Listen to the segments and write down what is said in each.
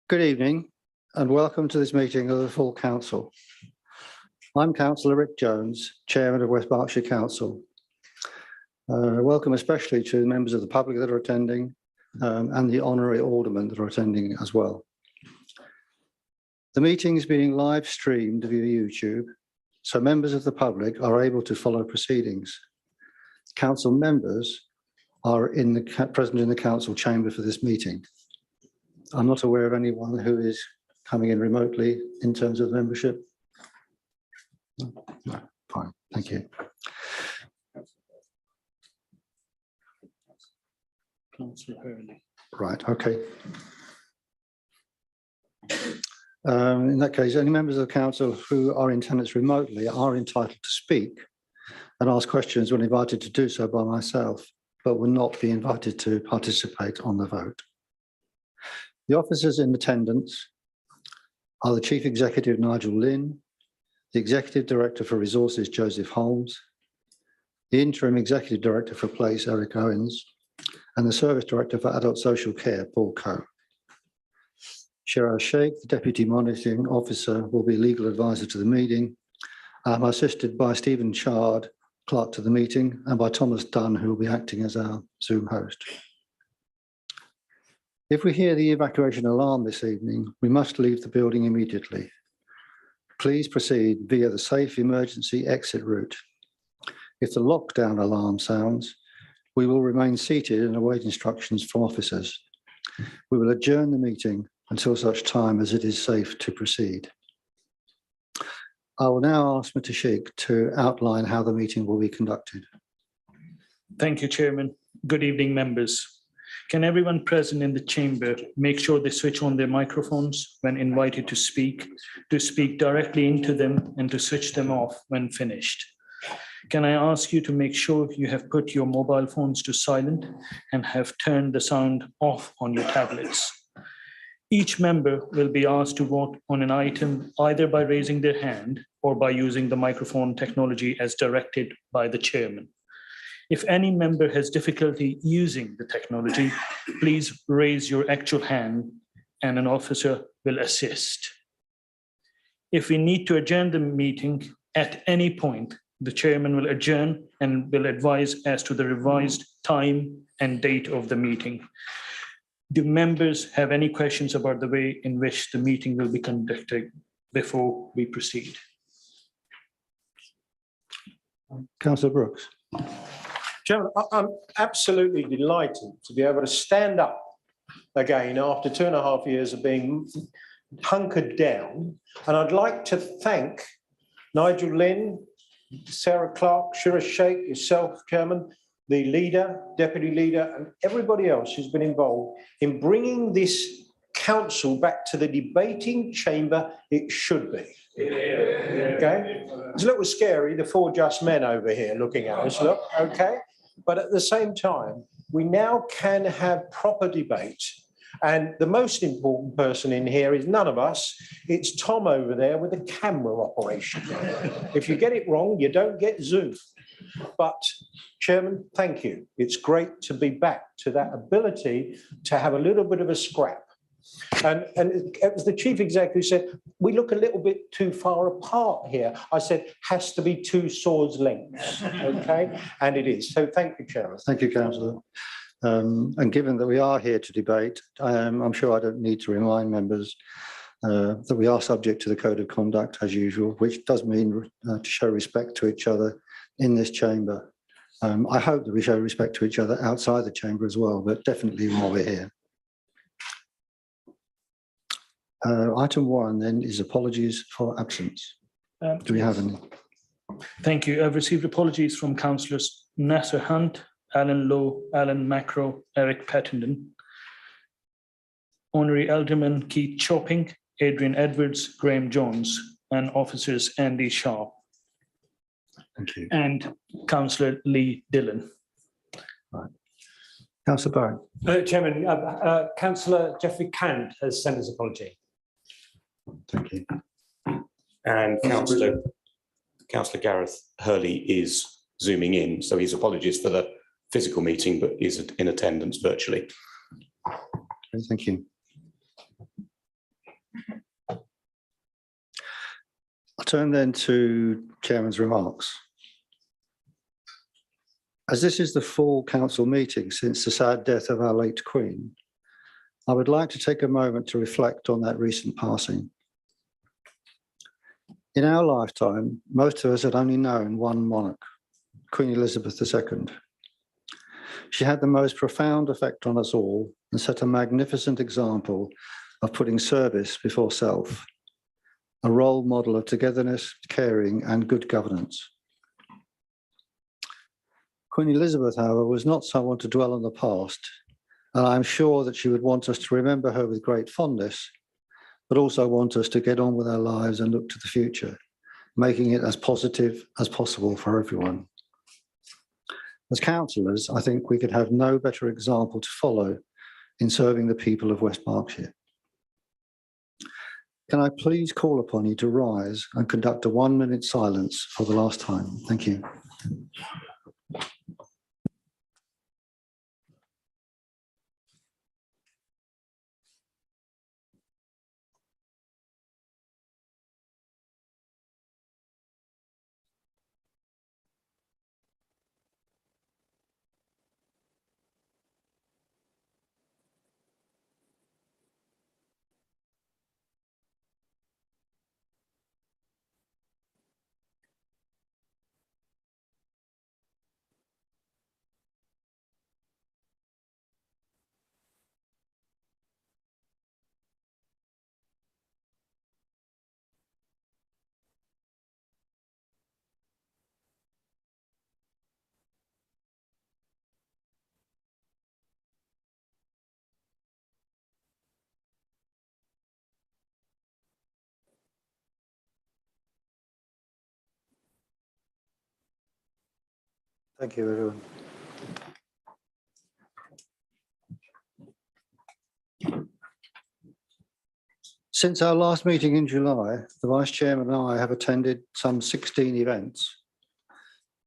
Good evening and welcome to this meeting of the full council. I'm Councillor Rick Jones, Chairman of West Berkshire Council. Welcome especially to the members of the public that are attending and the honorary aldermen that are attending as well. The meeting is being live streamed via YouTube, so members of the public are able to follow proceedings. Council members are present in the council chamber for this meeting. I'm not aware of anyone who is coming in remotely in terms of membership. No, fine, thank you. Right, okay. In that case, any members of the council who are in attendance remotely are entitled to speak and ask questions when invited to do so by myself, but will not be invited to participate on the vote. The officers in attendance are the Chief Executive, Nigel Lynn, the Executive Director for Resources, Joseph Holmes, the Interim Executive Director for Place, Eric Owens, and the Service Director for Adult Social Care, Paul Coe. Shiraz Sheikh, the Deputy Monitoring Officer, will be legal advisor to the meeting. I'm assisted by Stephen Chard, Clerk to the meeting, and by Thomas Dunn, who will be acting as our Zoom host. If we hear the evacuation alarm this evening, we must leave the building immediately. Please proceed via the safe emergency exit route. If the lockdown alarm sounds, we will remain seated and await instructions from officers. We will adjourn the meeting until such time as it is safe to proceed. I will now ask Mr. Sheikh to outline how the meeting will be conducted. Thank you, Chairman. Good evening, members. Can everyone present in the chamber make sure they switch on their microphones when invited to speak directly into them and to switch them off when finished? Can I ask you to make sure you have put your mobile phones to silent and have turned the sound off on your tablets? Each member will be asked to vote on an item either by raising their hand or by using the microphone technology as directed by the chairman. If any member has difficulty using the technology, please raise your actual hand and an officer will assist. If we need to adjourn the meeting at any point, the chairman will adjourn and will advise as to the revised time and date of the meeting. Do members have any questions about the way in which the meeting will be conducted before we proceed? Councillor Brooks. Chairman, I'm absolutely delighted to be able to stand up again after 2.5 years of being hunkered down. And I'd like to thank Nigel Lynn, Sarah Clark, Shiraz Sheikh, yourself, Chairman, the leader, deputy leader, and everybody else who's been involved in bringing this council back to the debating chamber it should be. Okay? It's a little scary, the four just men over here looking at us, look, okay? But at the same time, we now can have proper debate. And the most important person in here is none of us. It's Tom over there with the camera operation. If you get it wrong, you don't get Zoom. But Chairman, thank you. It's great to be back to that ability to have a little bit of a scrap. And it was the chief executive who said, we look a little bit too far apart here. I said, has to be 2 swords lengths, okay? And it is. So thank you, Chairman. Thank you, Councillor. And given that we are here to debate, I'm sure I don't need to remind members that we are subject to the Code of Conduct as usual, which does mean to show respect to each other in this chamber. I hope that we show respect to each other outside the chamber as well, but definitely while we're here. Item 1 then is apologies for absence. Do we have any? Thank you. I've received apologies from Councillors Nasser Hunt, Alan Lowe, Alan Macro, Eric Pattenden, Honorary Alderman Keith Chopping, Adrian Edwards, Graham Jones, and Officers Andy Sharp. Thank you. And Councillor Lee Dillon. Right. Councillor Barron. Chairman, Councillor Geoffrey Cant has sent his apology. Thank you. And Councillor Gareth Hurley is zooming in, so his apologies for the physical meeting, but is in attendance virtually. Okay, thank you. I turn then to Chairman's remarks. As this is the full council meeting since the sad death of our late Queen, I would like to take a moment to reflect on that recent passing. In our lifetime, most of us had only known one monarch, Queen Elizabeth II. She had the most profound effect on us all and set a magnificent example of putting service before self, a role model of togetherness, caring, and good governance. Queen Elizabeth, however, was not someone to dwell on the past, and I'm sure that she would want us to remember her with great fondness, but also want us to get on with our lives and look to the future, making it as positive as possible for everyone. As councillors, I think we could have no better example to follow in serving the people of West Berkshire. Can I please call upon you to rise and conduct a 1-minute silence for the last time? Thank you. Thank you, everyone. Since our last meeting in July, the Vice Chairman and I have attended some 16 events,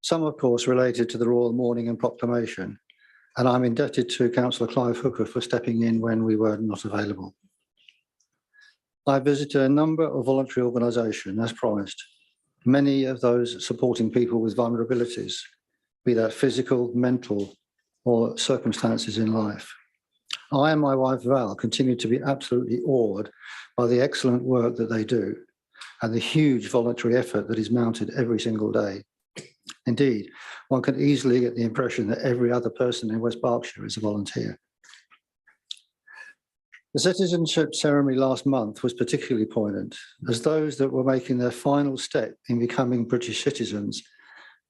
some of course related to the Royal Mourning and Proclamation, and I'm indebted to Councillor Clive Hooker for stepping in when we were not available. I visited a number of voluntary organisations as promised, many of those supporting people with vulnerabilities, be that physical, mental, or circumstances in life. I and my wife Val continue to be absolutely awed by the excellent work that they do and the huge voluntary effort that is mounted every single day. Indeed, one can easily get the impression that every other person in West Berkshire is a volunteer. The Citizenship Ceremony last month was particularly poignant, as those that were making their final step in becoming British citizens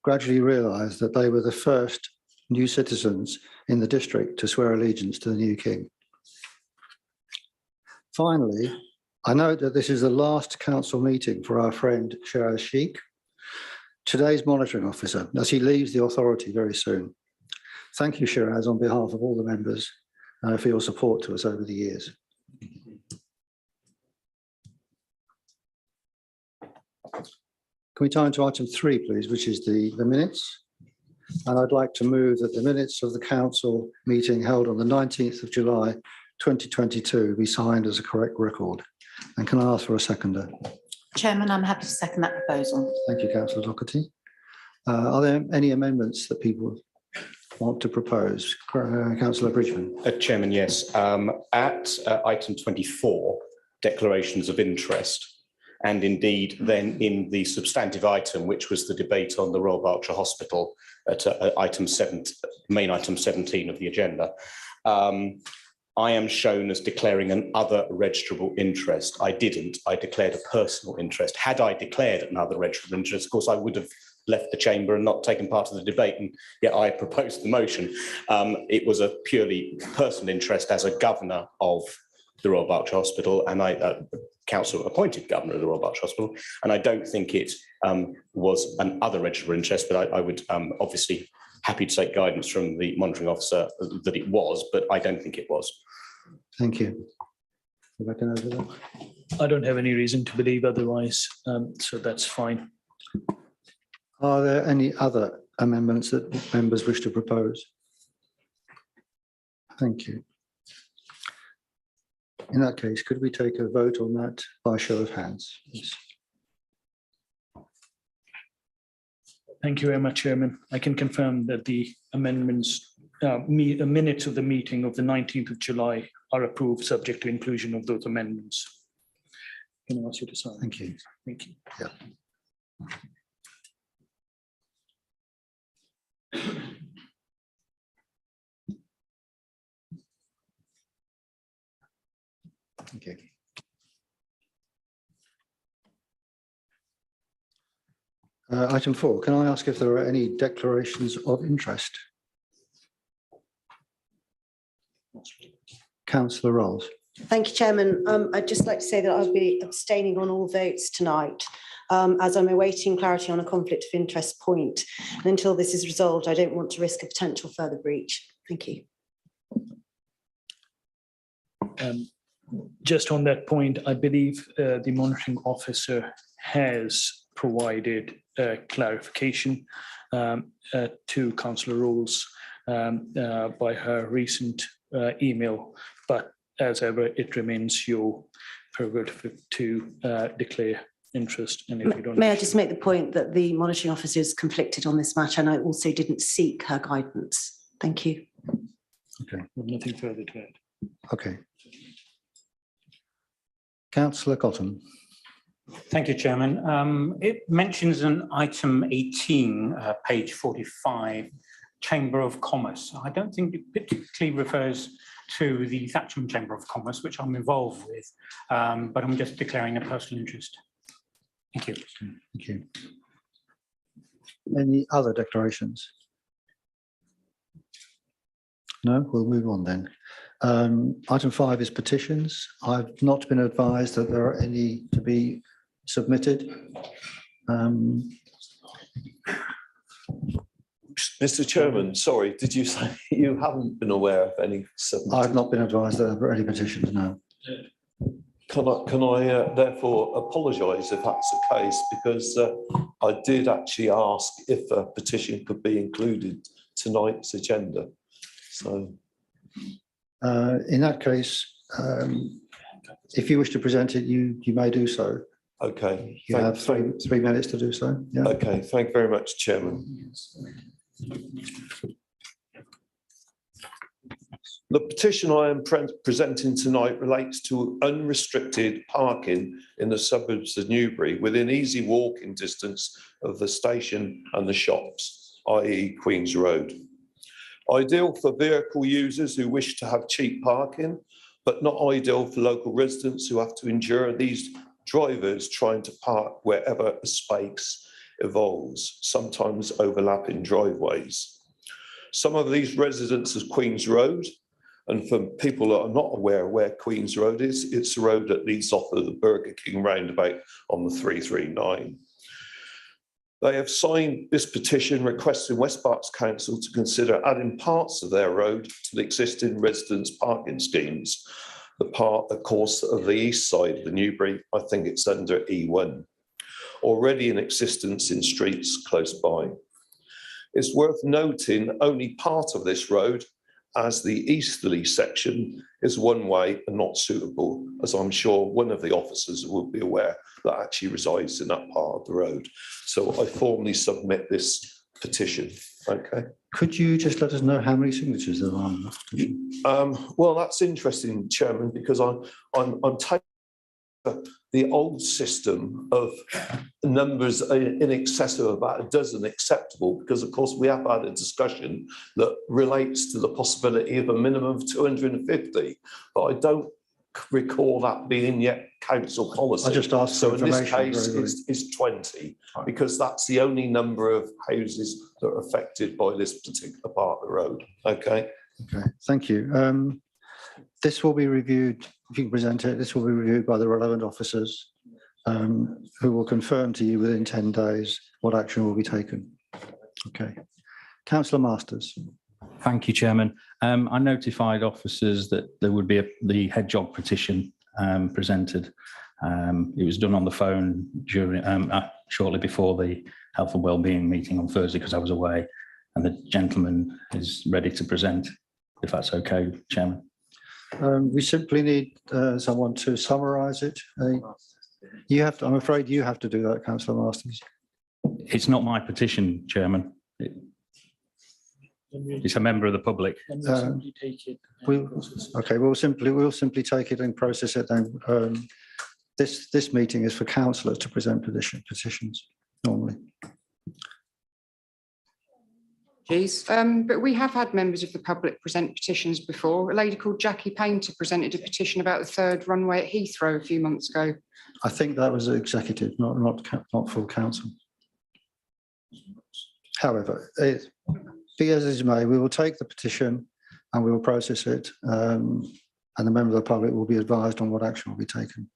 gradually realised that they were the first new citizens in the district to swear allegiance to the new king. Finally, I note that this is the last council meeting for our friend Shiraz Sheikh, today's monitoring officer, as he leaves the authority very soon. Thank you, Shiraz, on behalf of all the members for your support to us over the years. Can we turn to item 3, please, which is the minutes? And I'd like to move that the minutes of the council meeting held on the 19th of July 2022 be signed as a correct record. And can I ask for a seconder? Chairman, I'm happy to second that proposal. Thank you, Councillor Doherty. Are there any amendments that people want to propose? Councillor Bridgman. Chairman, yes. At item 24, declarations of interest, and indeed then in the substantive item, which was the debate on the Royal Berkshire Hospital at item 7, main item 17 of the agenda, I am shown as declaring an other registrable interest. I didn't. I declared a personal interest. Had I declared another registrable interest, of course, I would have left the chamber and not taken part in the debate, and yet I proposed the motion. It was a purely personal interest as a governor of the Royal Berkshire Hospital, and council appointed governor of the Royal Berkshire Hospital, and I don't think it was an other registrable interest, but I would obviously happy to take guidance from the monitoring officer that it was, but I don't think it was. Thank you. Rebecca, over there. I don't have any reason to believe otherwise, so that's fine. Are there any other amendments that members wish to propose? Thank you. In that case, could we take a vote on that by show of hands? Please? Thank you very much, Chairman. I can confirm that the amendments, minutes of the meeting of the 19th of July are approved, subject to inclusion of those amendments. Can I ask you to sign? Thank you. Thank you. Yeah. Thank you. Item 4, can I ask if there are any declarations of interest? Councillor Rolls. Thank you, Chairman. I'd just like to say that I'll be abstaining on all votes tonight, as I'm awaiting clarity on a conflict of interest point. And until this is resolved, I don't want to risk a potential further breach. Thank you. Just on that point, I believe the monitoring officer has provided clarification to Councillor Rolls by her recent email, but as ever, it remains your prerogative to declare interest. And if you don't, may I just make the point that the monitoring officer is conflicted on this matter, and I also didn't seek her guidance. Thank you. Okay. nothing further to add. Okay. Councillor Cotton. Thank you, Chairman. It mentions in item 18, page 45, Chamber of Commerce. I don't think it particularly refers to the Thatcham Chamber of Commerce, which I'm involved with, but I'm just declaring a personal interest. Thank you. Thank you. Any other declarations? No, we'll move on then. Item 5 is petitions. I've not been advised that there are any to be submitted. Mr. Chairman, sorry, did you say you haven't been aware of any submitted? I've not been advised that there are any petitions, no. Can I therefore apologise if that's the case, because I did actually ask if a petition could be included tonight's agenda. So, in that case, if you wish to present it, you may do so. okay. You have three minutes to do so. Yeah. Okay, thank you very much, Chairman. The petition I am presenting tonight relates to unrestricted parking in the suburbs of Newbury within easy walking distance of the station and the shops, i.e. Queen's Road. Ideal for vehicle users who wish to have cheap parking, but not ideal for local residents who have to endure these drivers trying to park wherever a space evolves, sometimes overlapping driveways. Some of these residents of Queen's Road, and for people that are not aware where Queen's Road is, it's the road that leads off of the Burger King roundabout on the 339. They have signed this petition requesting West Berks Council to consider adding parts of their road to the existing residents' parking schemes. The part, of course, of the east side of the Newbury, I think it's under E1, already in existence in streets close by. It's worth noting only part of this road, as the easterly section is one way and not suitable, as I'm sure one of the officers will be aware that actually resides in that part of the road. So I formally submit this petition. Okay. Could you just let us know how many signatures there are on the petition? Well, that's interesting, Chairman, because I'm taking the old system of numbers in excess of about a dozen acceptable, because of course we have had a discussion that relates to the possibility of a minimum of 250, but I don't recall that being yet council policy. I just asked so for in this information, case it's 20, because that's the only number of houses that are affected by this particular part of the road. Okay. Okay, thank you. This will be reviewed, if you can present it, this will be reviewed by the relevant officers who will confirm to you within 10 days what action will be taken. Okay. Councillor Masters. Thank you, Chairman. I notified officers that there would be the head job petition presented. It was done on the phone during shortly before the health and wellbeing meeting on Thursday because I was away, and the gentleman is ready to present, if that's okay, Chairman. We simply need someone to summarise it. You have to, I'm afraid you have to do that, Councillor Masters. It's not my petition, Chairman. It's a member of the public. Okay, we'll simply take it and process it then. This meeting is for councillors to present petitions normally. But we have had members of the public present petitions before. A lady called Jackie Painter presented a petition about the third runway at Heathrow a few months ago. I think that was executive, not full council. However, be as it may, we will take the petition and we will process it, and the member of the public will be advised on what action will be taken.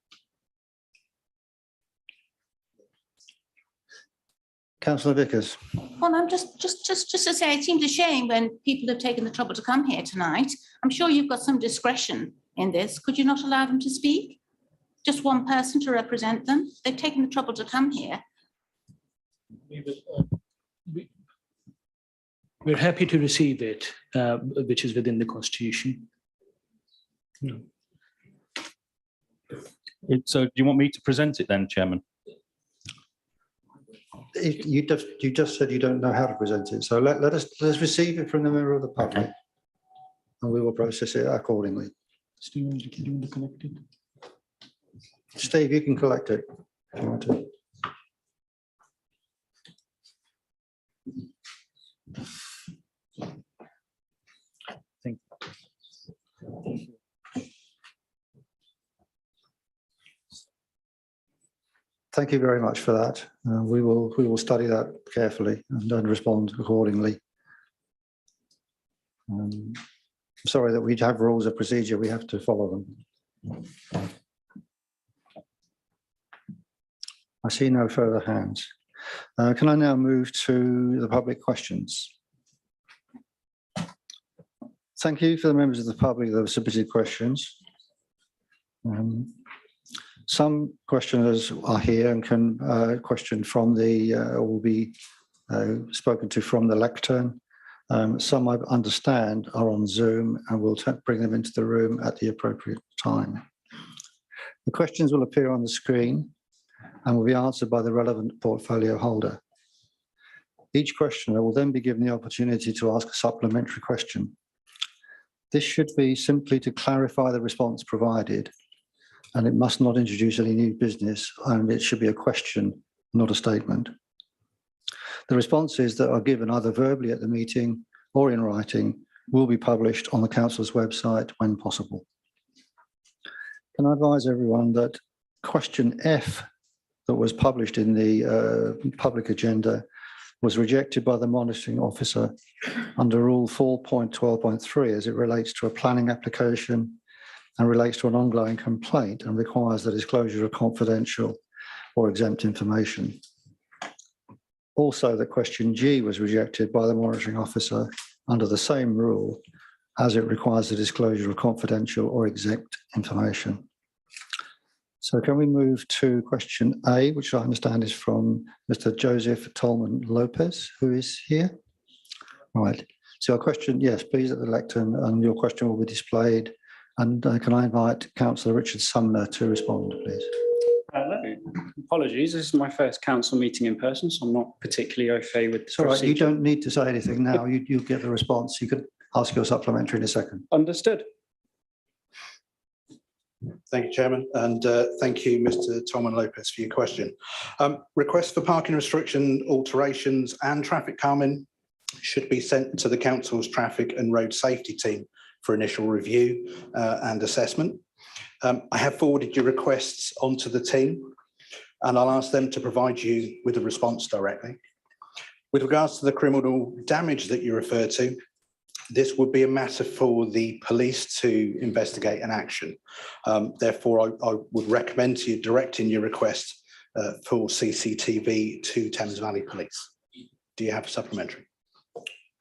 Councillor Vickers. Well, I'm just to say, it seems a shame when people have taken the trouble to come here tonight. I'm sure you've got some discretion in this. Could you not allow them to speak? Just one person to represent them? They've taken the trouble to come here. We're happy to receive it, which is within the Constitution. No. So do you want me to present it then, Chairman? You just said you don't know how to present it, so let's receive it from the member of the public, okay, and we will process it accordingly. Steve, you can do the collected. Steve, you can collect it if you want to. Thank you very much for that. We will study that carefully and respond accordingly. I'm sorry that we have rules of procedure, we have to follow them. I see no further hands. Can I now move to the public questions? Thank you for the members of the public that have submitted questions. Some questioners are here and can question from the, or will be spoken to from the lectern. Some, I understand, are on Zoom and we'll bring them into the room at the appropriate time. The questions will appear on the screen and will be answered by the relevant portfolio holder. Each questioner will then be given the opportunity to ask a supplementary question. This should be simply to clarify the response provided, and it must not introduce any new business, and it should be a question, not a statement. The responses that are given either verbally at the meeting or in writing will be published on the council's website when possible. Can I advise everyone that question F that was published in the public agenda was rejected by the monitoring officer under Rule 4.12.3 as it relates to a planning application and relates to an ongoing complaint and requires the disclosure of confidential or exempt information. Also, that question G was rejected by the monitoring officer under the same rule as it requires the disclosure of confidential or exempt information. So can we move to question A, which I understand is from Mr. Joseph Tolman Lopez, who is here? All right. So our question, yes, please at the lectern, and your question will be displayed. And can I invite Councillor Richard Sumner to respond, please? Hello. Apologies, this is my first council meeting in person, so I'm not particularly au fait with the procedure. All right, you don't need to say anything now. You'll get the response. You could ask your supplementary in a second. Understood. Thank you, Chairman, and thank you, Mr. Tolman Lopez, for your question. Requests for parking restriction alterations and traffic calming should be sent to the Council's traffic and road safety team for initial review and assessment. I have forwarded your requests onto the team and I'll ask them to provide you with a response directly. With regards to the criminal damage that you refer to, this would be a matter for the police to investigate and action. Therefore, I would recommend to you directing your request for CCTV to Thames Valley Police. Do you have a supplementary?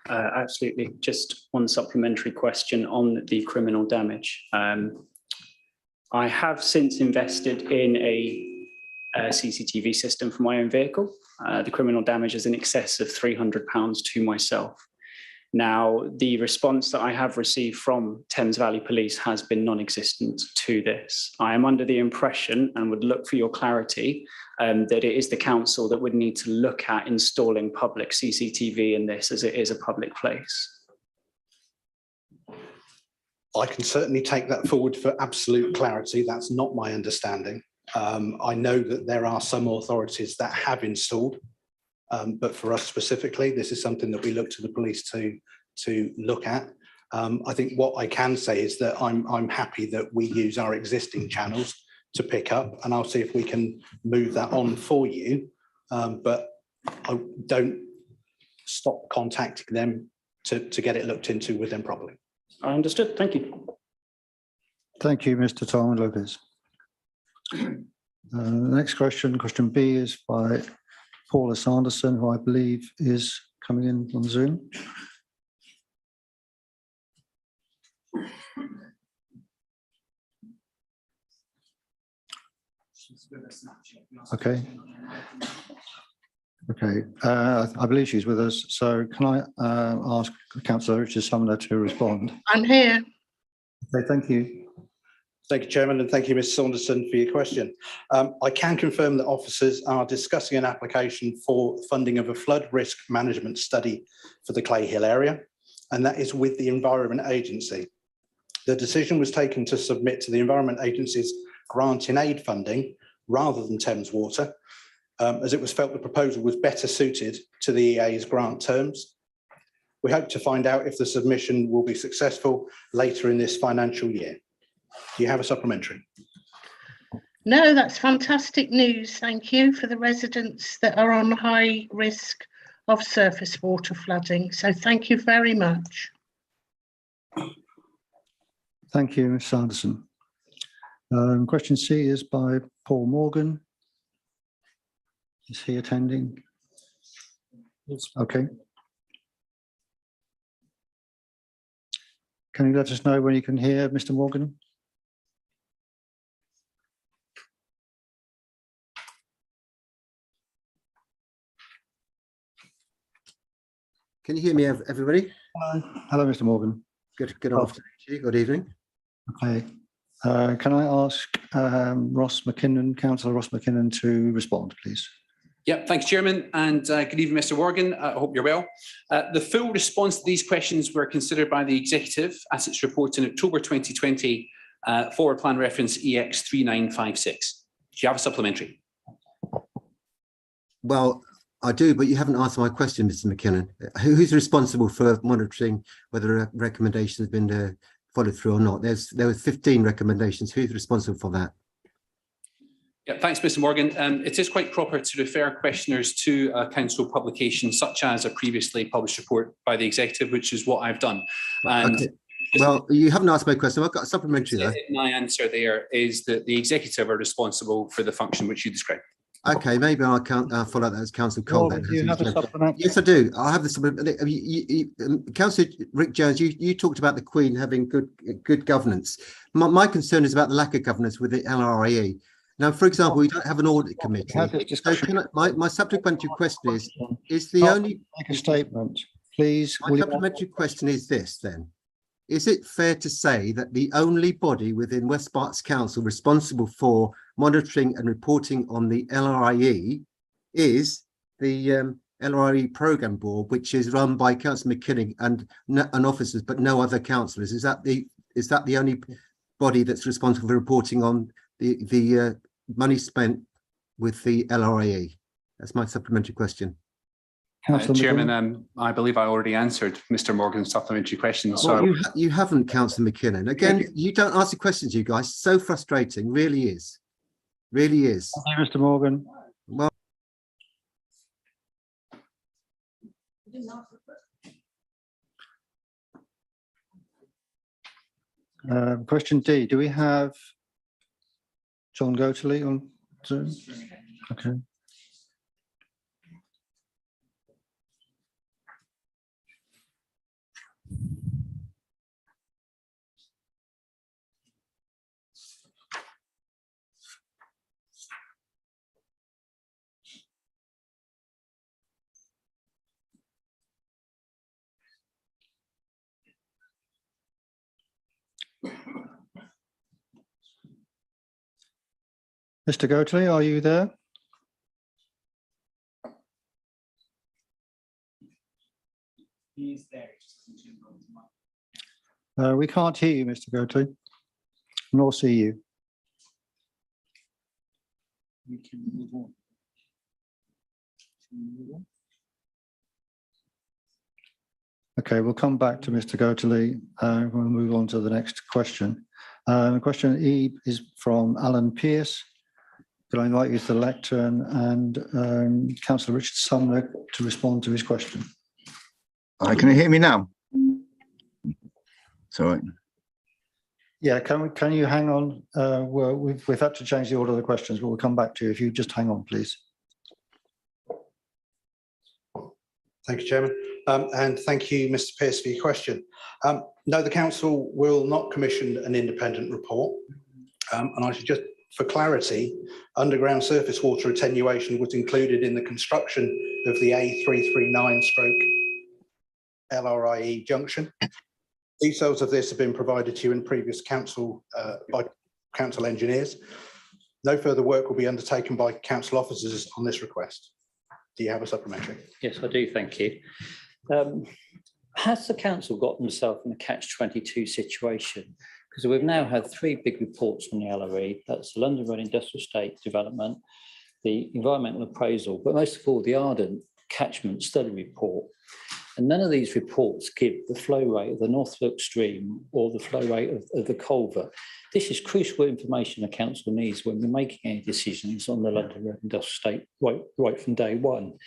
Absolutely. Just one supplementary question on the criminal damage. I have since invested in a CCTV system for my own vehicle. The criminal damage is in excess of £300 to myself. Now, the response that I have received from Thames Valley Police has been non-existent to this. I am under the impression, and would look for your clarity, that it is the council that would need to look at installing public CCTV in this, as it is a public place. I can certainly take that forward for absolute clarity. That's not my understanding. I know that there are some authorities that have installed, but for us specifically, this is something that we look to the police to look at. I think what I can say is that I'm happy that we use our existing channels to pick up, and I'll see if we can move that on for you. But I don't stop contacting them to get it looked into with them properly. I understood. Thank you. Thank you, Mr. Tom Lopez. The next question, question B, is by Paula Sanderson, who I believe is coming in on Zoom. Okay. Okay, I believe she's with us. So can I ask Councillor Richard Sumner to respond? I'm here. Okay, thank you. Thank you, Chairman, and thank you, Ms. Saunderson, for your question. I can confirm that officers are discussing an application for funding of a flood risk management study for the Clay Hill area, and that is with the Environment Agency. The decision was taken to submit to the Environment Agency's grant in aid funding rather than Thames Water, as it was felt the proposal was better suited to the EA's grant terms. We hope to find out if the submission will be successful later in this financial year. Do you have a supplementary? No, that's fantastic news. Thank you, for the residents that are on high risk of surface water flooding. So thank you very much. Thank you, Ms. Sanderson. Question C is by Paul Morgan. Is he attending? Okay. Can you let us know when you can hear Mr. Morgan? Can you hear me, everybody? Hello, Mr. Morgan. Good afternoon to you. Good evening. Okay. Can I ask Ross McKinnon, Councillor Ross McKinnon, to respond, please? Yeah, thanks, Chairman, and good evening, Mr. Morgan. I hope you're well. The full response to these questions were considered by the Executive as its report in October 2020, forward plan reference EX 3956. Do you have a supplementary? Well, I do, but you haven't answered my question, Mr. McKinnon. Who's responsible for monitoring whether a recommendation has been followed through or not? There were 15 recommendations. Who's responsible for that? Yeah, thanks, Mr. Morgan. It is quite proper to refer questioners to a council publication, such as a previously published report by the Executive, which is what I've done. And okay. Well, you haven't asked my question. I've got a supplementary though. My answer there is that the Executive are responsible for the function which you described. Okay, maybe I can't follow that as Councillor Cole. Do you have a supplementary? Yes, I do. I have the supplementary. Councillor Rick Jones, you talked about the Queen having good governance. My concern is about the lack of governance with the LRAE. Now, for example, we don't have an audit committee. So my supplementary question is the only... Make a statement, please. My supplementary question is this then. Is it fair to say that the only body within West Berks Council responsible for monitoring and reporting on the LRAE is the LRAE Programme Board, which is run by Councillor McKinnon and officers, but no other councillors? Is that the only body that's responsible for reporting on the money spent with the LRAE? That's my supplementary question. Chairman, I believe I already answered Mr. Morgan's supplementary question. So well, you haven't, Councillor McKinnon. Again, you don't answer questions, you guys. So frustrating, really is. Really is. Thank you, Mr. Morgan. Well, question D, do we have John Goatley on Zoom? Okay. Mr. Goatley, are you there? He is there. We can't hear you, Mr. Goatley, nor see you. We can move on. Okay, we'll come back to Mr. Goatley. We'll move on to the next question. Question E is from Alan Pearce. Could I invite you to the lectern and Councillor Richard Sumner to respond to his question? Hi, can you hear me now? Sorry. Yeah, can you hang on? Well, we've had to change the order of the questions, but we'll come back to you if you just hang on, please. Thank you, Chairman. And thank you, Mr. Pearce, for your question. No, the council will not commission an independent report. And I should just, for clarity, underground surface water attenuation was included in the construction of the A339/LRIE junction. Details of this have been provided to you in previous council by council engineers. No further work will be undertaken by council officers on this request. Do you have a supplementary? Yes, I do, thank you. Has the council got themselves in a catch-22 situation? Because we've now had 3 big reports on the LRE. That's the London Road Industrial Estate Development, the environmental appraisal, but most of all, the Ardent Catchment Study Report. And none of these reports give the flow rate of the Northfolk Stream or the flow rate of the culvert. This is crucial information the council needs when we're making any decisions on the London Road Industrial Estate right from day one.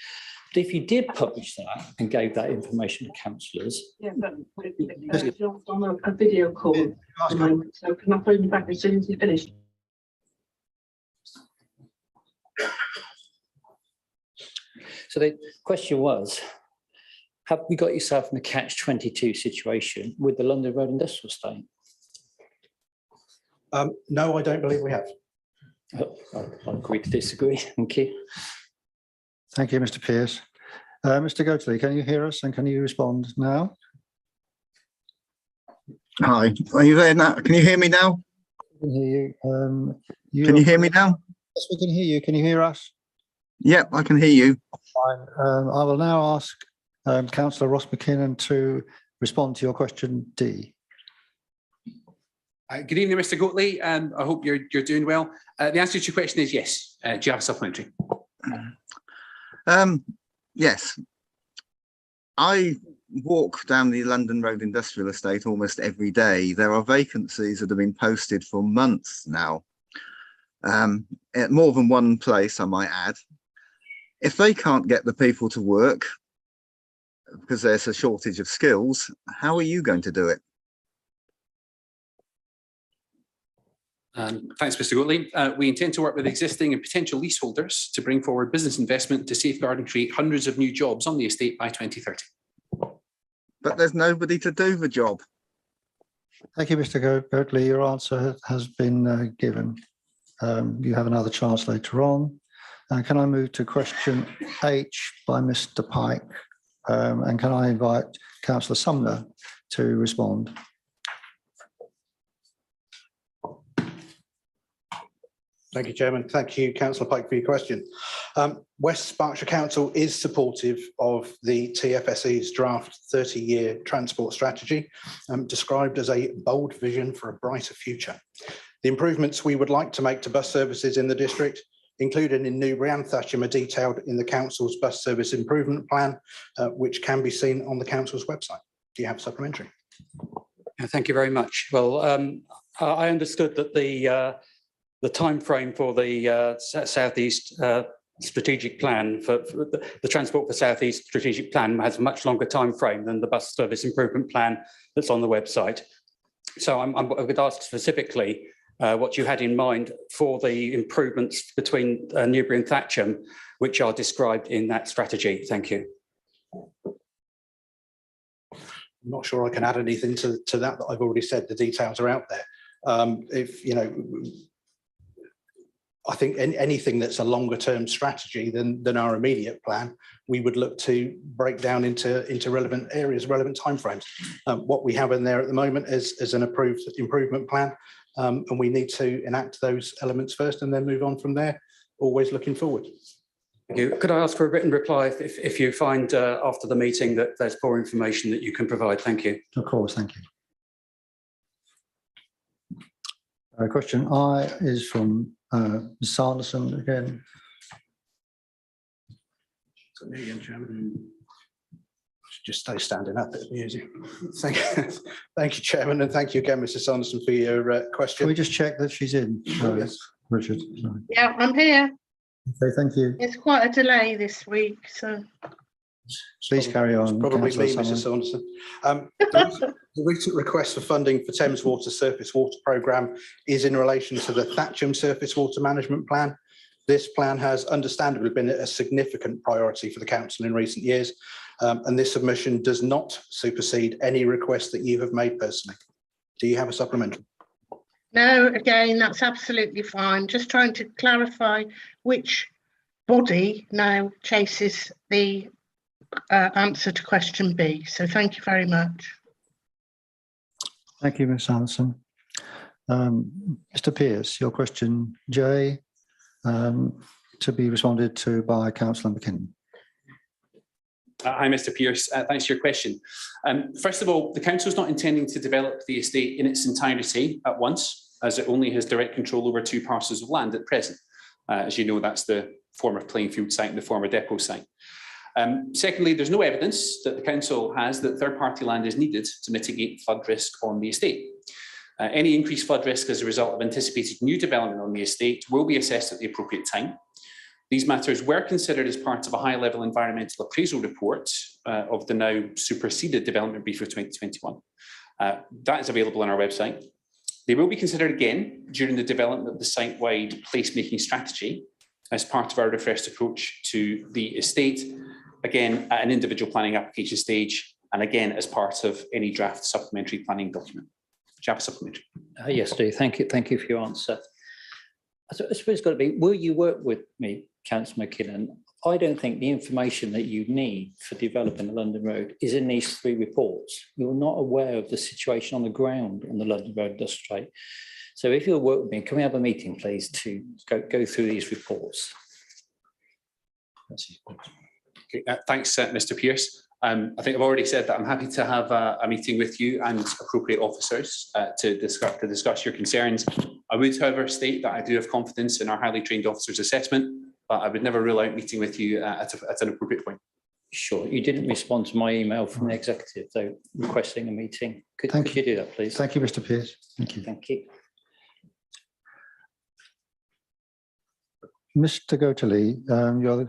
But if you did publish that and gave that information to councillors. Yeah, but it's on a video call at the moment, so can I phone you back as soon as you finish? So the question was, have we got yourself in a catch-22 situation with the London Road Industrial Estate? No, I don't believe we have. I agree to disagree. Thank you. Thank you, Mr. Pearce. Mr. Goatley, can you hear us and can you respond now? Hi, are you there now? Can you hear me now? I can hear you. Can you hear me now? Yes, we can hear you. Can you hear us? Yeah, I can hear you. Fine. I will now ask Councillor Ross McKinnon to respond to your question D. Good evening, Mr. Goatley. I hope you're doing well. The answer to your question is yes. Do you have a supplementary? Yes. I walk down the London Road Industrial Estate almost every day. There are vacancies that have been posted for months now. At more than one place, I might add. If they can't get the people to work because there's a shortage of skills, how are you going to do it? Thanks, Mr. Goatley. We intend to work with existing and potential leaseholders to bring forward business investment to safeguard and create hundreds of new jobs on the estate by 2030. But there's nobody to do the job. Thank you, Mr. Goatley. Your answer has been given. You have another chance later on. Can I move to question H by Mr. Pike? And can I invite Councillor Sumner to respond? Thank you, Chairman. Thank you, Councillor Pike, for your question. West Berkshire Council is supportive of the TFSE's draft 30-year transport strategy, described as a bold vision for a brighter future. The improvements we would like to make to bus services in the district, including in Newbury and Thatcham, are detailed in the Council's bus service improvement plan, which can be seen on the Council's website. Do you have a supplementary? Thank you very much. Well, I understood that the time frame for the Southeast strategic plan for the Transport for Southeast strategic plan has a much longer time frame than the bus service improvement plan that's on the website. So I would ask specifically what you had in mind for the improvements between Newbury and Thatcham, which are described in that strategy. Thank you. I'm not sure I can add anything to that I've already said. The details are out there. If you know, I think anything that's a longer term strategy than our immediate plan, we would look to break down into relevant areas, relevant timeframes. What we have in there at the moment is an approved improvement plan. and we need to enact those elements first and then move on from there, always looking forward. Thank you. Could I ask for a written reply if you find after the meeting that there's more information that you can provide? Thank you. Of course, thank you. Question I is from Ms. Sanderson again. So me again, Chairman. Just stay standing up, it's amusing. Thank you, Chairman, and thank you again, Mrs. Sanderson, for your question. Can we just check that she's in? Yes. Richard. Sorry. Yeah, I'm here. Okay, thank you. It's quite a delay this week, so. Please carry on. Probably me, Councillor Mrs. Salmon. Sanderson. The recent request for funding for Thames Water Surface Water Programme is in relation to the Thatcham Surface Water Management Plan. This plan has understandably been a significant priority for the council in recent years, and this submission does not supersede any request that you have made personally. Do you have a supplementary? No, again, that's absolutely fine. Just trying to clarify which body now chases the answer to question B. So thank you very much. Thank you, Ms. Sanderson. Mr. Pearce, your question J, to be responded to by Councillor McKinnon. Hi, Mr. Pearce. Thanks for your question. First of all, the council is not intending to develop the estate in its entirety at once, as it only has direct control over 2 parcels of land at present. As you know, that's the former playing field site and the former depot site. Secondly, there's no evidence that the council has that third-party land is needed to mitigate flood risk on the estate. Any increased flood risk as a result of anticipated new development on the estate will be assessed at the appropriate time. These matters were considered as part of a high-level environmental appraisal report of the now superseded development brief of 2021. That is available on our website. They will be considered again during the development of the site-wide placemaking strategy as part of our refreshed approach to the estate, again at an individual planning application stage, and again as part of any draft supplementary planning document. Do you have a supplementary? Yes, Steve. Thank you for your answer. I suppose it's got to be, will you work with me, Councillor McKinnon? I don't think the information that you need for developing the London Road is in these 3 reports. You're not aware of the situation on the ground on the London Road Industrial Estate. So if you'll work with me, can we have a meeting, please, to go through these reports? Okay, thanks, Mr. Pearce. I think I've already said that I'm happy to have a meeting with you and appropriate officers to discuss your concerns. I would, however, state that I do have confidence in our highly trained officers' assessment, but I would never rule out meeting with you at an appropriate point. Sure. You didn't respond to my email from the executive, though, requesting a meeting. Could you do that, please? Thank you, Mr. Pearce. Thank you. Thank you. Mr. Goatley,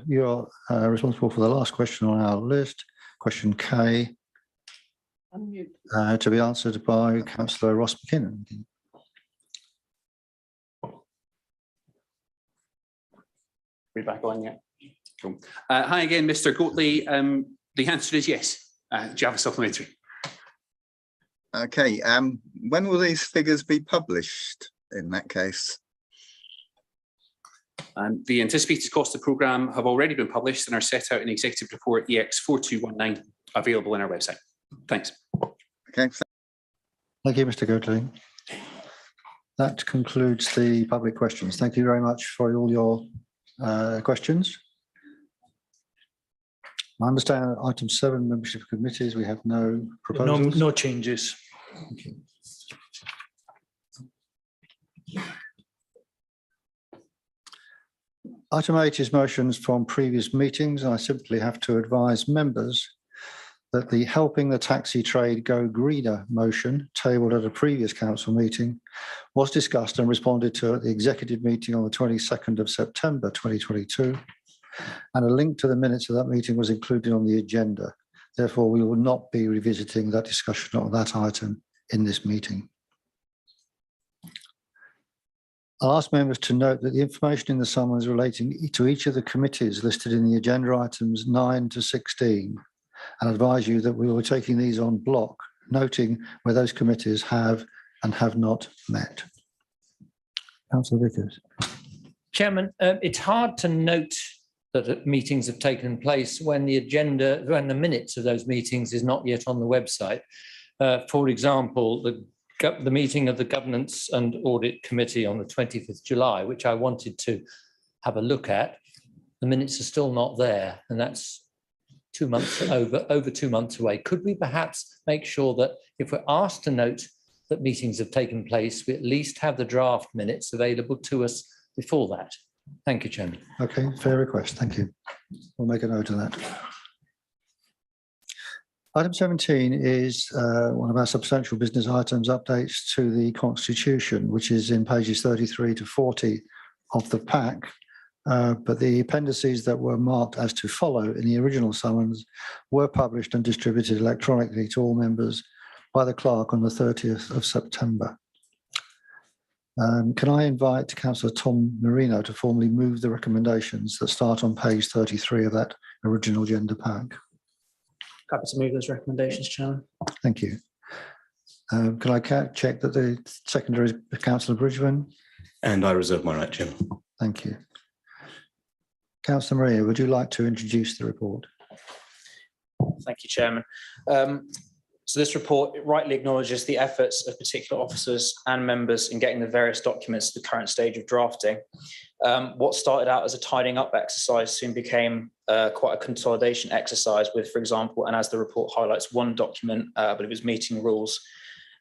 you're responsible for the last question on our list, question K, to be answered by Councillor Ross McKinnon. We're back on, yeah. Cool. Hi again, Mr. Goatley. The answer is yes. Do you have a supplementary? Okay. When will these figures be published in that case? The anticipated cost of the programme have already been published and are set out in Executive Report EX4219, available on our website. Thanks. Okay. Thank you, Mr. Goatley. That concludes the public questions. Thank you very much for all your questions. I understand item 7, membership of committees, we have no proposals. No changes. Thank you. Item 8 is motions from previous meetings. I simply have to advise members that the Helping the Taxi Trade Go Greener motion tabled at a previous council meeting was discussed and responded to at the executive meeting on the 22nd of September 2022, and a link to the minutes of that meeting was included on the agenda. Therefore, we will not be revisiting that discussion on that item in this meeting. I'll ask members to note that the information in the summons relating to each of the committees listed in the agenda items 9 to 16, and advise you that we will be taking these on block, noting where those committees have and have not met. Councillor Vickers. Chairman, it's hard to note that meetings have taken place when the minutes of those meetings is not yet on the website. For example, the the meeting of the Governance and Audit Committee on the 20th of July, which I wanted to have a look at. The minutes are still not there, and that's 2 months over 2 months away. Could we perhaps make sure that if we're asked to note that meetings have taken place, we at least have the draft minutes available to us before that? Thank you, Chairman. Okay, fair request. Thank you. We'll make a note of that. Item 17 is one of our substantial business items, updates to the Constitution, which is in pages 33 to 40 of the pack. But the appendices that were marked as to follow in the original summons were published and distributed electronically to all members by the clerk on the 30th of September. Can I invite Councillor Tom Marino to formally move the recommendations that start on page 33 of that original agenda pack? Happy to move those recommendations, Chairman. Thank you. Can I check that the secondary is Councillor Bridgman? And I reserve my right, Chairman. Thank you. Councillor Maria, would you like to introduce the report? Thank you, Chairman. So this report rightly acknowledges the efforts of particular officers and members in getting the various documents to the current stage of drafting. What started out as a tidying up exercise soon became quite a consolidation exercise with, for example, and as the report highlights, one document, but it was meeting rules,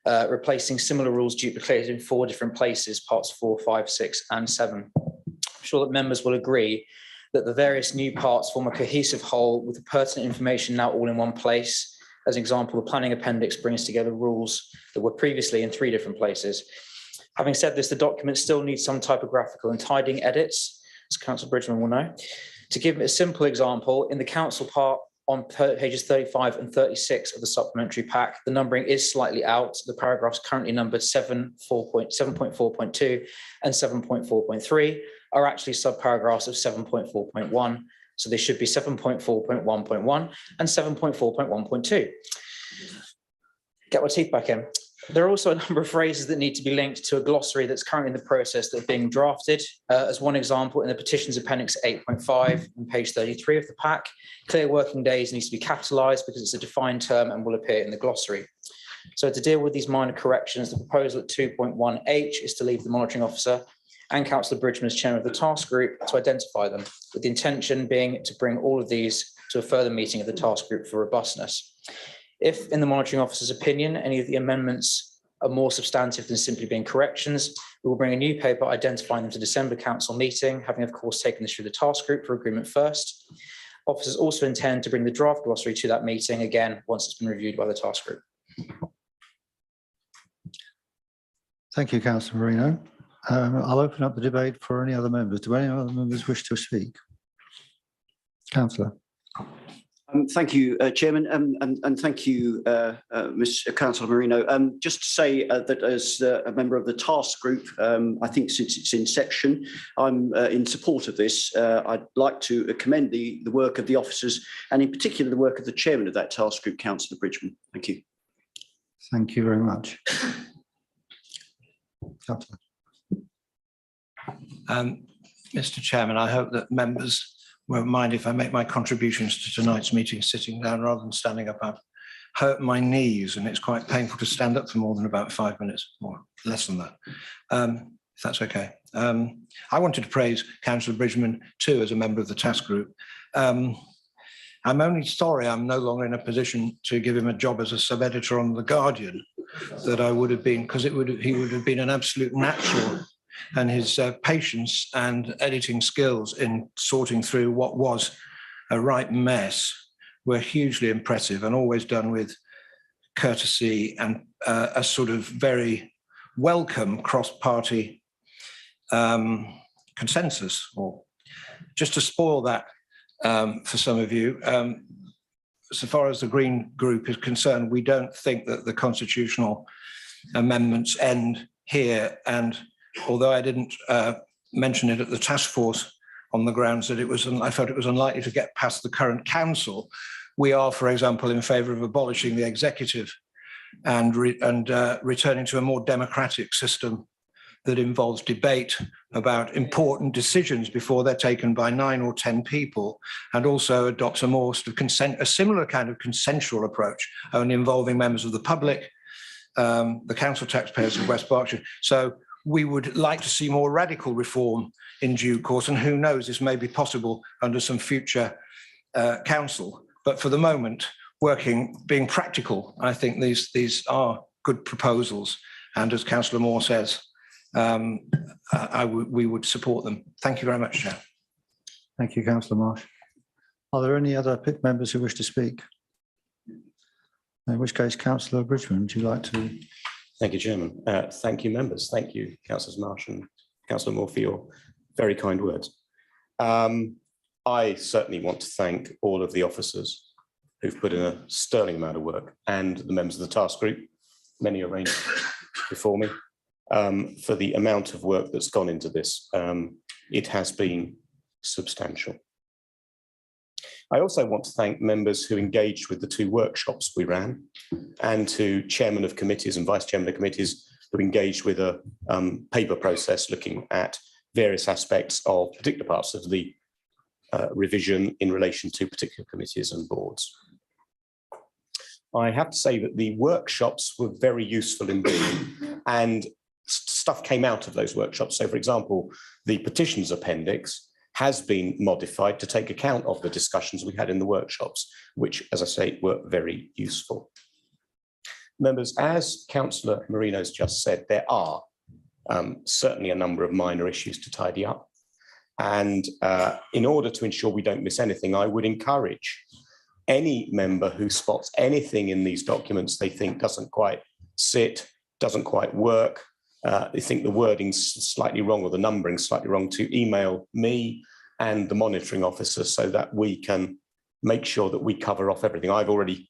replacing similar rules duplicated in 4 different places, parts 4, 5, 6, and 7. I'm sure that members will agree that the various new parts form a cohesive whole with the pertinent information now all in one place. As an example, the planning appendix brings together rules that were previously in 3 different places. Having said this, the document still needs some typographical and tidying edits, as Councillor Bridgman will know. To give a simple example, in the council part on pages 35 and 36 of the supplementary pack, the numbering is slightly out. The paragraphs currently numbered 7.4.2 and 7.4.3 are actually subparagraphs of 7.4.1. So they should be 7.4.1.1 and 7.4.1.2. Get my teeth back in. There are also a number of phrases that need to be linked to a glossary that's currently in the process of being drafted. As one example, in the Petitions Appendix 8.5 on page 33 of the pack, clear working days needs to be capitalised because it's a defined term and will appear in the glossary. So to deal with these minor corrections, the proposal at 2.1H is to leave the monitoring officer and Councillor Bridgman as chairman of the task group to identify them, with the intention being to bring all of these to a further meeting of the task group for robustness. If, in the monitoring officer's opinion, any of the amendments are more substantive than simply being corrections, we will bring a new paper identifying them to December council meeting, having of course taken this through the task group for agreement first. Officers also intend to bring the draft glossary to that meeting again once it's been reviewed by the task group. Thank you, Councillor Marino. I'll open up the debate for any other members. Do any other members wish to speak? Councillor. Thank you, Chairman, and thank you, Ms. Councillor Marino. Just to say that as a member of the task group, I think since its inception, I'm in support of this. I'd like to commend the work of the officers and in particular the work of the chairman of that task group, Councillor Bridgman. Thank you. Thank you very much. Councillor. Mr. Chairman, I hope that members won't mind if I make my contributions to tonight's meeting sitting down rather than standing up. I've hurt my knees and it's quite painful to stand up for more than about 5 minutes or less than that, if that's okay. I wanted to praise Councillor Bridgman too as a member of the task group. I'm only sorry I'm no longer in a position to give him a job as a sub-editor on The Guardian that I would have been, because he would have been an absolute natural, and his patience and editing skills in sorting through what was a right mess were hugely impressive and always done with courtesy and a sort of very welcome cross-party consensus. Or just to spoil that for some of you, so far as the Green Group is concerned, we don't think that the constitutional amendments end here. And although I didn't mention it at the task force on the grounds that I felt it was unlikely to get past the current council, we are, for example, in favour of abolishing the executive and returning to a more democratic system that involves debate about important decisions before they're taken by 9 or 10 people, and also adopts a more sort of a similar kind of consensual approach, only involving members of the public, the council taxpayers of West Berkshire. So we would like to see more radical reform in due course, and who knows, this may be possible under some future council. But for the moment, being practical, I think these are good proposals. And as Councillor Moore says, we would support them. Thank you very much, Chair. Thank you, Councillor Marsh. Are there any other PIC members who wish to speak? In which case, Councillor Bridgman, would you like to? Thank you, Chairman. Thank you, members. Thank you, Councillors Marsh and Councillor Moore, for your very kind words. I certainly want to thank all of the officers who've put in a sterling amount of work, and the members of the task group, many arranged before me, for the amount of work that's gone into this. It has been substantial. I also want to thank members who engaged with the 2 workshops we ran, and to chairmen of committees and vice chairmen of committees who engaged with a paper process looking at various aspects of particular parts of the revision in relation to particular committees and boards. I have to say that the workshops were very useful indeed, and stuff came out of those workshops. So, for example, the petitions appendix has been modified to take account of the discussions we had in the workshops, which, as I say, were very useful. Members, as Councillor Marino's just said, there are certainly a number of minor issues to tidy up. And in order to ensure we don't miss anything, I would encourage any member who spots anything in these documents they think doesn't quite sit, doesn't quite work, they think the wording's slightly wrong or the numbering's slightly wrong, to email me and the monitoring officer so that we can make sure that we cover off everything. I've already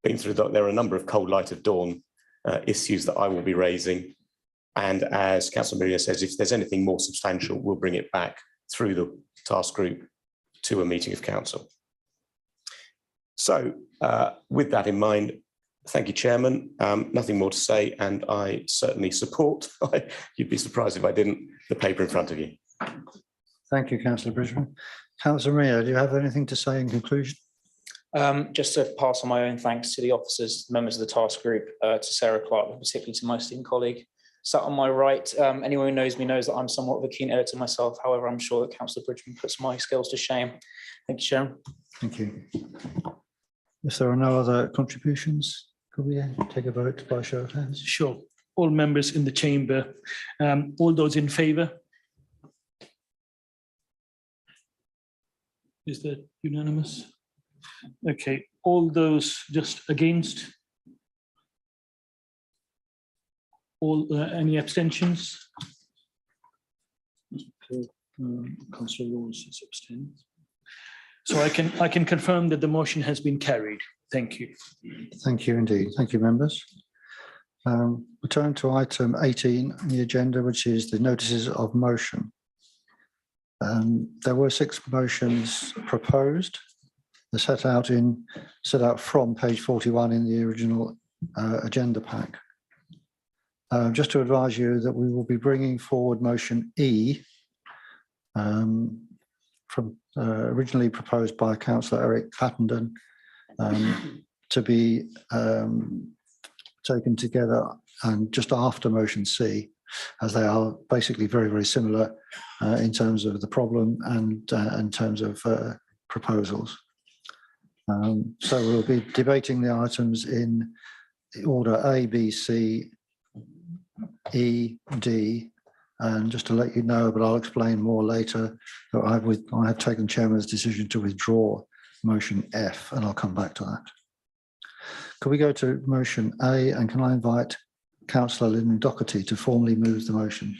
been through that. There are a number of cold light of dawn issues that I will be raising. And as Councillor Marino says, if there's anything more substantial, we'll bring it back through the task group to a meeting of council. So with that in mind, thank you, Chairman. Nothing more to say, and I certainly support, you'd be surprised if I didn't, the paper in front of you. Thank you, Councillor Bridgman. Councillor Mayor, do you have anything to say in conclusion? Just to pass on my own thanks to the officers, members of the task group, to Sarah Clark, but particularly to my esteemed colleague sat on my right. Anyone who knows me knows that I'm somewhat of a keen editor myself. However, I'm sure that Councillor Bridgman puts my skills to shame. Thank you, Chairman. Thank you. If there are no other contributions, could we take a vote by show of hands? Sure. All members in the chamber, all those in favour? Is that unanimous? Okay, all those just against? All any abstentions? Councillor Rose is abstained. So I can confirm that the motion has been carried. Thank you. Thank you indeed. Thank you, members. We turn to item 18 on the agenda, which is the notices of motion. There were 6 motions proposed. They're set out from page 41 in the original agenda pack. Just to advise you that we will be bringing forward motion E, from originally proposed by Councillor Eric Pattenden, to be taken together and just after motion C, as they are basically very, very similar in terms of the problem and in terms of proposals. So we'll be debating the items in order A, B, C, E, D, and just to let you know, but I'll explain more later, that I have taken Chairman's decision to withdraw motion F, and I'll come back to that. Could we go to motion A, and can I invite Councillor Lynn Doherty to formally move the motion?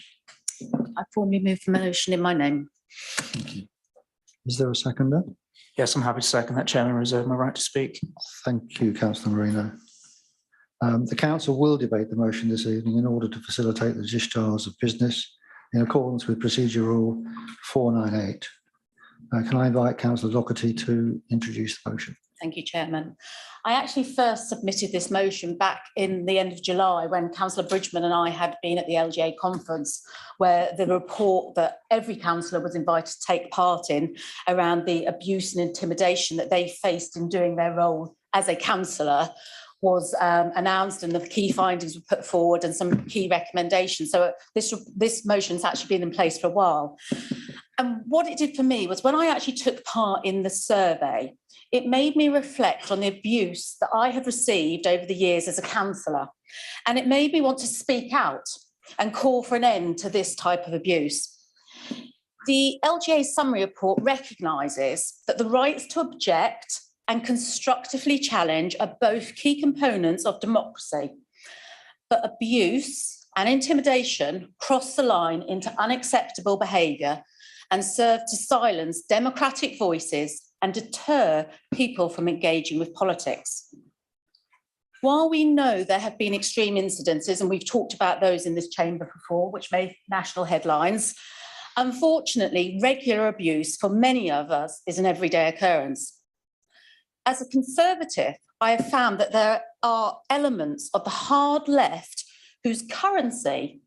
I formally move the motion in my name. Thank you. Is there a seconder? Yes, I'm happy to second that, Chairman. Reserve my right to speak. Thank you, Councillor Marino. The council will debate the motion this evening in order to facilitate the discharge of business in accordance with Procedure Rule 498. Can I invite Councillor Doherty to introduce the motion? Thank you, Chairman. I actually first submitted this motion back in the end of July when Councillor Bridgman and I had been at the LGA conference, where the report that every councillor was invited to take part in around the abuse and intimidation that they faced in doing their role as a councillor was announced and the key findings were put forward and some key recommendations. So this motion's actually been in place for a while. And what it did for me was when I actually took part in the survey, it made me reflect on the abuse that I have received over the years as a councillor. And it made me want to speak out and call for an end to this type of abuse. The LGA summary report recognises that the rights to object and constructively challenge are both key components of democracy. But abuse and intimidation cross the line into unacceptable behaviour and serve to silence democratic voices and deter people from engaging with politics. While we know there have been extreme incidences, and we've talked about those in this chamber before, which made national headlines, unfortunately, regular abuse for many of us is an everyday occurrence. As a Conservative, I have found that there are elements of the hard left whose currency,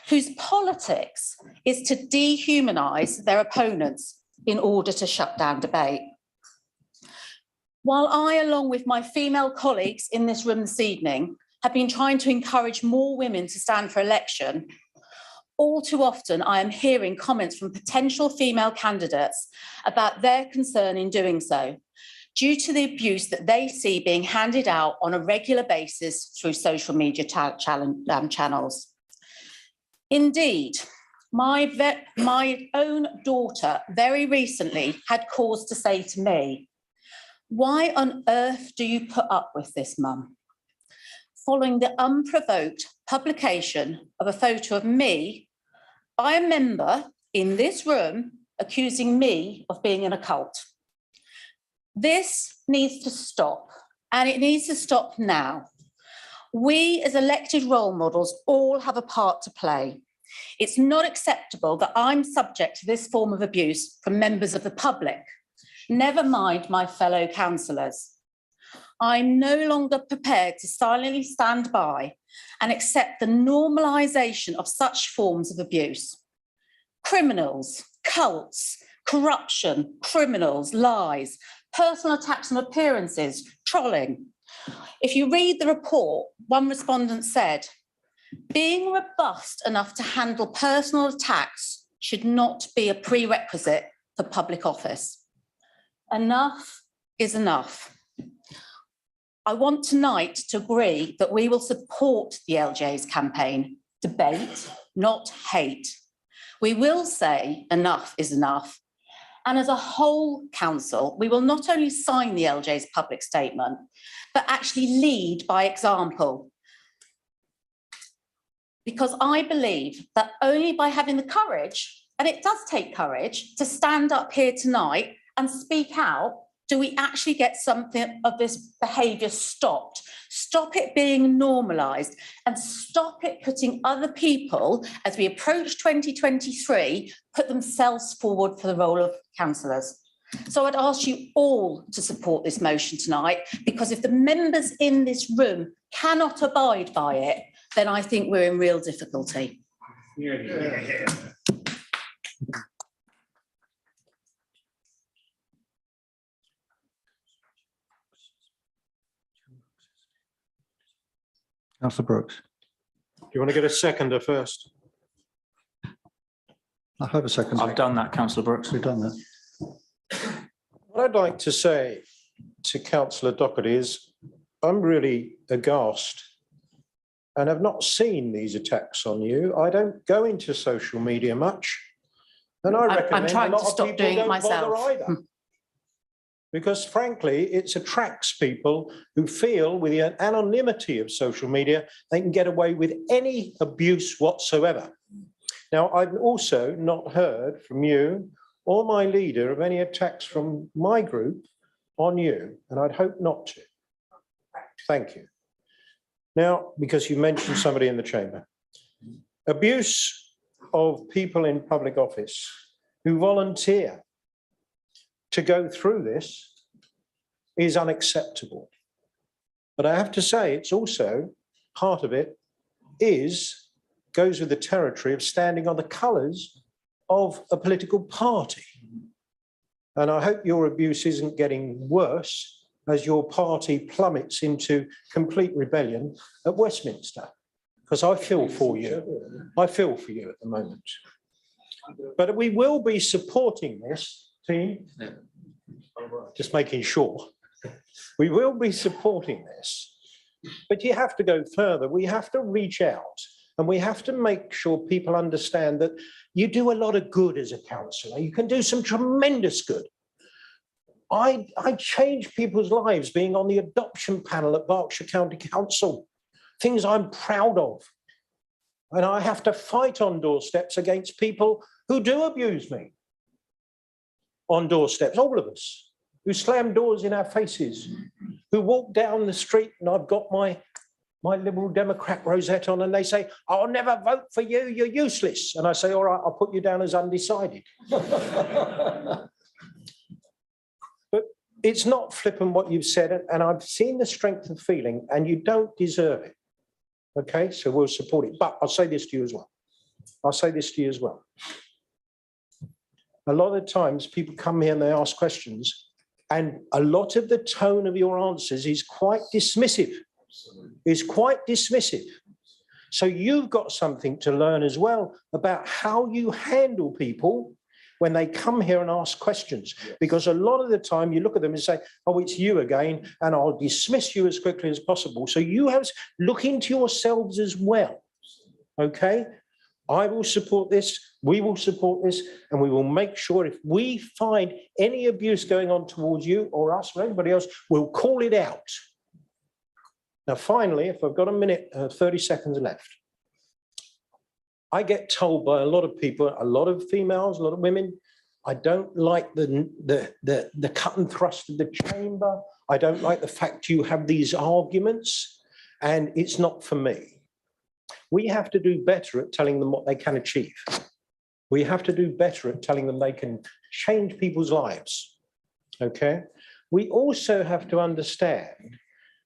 whose politics is to dehumanise their opponents in order to shut down debate. While I, along with my female colleagues in this room this evening, have been trying to encourage more women to stand for election, all too often I am hearing comments from potential female candidates about their concern in doing so, due to the abuse that they see being handed out on a regular basis through social media channels. Indeed, my own daughter very recently had cause to say to me, "Why on earth do you put up with this, Mum?" Following the unprovoked publication of a photo of me by a member in this room accusing me of being in a cult. This needs to stop, and it needs to stop now. We as elected role models all have a part to play. It's not acceptable that I'm subject to this form of abuse from members of the public, never mind my fellow councillors. I'm no longer prepared to silently stand by and accept the normalisation of such forms of abuse. Criminals, cults, corruption, criminals, lies, personal attacks on appearances, trolling. If you read the report, one respondent said, "Being robust enough to handle personal attacks should not be a prerequisite for public office." Enough is enough. I want tonight to agree that we will support the LGA's campaign, debate, not hate. We will say enough is enough. And as a whole council, we will not only sign the LGA's public statement, but actually lead by example. Because I believe that only by having the courage, and it does take courage, to stand up here tonight and speak out, do we actually get something of this behaviour stopped? Stop it being normalised and stop it putting other people, as we approach 2023, put themselves forward for the role of councillors. So I'd ask you all to support this motion tonight, because if the members in this room cannot abide by it, then I think we're in real difficulty. Councillor Brooks. Do you want to get a seconder first? I have a second. I've done that, Councillor Brooks. We've done that. What I'd like to say to Councillor Doherty is I'm really aghast and have not seen these attacks on you. I don't go into social media much, and I recommend I'm trying a lot to of stop people doing it don't myself. bother either. Because frankly, it attracts people who feel with the anonymity of social media, they can get away with any abuse whatsoever. Now, I've also not heard from you or my leader of any attacks from my group on you, and I'd hope not to. Thank you. Now, because you mentioned somebody in the chamber, abuse of people in public office who volunteer to go through this is unacceptable. But I have to say, it's also, part of it goes with the territory of standing on the colours of a political party. And I hope your abuse isn't getting worse as your party plummets into complete rebellion at Westminster, because I feel for you. I feel for you at the moment. But we will be supporting this team. Just making sure. We will be supporting this. But you have to go further. We have to reach out and we have to make sure people understand that you do a lot of good as a councillor. You can do some tremendous good. I change people's lives being on the adoption panel at Berkshire County Council, things I'm proud of. And I have to fight on doorsteps against people who do abuse me. On doorsteps, all of us, who slam doors in our faces, who walk down the street and I've got my Liberal Democrat rosette on and they say, I'll never vote for you, you're useless. And I say, all right, I'll put you down as undecided. But it's not flippant what you've said, and I've seen the strength of feeling and you don't deserve it. Okay, so we'll support it. But I'll say this to you as well. I'll say this to you as well. A lot of times people come here and they ask questions and a lot of the tone of your answers is quite dismissive. Is quite dismissive. So you've got something to learn as well about how you handle people when they come here and ask questions. Because a lot of the time you look at them and say, oh, it's you again, and I'll dismiss you as quickly as possible. So you have to look into yourselves as well. Okay? I will support this, we will support this, and we will make sure if we find any abuse going on towards you or us or anybody else, we'll call it out. Now, finally, if I've got a minute, 30 seconds left, I get told by a lot of people, a lot of females, a lot of women, I don't like the cut and thrust of the chamber. I don't like the fact you have these arguments, and it's not for me. We have to do better at telling them what they can achieve. We have to do better at telling them they can change people's lives, okay? We also have to understand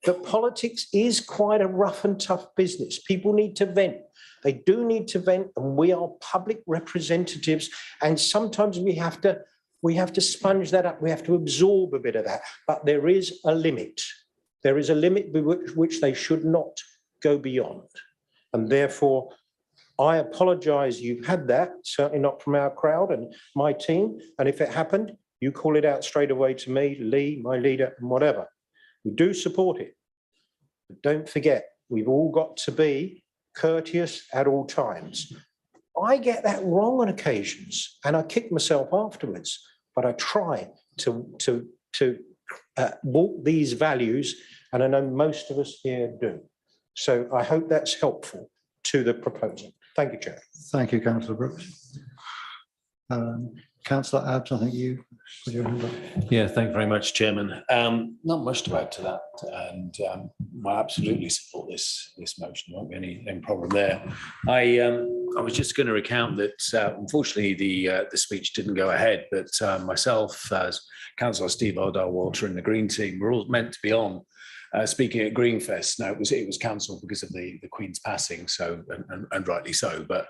that politics is quite a rough and tough business. People need to vent. They do need to vent, and we are public representatives, and sometimes we have to sponge that up. We have to absorb a bit of that, but there is a limit. There is a limit which they should not go beyond. And therefore, I apologise you've had that, certainly not from our crowd and my team. And if it happened, you call it out straight away to me, Lee, my leader, and whatever. We do support it. But don't forget, we've all got to be courteous at all times. I get that wrong on occasions and I kick myself afterwards, but I try to walk these values, and I know most of us here do. So I hope that's helpful to the proposal. Thank you, Chair. Thank you, Councillor Brooks. Councillor Abbs, I think you put your hand up. Yeah, thank you very much, Chairman. Not much to add to that, and I absolutely support this motion. There won't be any problem there. I was just going to recount that unfortunately the speech didn't go ahead, but myself, as Councillor Steve Ardell-Walter and the Green team were all meant to be on speaking at Greenfest. Now it was cancelled because of the Queen's passing, so and rightly so. But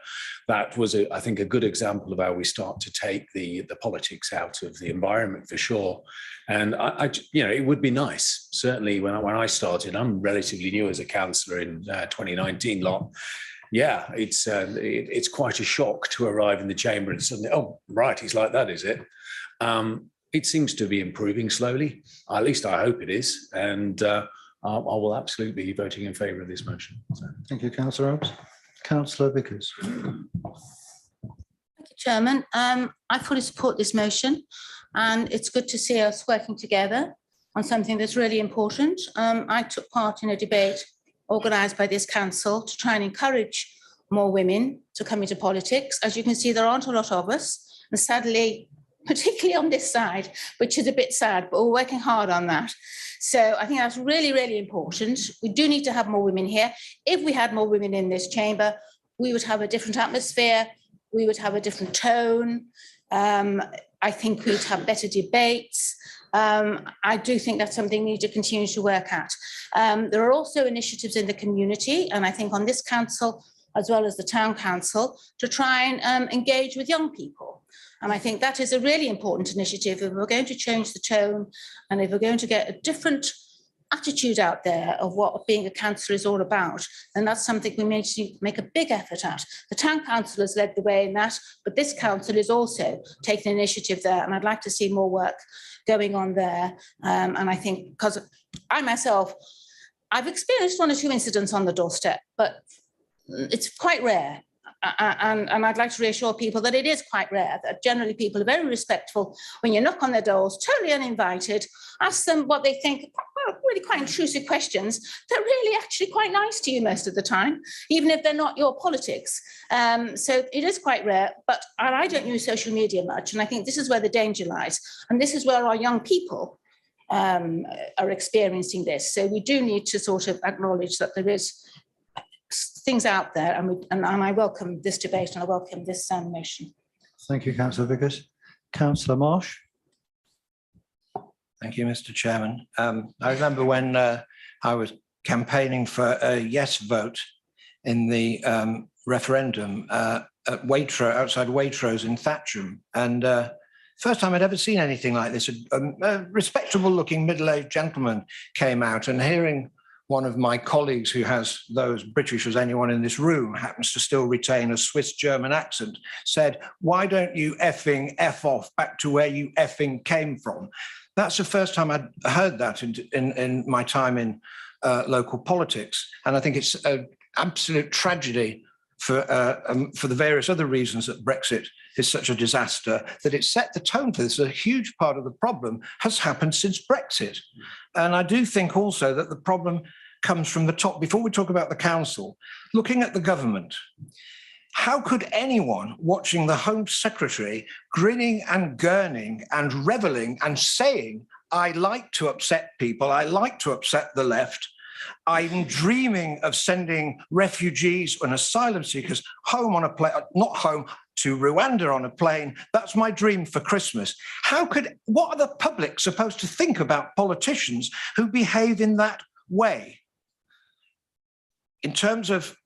that was, I think, a good example of how we start to take the politics out of the environment for sure. And it would be nice. Certainly, when I started, I'm relatively new as a councillor in 2019 lot. Yeah, it's quite a shock to arrive in the chamber and suddenly, oh right, he's like that, is it? It seems to be improving slowly. At least I hope it is. And I will absolutely be voting in favour of this motion. So. Thank you, Councillor Abbs. Councillor Vickers. Thank you, Chairman. I fully support this motion, and it's good to see us working together on something that's really important. I took part in a debate organised by this council to try and encourage more women to come into politics. As you can see, there aren't a lot of us, and sadly, particularly on this side, which is a bit sad, but we're working hard on that. So I think that's really, really important. We do need to have more women here. If we had more women in this chamber, we would have a different atmosphere, we would have a different tone. I think we'd have better debates. I do think that's something we need to continue to work at. There are also initiatives in the community, and I think on this council, as well as the town council, to try and engage with young people. And I think that is a really important initiative. If we're going to change the tone and if we're going to get a different attitude out there of what being a councillor is all about, then that's something we need to make a big effort at. The town council has led the way in that, but this council is also taking initiative there, and I'd like to see more work going on there. And I think, because I myself, I've experienced 1 or 2 incidents on the doorstep, but it's quite rare. And I'd like to reassure people that it is quite rare, that generally people are very respectful when you knock on their doors, totally uninvited, ask them what they think, well, really quite intrusive questions. They're really actually quite nice to you most of the time, even if they're not your politics. So it is quite rare, but I don't use social media much. And I think this is where the danger lies. And this is where our young people are experiencing this. So we do need to sort of acknowledge that there is things out there, and I welcome this debate and I welcome this motion. Thank you, Councillor Vickers. Councillor Marsh. Thank you, Mr. Chairman. I remember when I was campaigning for a yes vote in the referendum at Waitrose, outside Waitrose in Thatcham, and first time I'd ever seen anything like this. A respectable-looking middle-aged gentleman came out, and hearing one of my colleagues who has those British as anyone in this room, happens to still retain a Swiss-German accent, said, "Why don't you effing F off back to where you effing came from?" That's the first time I'd heard that in my time in local politics. And I think it's an absolute tragedy for the various other reasons that Brexit is such a disaster, that it set the tone for this. A huge part of the problem has happened since Brexit. And I do think also that the problem comes from the top. Before we talk about the council, looking at the government, how could anyone watching the Home Secretary grinning and gurning and reveling and saying, "I like to upset people, I like to upset the left, I'm dreaming of sending refugees and asylum seekers home on a plane, not home, to Rwanda on a plane. That's my dream for Christmas." What are the public supposed to think about politicians who behave in that way? In terms of,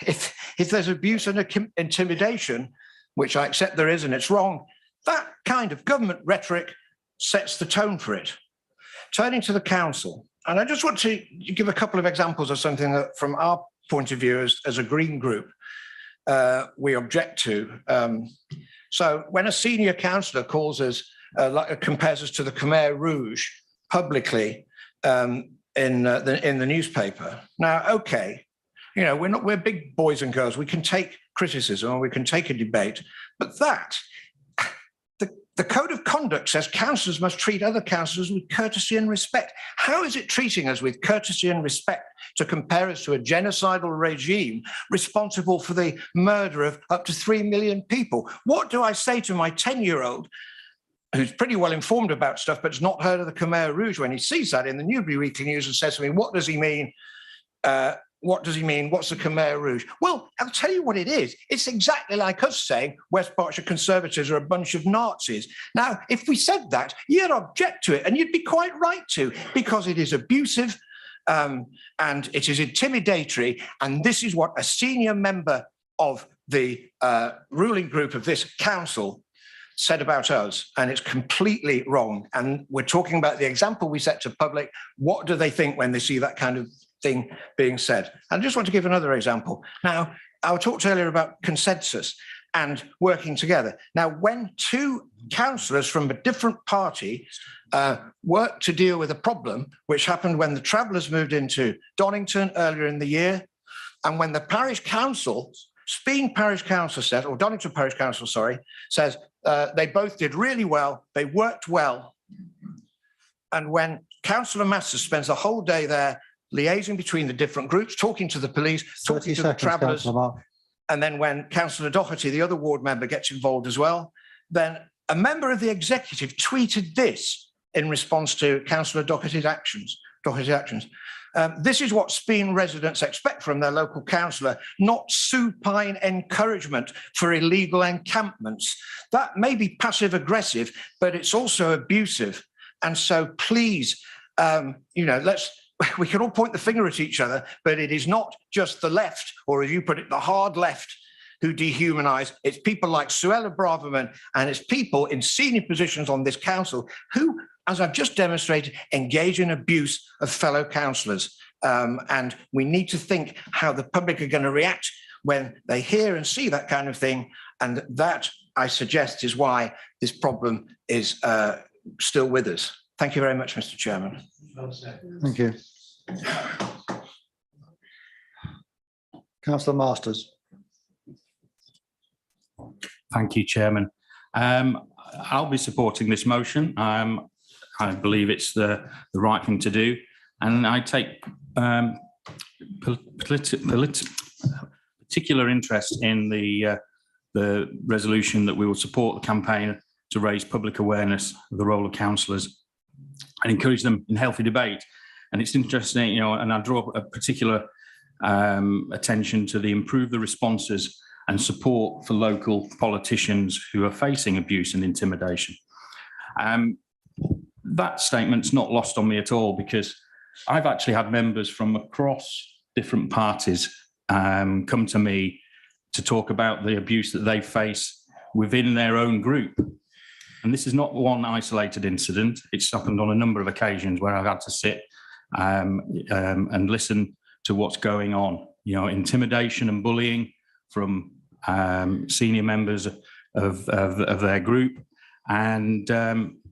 if there's abuse and intimidation, which I accept there is and it's wrong, that kind of government rhetoric sets the tone for it. Turning to the council, and I just want to give a couple of examples of something that from our point of view as a Green group, we object to. So when a senior councillor calls us, compares us to the Khmer Rouge publicly in the newspaper. Now, okay, you know, we're big boys and girls. We can take criticism or we can take a debate, but the code of conduct says councillors must treat other councillors with courtesy and respect. How is it treating us with courtesy and respect to compare us to a genocidal regime responsible for the murder of up to 3 million people? What do I say to my 10-year-old who's pretty well informed about stuff but's not heard of the Khmer Rouge when he sees that in the Newbury Weekly News and says to me, "What does he mean? What does he mean? What's the Khmer Rouge?" Well, I'll tell you what it is. It's exactly like us saying West Berkshire Conservatives are a bunch of Nazis. Now, if we said that, you'd object to it, and you'd be quite right to, because it is abusive and it is intimidatory. And this is what a senior member of the ruling group of this council said about us, and it's completely wrong. And we're talking about the example we set to public. What do they think when they see that kind of thing being said? And I just want to give another example. Now, I talked earlier about consensus and working together. Now, when two councillors from a different party worked to deal with a problem, which happened when the Travellers moved into Donington earlier in the year, and when the parish council, Speen Parish Council said, or Donington Parish Council, sorry, says they both did really well, they worked well. And when Councillor Masters spends the whole day there liaising between the different groups, talking to the police, talking to the Travellers, and then when Councillor Doherty, the other ward member, gets involved as well, then a member of the executive tweeted this in response to Councillor Doherty's actions. This is what Speen residents expect from their local councillor, not supine encouragement for illegal encampments. That may be passive-aggressive, but it's also abusive. And so please, you know, we can all point the finger at each other, but it is not just the left, or as you put it, the hard left, who dehumanise. It's people like Suella Braverman, and it's people in senior positions on this council who, as I've just demonstrated, engage in abuse of fellow councillors. And we need to think how the public are going to react when they hear and see that kind of thing. And that, I suggest, is why this problem is still with us. Thank you very much, Mr. Chairman. Thank you. Councillor Masters. Thank you, Chairman. I'll be supporting this motion. I believe it's the right thing to do, and I take particular interest in the resolution that we will support the campaign to raise public awareness of the role of councillors and encourage them in healthy debate. And it's interesting, and I draw a particular attention to the improve the responses and support for local politicians who are facing abuse and intimidation. That statement's not lost on me at all, because I've actually had members from across different parties come to me to talk about the abuse that they face within their own group. And this is not one isolated incident. It's happened on a number of occasions where I've had to sit and listen to what's going on. Intimidation and bullying from senior members of their group, and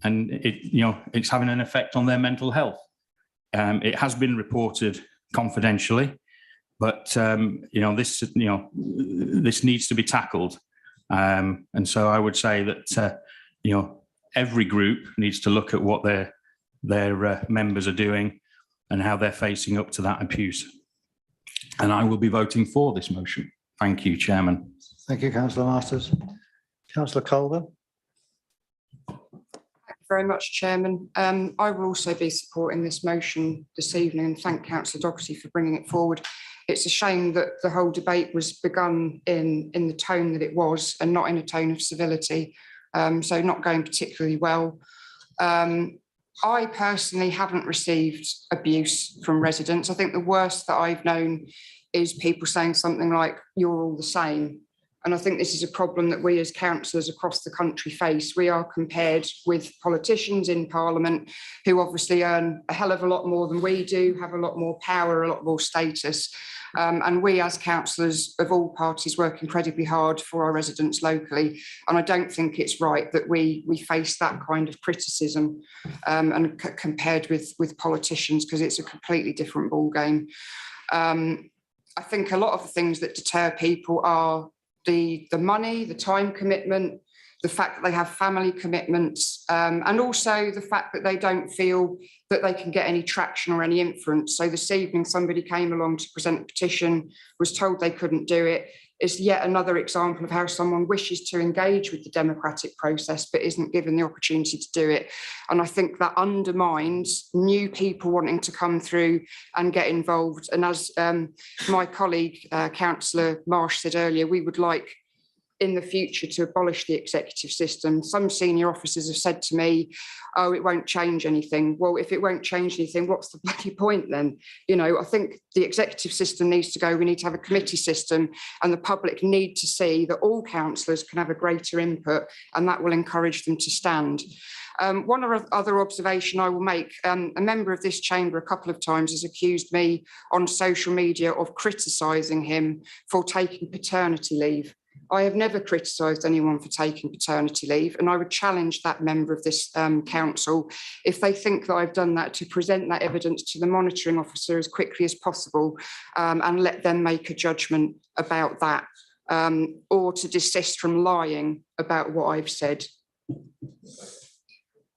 it's having an effect on their mental health. It has been reported confidentially, but this needs to be tackled, and so I would say that every group needs to look at what their members are doing and how they're facing up to that abuse. And I will be voting for this motion. Thank you, Chairman. Thank you, Councillor Masters. Councillor Colvin. Thank you very much, Chairman. I will also be supporting this motion this evening, and thank Councillor Doherty for bringing it forward. It's a shame that the whole debate was begun in the tone that it was, and not in a tone of civility, so not going particularly well. I personally haven't received abuse from residents. I think the worst that I've known is people saying something like, "You're all the same." And I think this is a problem that we as councillors across the country face. We are compared with politicians in Parliament who obviously earn a hell of a lot more than we do, have a lot more power, a lot more status. And we as councillors of all parties work incredibly hard for our residents locally. And I don't think it's right that we face that kind of criticism and compared with politicians, because it's a completely different ballgame. I think a lot of the things that deter people are the money, the time commitment, the fact that they have family commitments, and also the fact that they don't feel that they can get any traction or any influence. So this evening, somebody came along to present a petition, was told they couldn't do it. It's yet another example of how someone wishes to engage with the democratic process but isn't given the opportunity to do it. And I think that undermines new people wanting to come through and get involved. And as my colleague, Councillor Marsh, said earlier, we would like in the future to abolish the executive system. Some senior officers have said to me, "Oh, it won't change anything." Well, if it won't change anything, what's the bloody point then? I think the executive system needs to go. We need to have a committee system, and the public need to see that all councillors can have a greater input, and that will encourage them to stand. One other observation I will make, a member of this chamber a couple of times has accused me on social media of criticising him for taking paternity leave. I have never criticised anyone for taking paternity leave, and I would challenge that member of this council, if they think that I've done that, to present that evidence to the monitoring officer as quickly as possible, and let them make a judgment about that, or to desist from lying about what I've said.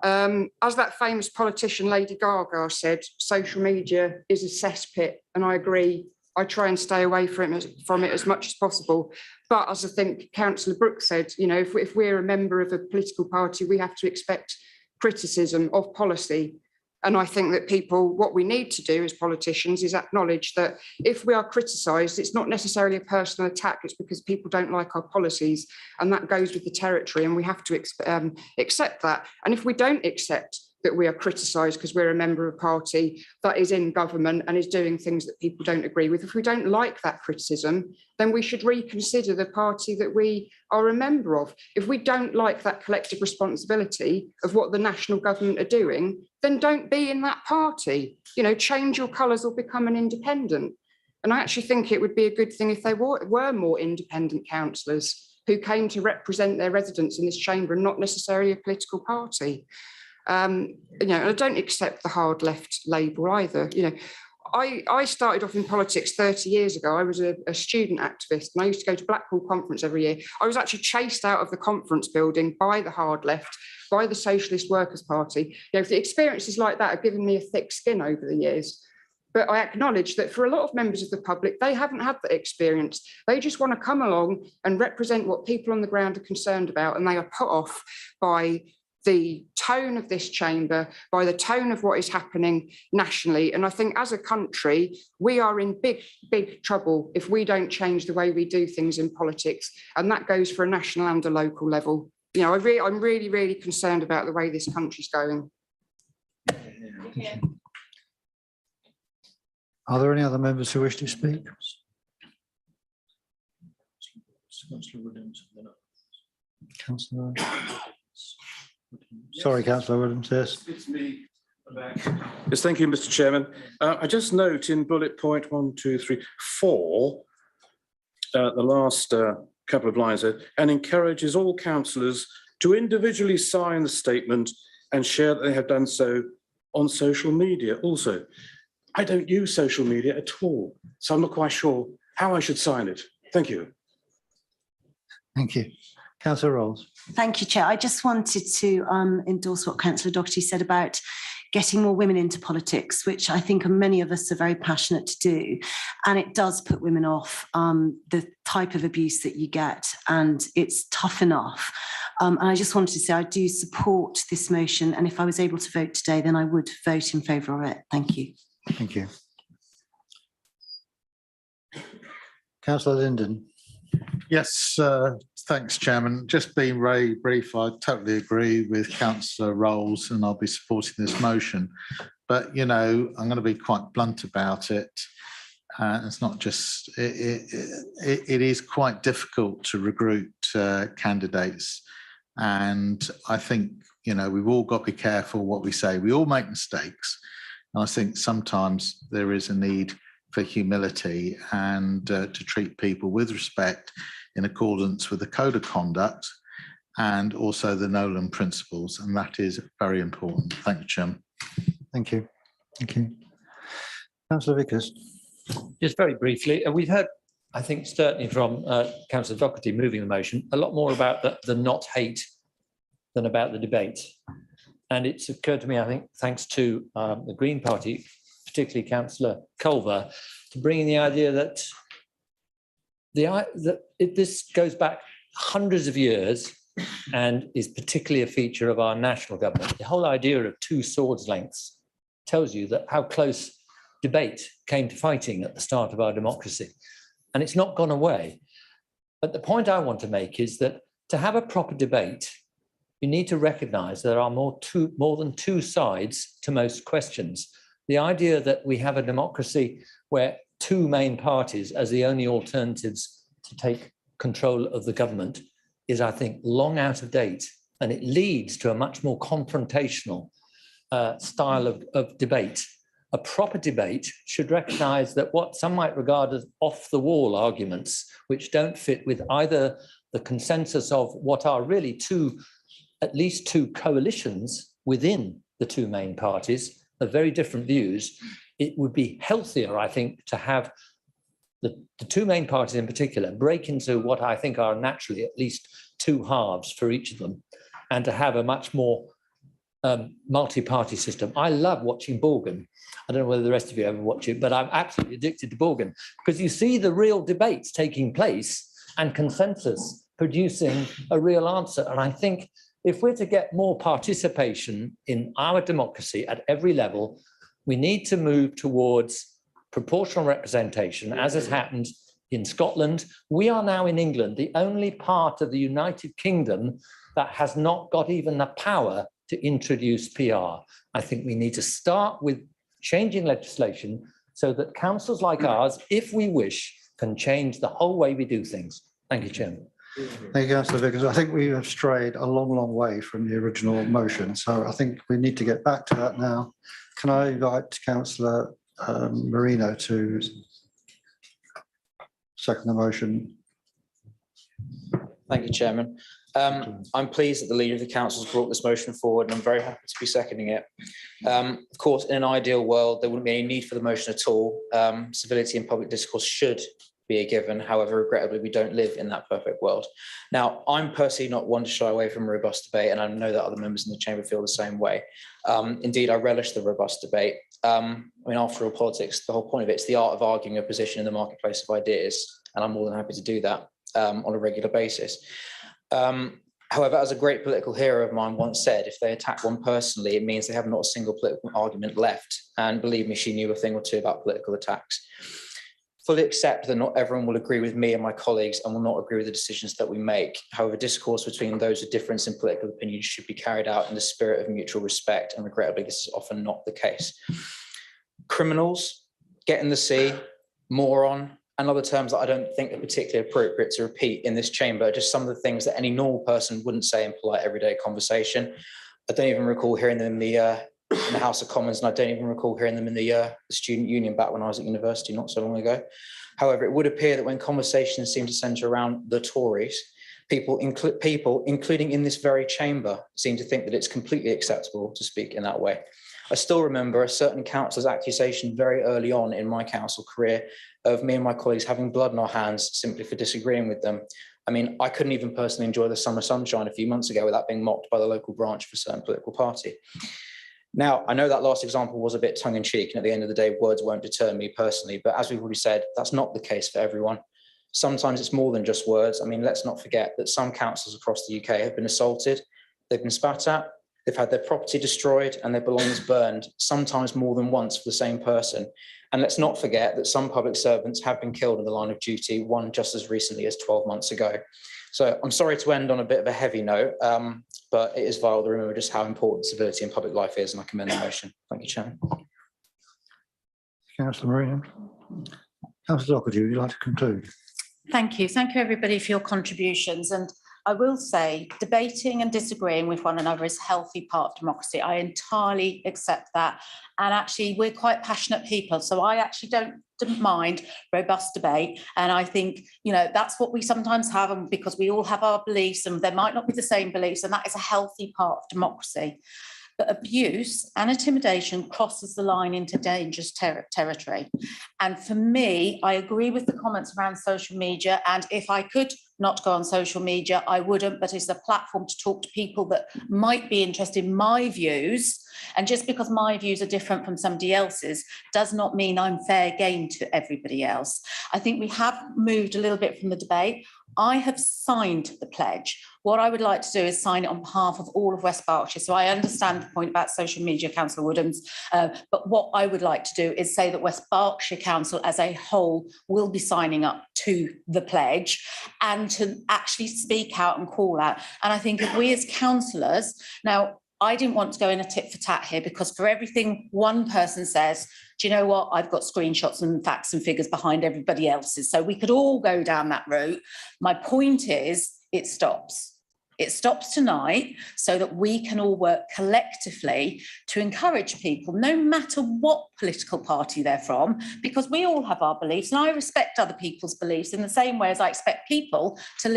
As that famous politician Lady Gaga said, social media is a cesspit, and I agree. I try and stay away from it as much as possible. But as I think Councillor Brooks said, if we're a member of a political party, we have to expect criticism of policy. And I think that what we need to do as politicians is acknowledge that if we are criticised, it's not necessarily a personal attack, it's because people don't like our policies, and that goes with the territory, and we have to accept that. And if we don't accept that we are criticised because we're a member of a party that is in government and is doing things that people don't agree with. If we don't like that criticism, then we should reconsider the party that we are a member of. If we don't like that collective responsibility of what the national government are doing, then don't be in that party. You know, change your colours or become an independent. And I actually think it would be a good thing if there were more independent councillors who came to represent their residents in this chamber and not necessarily a political party. You know, I don't accept the hard left label either. You know, I started off in politics 30 years ago. I was a student activist and I used to go to Blackpool Conference every year. I was actually chased out of the conference building by the hard left, by the Socialist Workers' Party. You know, the experiences like that have given me a thick skin over the years. But I acknowledge that for a lot of members of the public, they haven't had that experience. They just want to come along and represent what people on the ground are concerned about, and they are put off by the tone of this chamber, by the tone of what is happening nationally. And I think as a country, we are in big, big trouble if we don't change the way we do things in politics. And that goes for a national and a local level. You know, I'm really, really concerned about the way this country's going. Yeah. Are there any other members who wish to speak? Councillor. Sorry, Councillor Williams, yes. It's me. Yes, thank you, Mr. Chairman. I just note in bullet point 1, 2, 3, 4, the last couple of lines there, and encourages all councillors to individually sign the statement and share that they have done so on social media also. I don't use social media at all, so I'm not quite sure how I should sign it. Thank you. Thank you. Councillor Rolls. Thank you, Chair. I just wanted to endorse what Councillor Doherty said about getting more women into politics, which I think many of us are very passionate to do. And it does put women off the type of abuse that you get, and it's tough enough. And I just wanted to say I do support this motion, and if I was able to vote today, then I would vote in favour of it. Thank you. Thank you. Councillor Linden. Yes, thanks, Chairman. Just being very brief, I totally agree with Councillor Rolls and I'll be supporting this motion. But, you know, I'm going to be quite blunt about it. It's not just, it is quite difficult to recruit candidates. And I think, you know, we've all got to be careful what we say. We all make mistakes. And I think sometimes there is a need for humility and to treat people with respect in accordance with the code of conduct and also the Nolan principles. And that is very important. Thank you, Chairman. Thank you. Thank you. Councillor Vickers. Just very briefly, we've heard, I think, certainly from Councillor Doherty moving the motion, a lot more about the not hate than about the debate. And it's occurred to me, I think, thanks to the Green Party, particularly Councillor Culver, to bring in the idea that this goes back hundreds of years and is particularly a feature of our national government. The whole idea of two swords lengths tells you that how close debate came to fighting at the start of our democracy. And it's not gone away. But the point I want to make is that to have a proper debate, you need to recognise there are more than two sides to most questions. The idea that we have a democracy where two main parties as the only alternatives to take control of the government is, I think, long out of date. And it leads to a much more confrontational style of debate. A proper debate should recognise that what some might regard as off-the-wall arguments, which don't fit with either the consensus of what are really at least two coalitions within the two main parties of very different views, it would be healthier, I think, to have the two main parties in particular break into what I think are naturally at least two halves for each of them, and to have a much more multi-party system. I love watching Borgen. I don't know whether the rest of you ever watch it, but I'm absolutely addicted to Borgen because you see the real debates taking place and consensus producing a real answer. And I think if we're to get more participation in our democracy at every level, we need to move towards proportional representation, as has happened in Scotland. We are now in England, the only part of the United Kingdom that has not got even the power to introduce PR. I think we need to start with changing legislation so that councils like ours, if we wish, can change the whole way we do things. Thank you, Chairman. Thank you, Councillor Vickers. I think we have strayed a long, long way from the original motion. So I think we need to get back to that now. Can I invite Councillor Marino to second the motion? Thank you, Chairman. I'm pleased that the Leader of the Council has brought this motion forward, and I'm very happy to be seconding it. Of course, in an ideal world, there wouldn't be any need for the motion at all. Civility in public discourse should be a given. However, regrettably, we don't live in that perfect world. Now, I'm personally not one to shy away from robust debate, and I know that other members in the chamber feel the same way. Indeed, I relish the robust debate. I mean, after all, politics, the whole point of it is the art of arguing a position in the marketplace of ideas, and I'm more than happy to do that on a regular basis. However, as a great political hero of mine once said, if they attack one personally, it means they have not a single political argument left. And believe me, she knew a thing or two about political attacks. Fully accept that not everyone will agree with me and my colleagues and will not agree with the decisions that we make. However, discourse between those with difference in political opinion should be carried out in the spirit of mutual respect, and regrettably, this is often not the case. Criminals, get in the sea, moron, and other terms that I don't think are particularly appropriate to repeat in this chamber, just some of the things that any normal person wouldn't say in polite everyday conversation. I don't even recall hearing them in the House of Commons, and I don't even recall hearing them in the student union back when I was at university not so long ago. However, it would appear that when conversations seem to centre around the Tories, people, including in this very chamber, seem to think that it's completely acceptable to speak in that way. I still remember a certain councillor's accusation very early on in my council career of me and my colleagues having blood on our hands simply for disagreeing with them. I mean, I couldn't even personally enjoy the summer sunshine a few months ago without being mocked by the local branch of a certain political party. Now, I know that last example was a bit tongue-in-cheek, and at the end of the day, words won't deter me personally, but as we've already said, that's not the case for everyone. Sometimes it's more than just words. I mean, let's not forget that some councillors across the UK have been assaulted, they've been spat at, they've had their property destroyed and their belongings burned, sometimes more than once for the same person. And let's not forget that some public servants have been killed in the line of duty, one just as recently as 12 months ago. So I'm sorry to end on a bit of a heavy note, but it is vital to remember just how important civility in public life is, and I commend the motion. Thank you, Chairman. Councillor Marino. Councillor Doherty, would you like to conclude? Thank you. Thank you, everybody, for your contributions. And I will say, debating and disagreeing with one another is a healthy part of democracy. I entirely accept that. And actually, we're quite passionate people. So I actually don't mind robust debate. And I think, you know, that's what we sometimes have, and because we all have our beliefs and there might not be the same beliefs, and that is a healthy part of democracy. But abuse and intimidation crosses the line into dangerous territory. And for me, I agree with the comments around social media. And if I could not go on social media, I wouldn't, but it's a platform to talk to people that might be interested in my views. And just because my views are different from somebody else's does not mean I'm fair game to everybody else. I think we have moved a little bit from the debate. I have signed the pledge. What I would like to do is sign it on behalf of all of West Berkshire. So I understand the point about social media, Councillor Woodhams, but what I would like to do is say that West Berkshire Council as a whole will be signing up to the pledge and to actually speak out and call out. And I think if we as councillors, now, I didn't want to go in a tit for tat here, because for everything one person says, do you know what? I've got screenshots and facts and figures behind everybody else's. So we could all go down that route. My point is, it stops. It stops tonight so that we can all work collectively to encourage people, no matter what political party they're from, because we all have our beliefs, and I respect other people's beliefs in the same way as I expect people to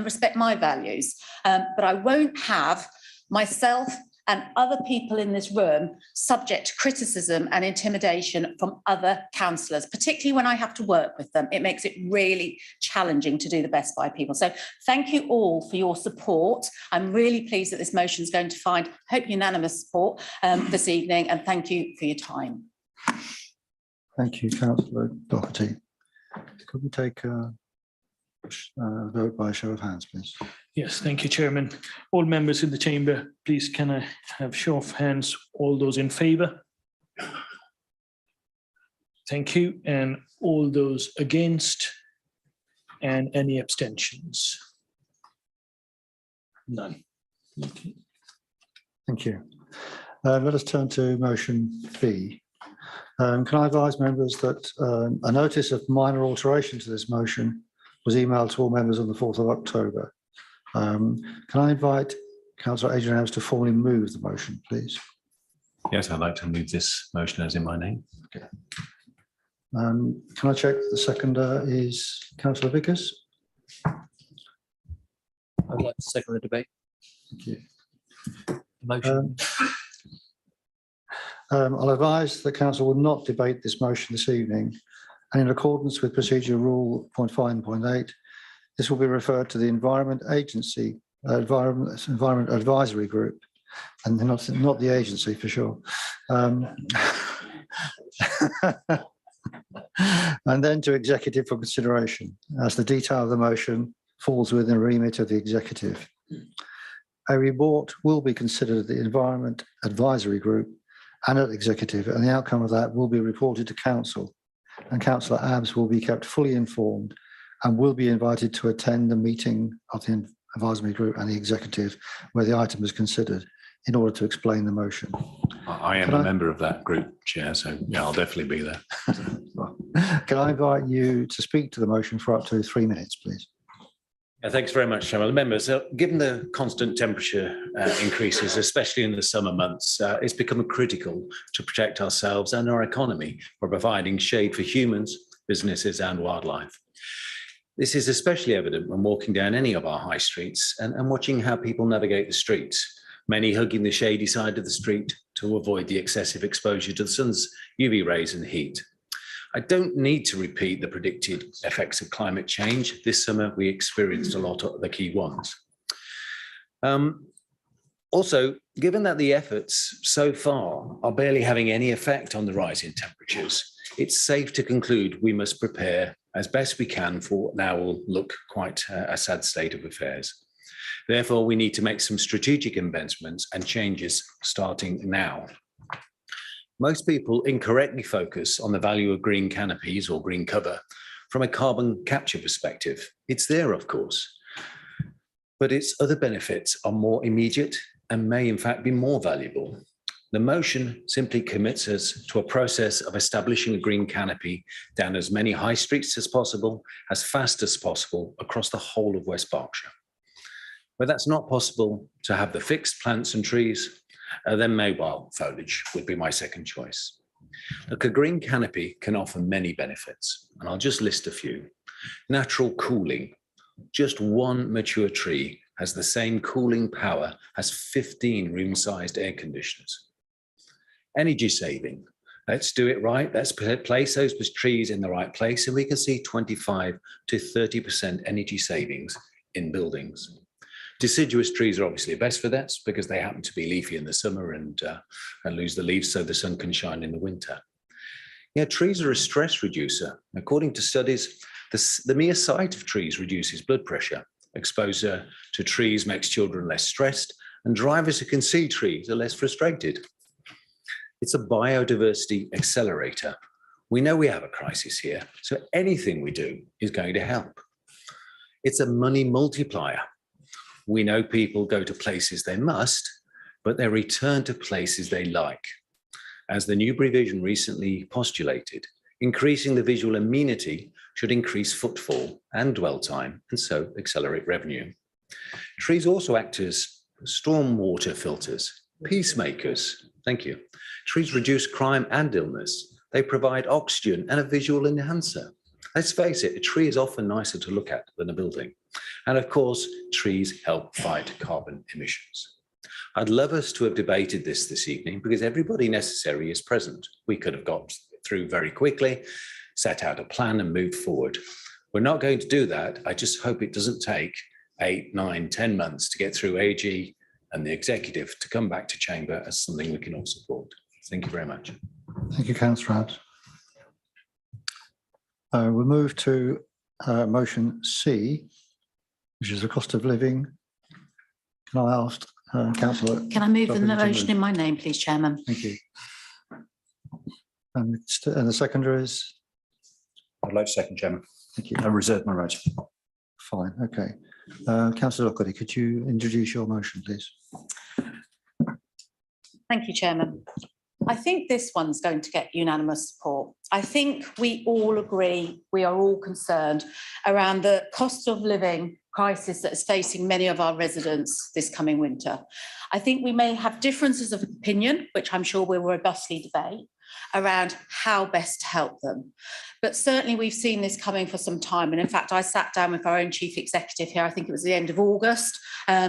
respect my values. But I won't have myself and other people in this room subject to criticism and intimidation from other councillors, particularly when I have to work with them. It makes it really challenging to do the best by people. So thank you all for your support. I'm really pleased that this motion is going to find, hope, unanimous support this evening, and thank you for your time. Thank you, Councillor Doherty. Could we take a vote by a show of hands, please? Yes, thank you, Chairman. All members in the chamber, please can I have show of hands, all those in favour? Thank you. And all those against, and any abstentions? None. Okay. Thank you. Let us turn to motion B. Can I advise members that a notice of minor alteration to this motion was emailed to all members on the 4th of October. Can I invite Councillor Adrian Adams to formally move the motion, please? Yes, I'd like to move this motion as in my name. Okay. Can I check that the seconder is Councillor Vickers? I'd like to second the debate. Thank you. Motion. I'll advise the council will not debate this motion this evening, and in accordance with procedure rule 0.5 and 0.8, this will be referred to the Environment Agency, Environment Advisory Group, and not the agency for sure. And then to executive for consideration, as the detail of the motion falls within the remit of the executive. A report will be considered at the Environment Advisory Group and at executive, and the outcome of that will be reported to council, and Councillor Abbs will be kept fully informed and will be invited to attend the meeting of the advisory group and the executive where the item is considered in order to explain the motion. I am a member of that group, Chair, so yeah, I'll definitely be there. Can I invite you to speak to the motion for up to 3 minutes, please? Thanks very much, Chairman. Members, given the constant temperature increases, especially in the summer months, it's become critical to protect ourselves and our economy by providing shade for humans, businesses and wildlife. This is especially evident when walking down any of our high streets and watching how people navigate the streets, many hugging the shady side of the street to avoid the excessive exposure to the sun's UV rays and heat. I don't need to repeat the predicted effects of climate change. This summer, we experienced a lot of the key ones. Also, given that the efforts so far are barely having any effect on the rise in temperatures, it's safe to conclude we must prepare as best we can for what now will look quite a sad state of affairs. Therefore, we need to make some strategic investments and changes starting now. Most people incorrectly focus on the value of green canopies or green cover from a carbon capture perspective. It's there, of course, but its other benefits are more immediate and may in fact be more valuable. The motion simply commits us to a process of establishing a green canopy down as many high streets as possible, as fast as possible across the whole of West Berkshire. Where that's not possible to have the fixed plants and trees, then mobile foliage would be my second choice. Look, a green canopy can offer many benefits, and I'll just list a few. Natural cooling. Just one mature tree has the same cooling power as 15 room-sized air conditioners. Energy saving. Let's do it right. Let's place those trees in the right place, and we can see 25 to 30% energy savings in buildings. Deciduous trees are obviously best for that because they happen to be leafy in the summer and lose the leaves so the sun can shine in the winter. Yeah, trees are a stress reducer. According to studies, the mere sight of trees reduces blood pressure. Exposure to trees makes children less stressed, and drivers who can see trees are less frustrated. It's a biodiversity accelerator. We know we have a crisis here, so anything we do is going to help. It's a money multiplier. We know people go to places they must, but they return to places they like. As the Newbury Vision recently postulated, increasing the visual amenity should increase footfall and dwell time, and so accelerate revenue. Trees also act as stormwater filters, peacemakers. Thank you. Trees reduce crime and illness. They provide oxygen and a visual enhancer. Let's face it, a tree is often nicer to look at than a building. And of course, trees help fight carbon emissions. I'd love us to have debated this evening because everybody necessary is present. We could have got through very quickly, set out a plan and moved forward. We're not going to do that. I just hope it doesn't take 8, 9, 10 months to get through AG and the executive to come back to chamber as something we can all support. Thank you very much. Thank you, Councillor Abbs. We'll move to motion C, which is the cost of living. Can I ask Councillor? Can I move the motion in my name, please, Chairman? Thank you. And the seconder is? I'd like to second, Chairman. Thank you. I reserve my right. Fine, okay. Councillor Lockwood, could you introduce your motion, please? Thank you, Chairman. I think this one's going to get unanimous support. I think we all agree, we are all concerned around the cost of living crisis that is facing many of our residents this coming winter. I think we may have differences of opinion, which I'm sure we'll robustly debate, around how best to help them. But certainly we've seen this coming for some time. And in fact, I sat down with our own chief executive here, I think it was the end of August,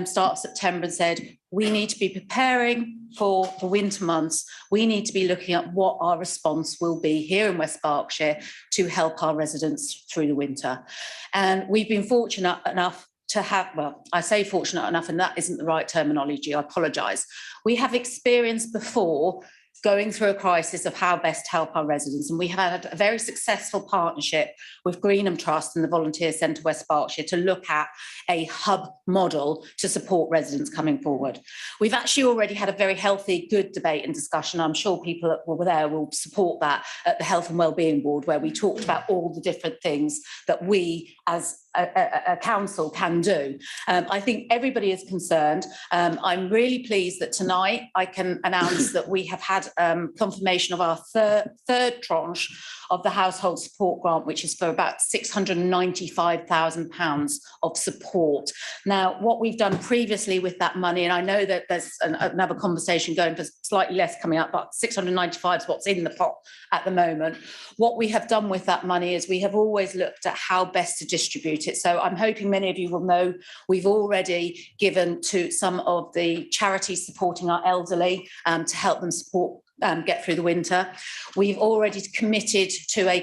start of September, and said, we need to be preparing for the winter months. We need to be looking at what our response will be here in West Berkshire to help our residents through the winter. And we've been fortunate enough to have, well, I say fortunate enough, and that isn't the right terminology, I apologise. We have experienced before going through a crisis of how best to help our residents. And we have had a very successful partnership with Greenham Trust and the Volunteer Centre West Berkshire to look at a hub model to support residents coming forward. We've actually already had a very healthy, good debate and discussion. I'm sure people that were there will support that at the Health and Wellbeing Board, where we talked about all the different things that we as a council can do. I think everybody is concerned. I'm really pleased that tonight I can announce that we have had confirmation of our third tranche of the household support grant, which is for about £695,000 of support. Now, what we've done previously with that money, and I know that there's another conversation going for slightly less coming up, but 695 is what's in the pot at the moment. What we have done with that money is we have always looked at how best to distribute it. So I'm hoping many of you will know we've already given to some of the charities supporting our elderly to help them support get through the winter. We've already committed to a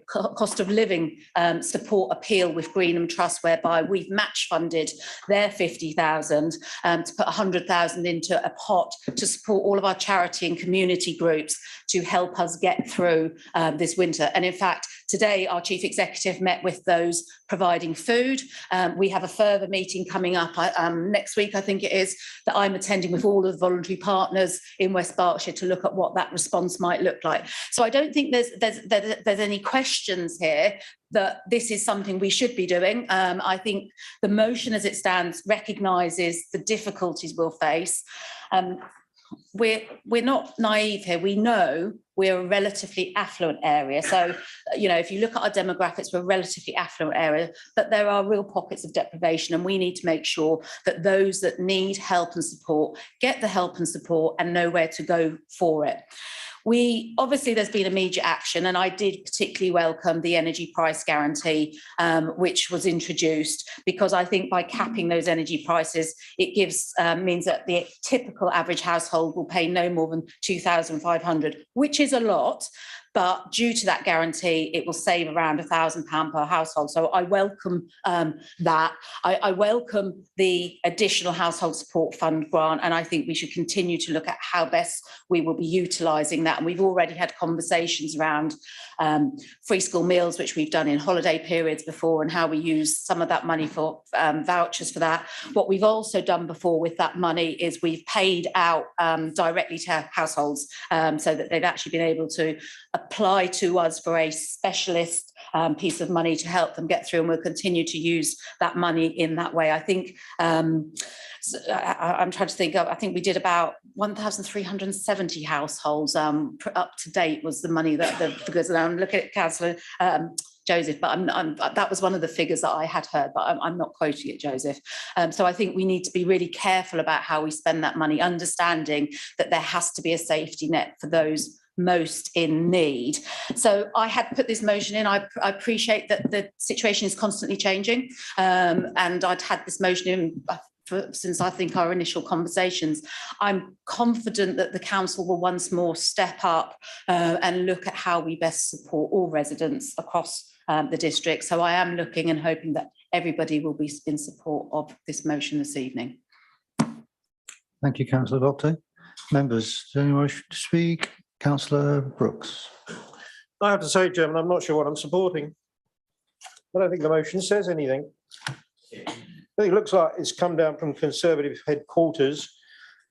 cost of living support appeal with Greenham Trust, whereby we've match funded their 50,000 to put 100,000 into a pot to support all of our charity and community groups to help us get through this winter. And in fact, today our chief executive met with those providing food. We have a further meeting coming up next week, I think it is, that I'm attending with all of the voluntary partners in West Berkshire to look at what that response might look like. So I don't think there's any questions here that this is something we should be doing. I think the motion as it stands recognises the difficulties we'll face. We're not naive here. We know we're a relatively affluent area. So, you know, if you look at our demographics, we're a relatively affluent area, but there are real pockets of deprivation, and we need to make sure that those that need help and support get the help and support and know where to go for it. Obviously, there's been immediate action, and I did particularly welcome the energy price guarantee, which was introduced, because I think by capping those energy prices, it means that the typical average household will pay no more than £2,500, which is a lot. But due to that guarantee, it will save around £1,000 per household. So I welcome that. I welcome the additional household support fund grant, and I think we should continue to look at how best we will be utilising that. And we've already had conversations around free school meals, which we've done in holiday periods before, and how we use some of that money for vouchers for that. What we've also done before with that money is we've paid out directly to households so that they've actually been able to apply to us for a specialist piece of money to help them get through, and we'll continue to use that money in that way. I think I'm trying to think. I think we did about 1,370 households up to date was the money that the figures. And I'm looking at Councillor Joseph, but that was one of the figures that I had heard, but I'm not quoting it, Joseph. So I think we need to be really careful about how we spend that money, understanding that there has to be a safety net for those most in need. So I had put this motion in. I appreciate that the situation is constantly changing, and I'd had this motion in since I think our initial conversations. I'm confident that the council will once more step up and look at how we best support all residents across the district. So I am looking and hoping that everybody will be in support of this motion this evening. Thank you, Councillor Doctor. Members, does anyone wish to speak? Councillor Brooks. I have to say, Chairman, I'm not sure what I'm supporting. I don't think the motion says anything. I think it looks like it's come down from Conservative headquarters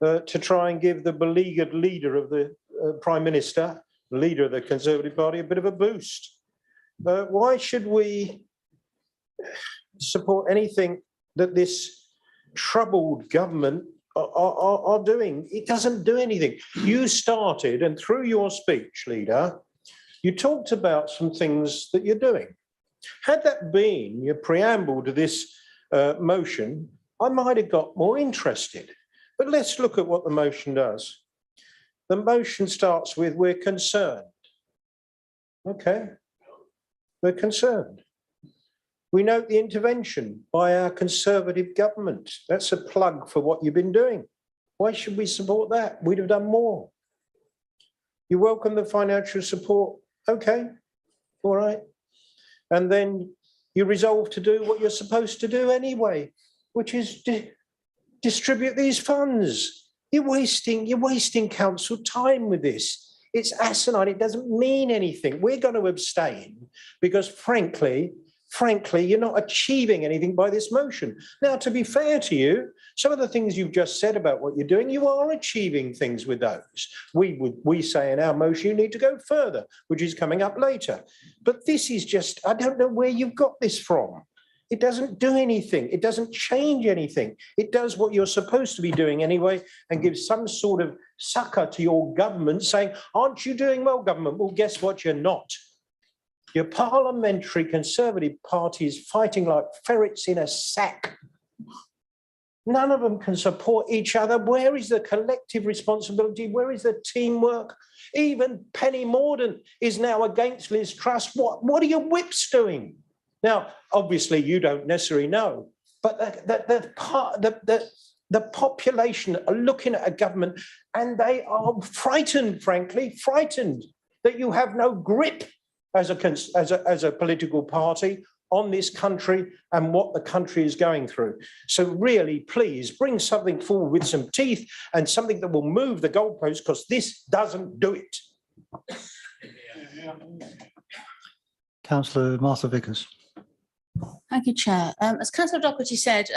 to try and give the beleaguered leader of the Prime Minister, the leader of the Conservative Party, a bit of a boost. Why should we support anything that this troubled government are doing. It doesn't do anything. You started, and through your speech, leader, you talked about some things that you're doing. Had that been your preamble to this motion, I might have got more interested. But let's look at what the motion does. The motion starts with, we're concerned. Okay, we're concerned. We note the intervention by our Conservative government. That's a plug for what you've been doing. Why should we support that? We'd have done more. You welcome the financial support. Okay, all right. And then you resolve to do what you're supposed to do anyway, which is distribute these funds. You're wasting council time with this. It's asinine. It doesn't mean anything. We're going to abstain because frankly, you're not achieving anything by this motion. Now, to be fair to you, some of the things you've just said about what you're doing, you are achieving things with those. We say in our motion, you need to go further, which is coming up later. But this is just, I don't know where you've got this from. It doesn't do anything. It doesn't change anything. It does what you're supposed to be doing anyway and gives some sort of succor to your government saying, aren't you doing well, government? Well, guess what? You're not. Your parliamentary Conservative Party is fighting like ferrets in a sack. None of them can support each other. Where is the collective responsibility? Where is the teamwork? Even Penny Mordaunt is now against Liz Truss. What are your whips doing? Now, obviously, you don't necessarily know, but the population are looking at a government and they are frightened, frankly, frightened that you have no grip as a political party on this country and what the country is going through. So really, please bring something forward with some teeth and something that will move the goalposts, because this doesn't do it. Councillor Martha Vickers. Thank you, Chair. As Councillor Doherty said,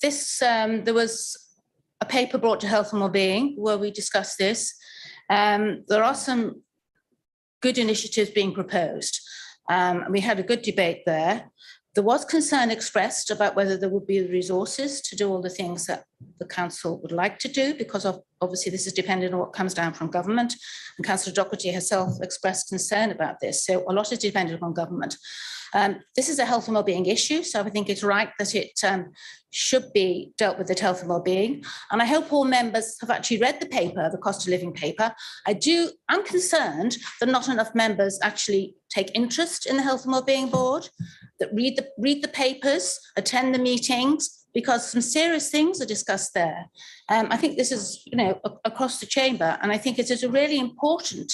there was a paper brought to Health and Wellbeing where we discussed this. There are some good initiatives being proposed. We had a good debate there. There was concern expressed about whether there would be the resources to do all the things that the council would like to do, because obviously this is dependent on what comes down from government. And Councillor Doherty herself expressed concern about this. So a lot is dependent on government. This is a health and wellbeing issue, so I think it's right that it should be dealt with at health and wellbeing. And I hope all members have actually read the paper, the cost of living paper. I'm concerned that not enough members actually take interest in the Health and Wellbeing Board, that read the papers, attend the meetings, because some serious things are discussed there. I think this is, across the chamber, and I think it is a really important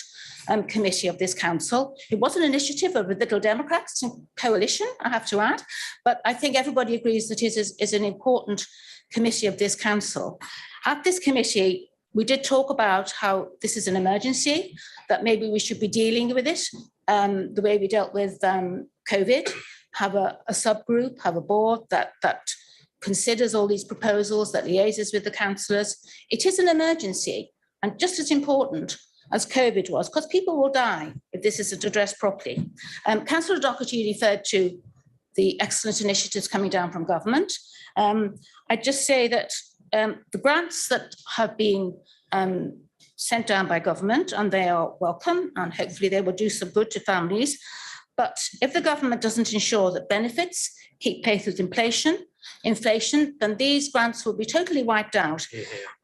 committee of this council. It was an initiative of the Liberal Democrats and coalition, I have to add, but I think everybody agrees that it is an important committee of this council. At this committee, we did talk about how this is an emergency, that maybe we should be dealing with it the way we dealt with COVID, have a subgroup, have a board that considers all these proposals, that liaises with the councillors. It is an emergency, and just as important as COVID was, because people will die if this isn't addressed properly. Councillor Doherty referred to the excellent initiatives coming down from government. I'd just say that the grants that have been sent down by government, and they are welcome, and hopefully they will do some good to families. But if the government doesn't ensure that benefits keep pace with inflation, then these grants will be totally wiped out.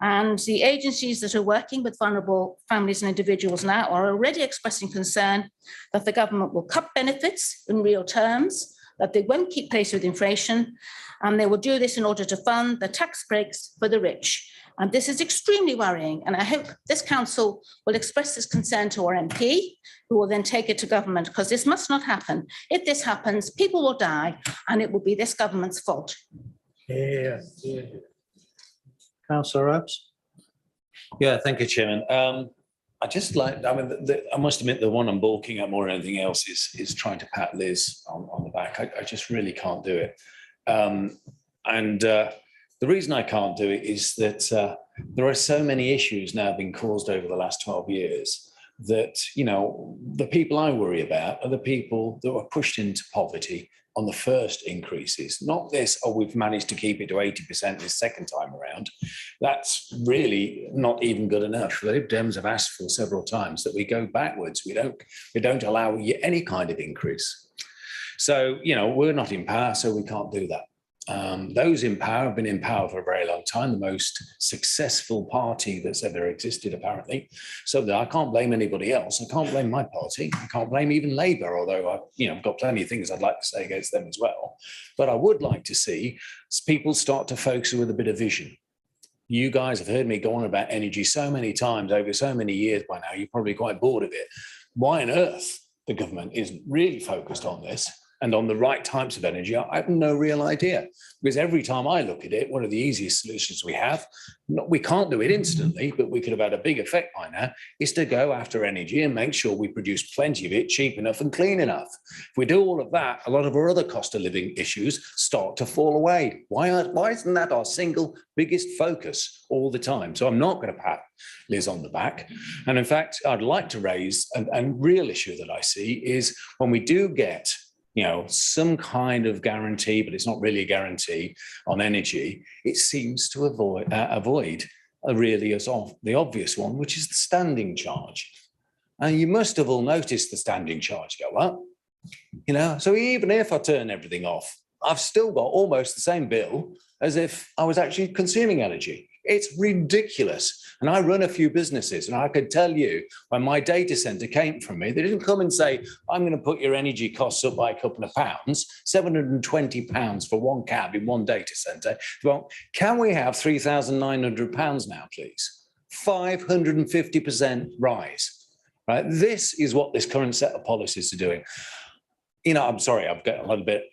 And the agencies that are working with vulnerable families and individuals now are already expressing concern that the government will cut benefits in real terms, that they won't keep pace with inflation, and they will do this in order to fund the tax breaks for the rich. And this is extremely worrying. And I hope this council will express this concern to our MP, who will then take it to government, because this must not happen. If this happens, people will die, and it will be this government's fault. Councillor Abs. Yeah, thank you, Chairman. I must admit the one I'm balking at more than anything else is trying to pat Liz on the back. I just really can't do it. The reason I can't do it is that there are so many issues now being caused over the last 12 years that, the people I worry about are the people that were pushed into poverty on the first increases, not this, oh, we've managed to keep it to 80% this second time around. That's really not even good enough. The Lib Dems have asked for several times that we go backwards. We don't allow any kind of increase. So, you know, we're not in power, so we can't do that. Those in power have been in power for a very long time, the most successful party that's ever existed, apparently. So that I can't blame anybody else. I can't blame my party. I can't blame even Labour, although I've got plenty of things I'd like to say against them as well. But I would like to see people start to focus with a bit of vision. You guys have heard me go on about energy so many times over so many years by now, you're probably quite bored of it. Why on earth the government isn't really focused on this and on the right types of energy, I have no real idea. Because every time I look at it, one of the easiest solutions we have, we can't do it instantly, but we could have had a big effect by now, is to go after energy and make sure we produce plenty of it, cheap enough and clean enough. If we do all of that, a lot of our other cost of living issues start to fall away. Why isn't that our single biggest focus all the time? So I'm not going to pat Liz on the back. And in fact, I'd like to raise a real issue that I see is when we do get some kind of guarantee, but it's not really a guarantee on energy, it seems to avoid really the obvious one, which is the standing charge. And you must have all noticed the standing charge go up. So even if I turn everything off, I've still got almost the same bill as if I was actually consuming energy. It's ridiculous. And I run a few businesses, and I could tell you when my data center came from me, they didn't come and say, I'm going to put your energy costs up by a couple of pounds, £720 for one cab in one data center. Well, can we have £3,900 now, please? 550% rise, right? This is what this current set of policies are doing. I'm sorry, I've got a little bit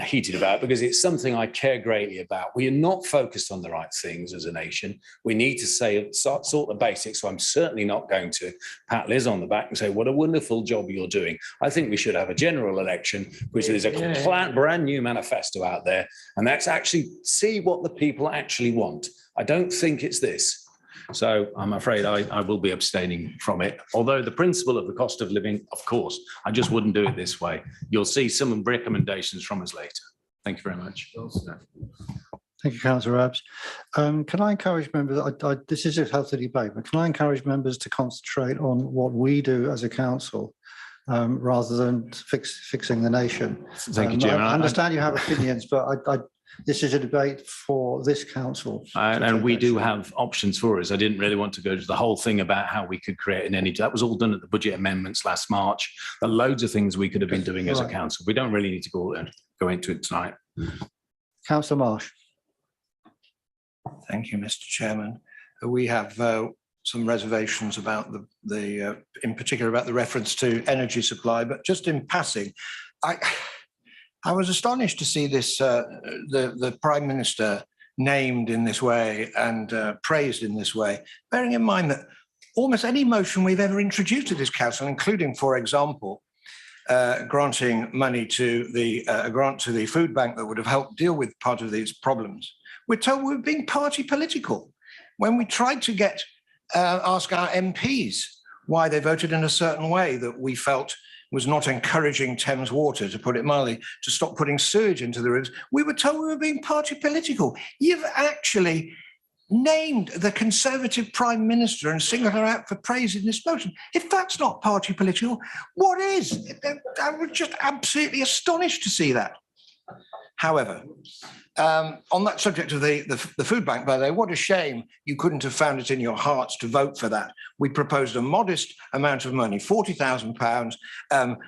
heated about it because it's something I care greatly about. We are not focused on the right things as a nation. We need to sort the basics. So I'm certainly not going to pat Liz on the back and say, what a wonderful job you're doing. I think we should have a general election, which is a brand new manifesto out there. And that's actually see what the people actually want. I don't think it's this. So I'm afraid I will be abstaining from it. Although the principle of the cost of living, of course, I just wouldn't do it this way. You'll see some recommendations from us later. Thank you very much. Thank you, Councillor Abbs. Can I encourage members, this is a healthy debate, but can I encourage members to concentrate on what we do as a council rather than fixing the nation? Thank you, Chairman. I understand you have opinions, but this is a debate for this council. And we do have options for us. I didn't really want to go to the whole thing about how we could create an energy. That was all done at the budget amendments last March. There are loads of things we could have been doing as a council. We don't really need to go into it tonight. Councillor Marsh. Thank you, Mr. Chairman. We have some reservations about in particular about the reference to energy supply, but just in passing, I was astonished to see this, the Prime Minister named in this way and praised in this way, bearing in mind that almost any motion we've ever introduced to this council, including, for example, granting money to a grant to the food bank that would have helped deal with part of these problems, we're told we're being party political. When we tried to ask our MPs why they voted in a certain way that we felt was not encouraging Thames Water, to put it mildly, to stop putting sewage into the rivers, we were told we were being party political. You've actually named the Conservative Prime Minister and singled her out for praise in this motion. If that's not party political, what is? I was just absolutely astonished to see that. However, on that subject of the food bank, by the way, what a shame you couldn't have found it in your hearts to vote for that. We proposed a modest amount of money, £40,000.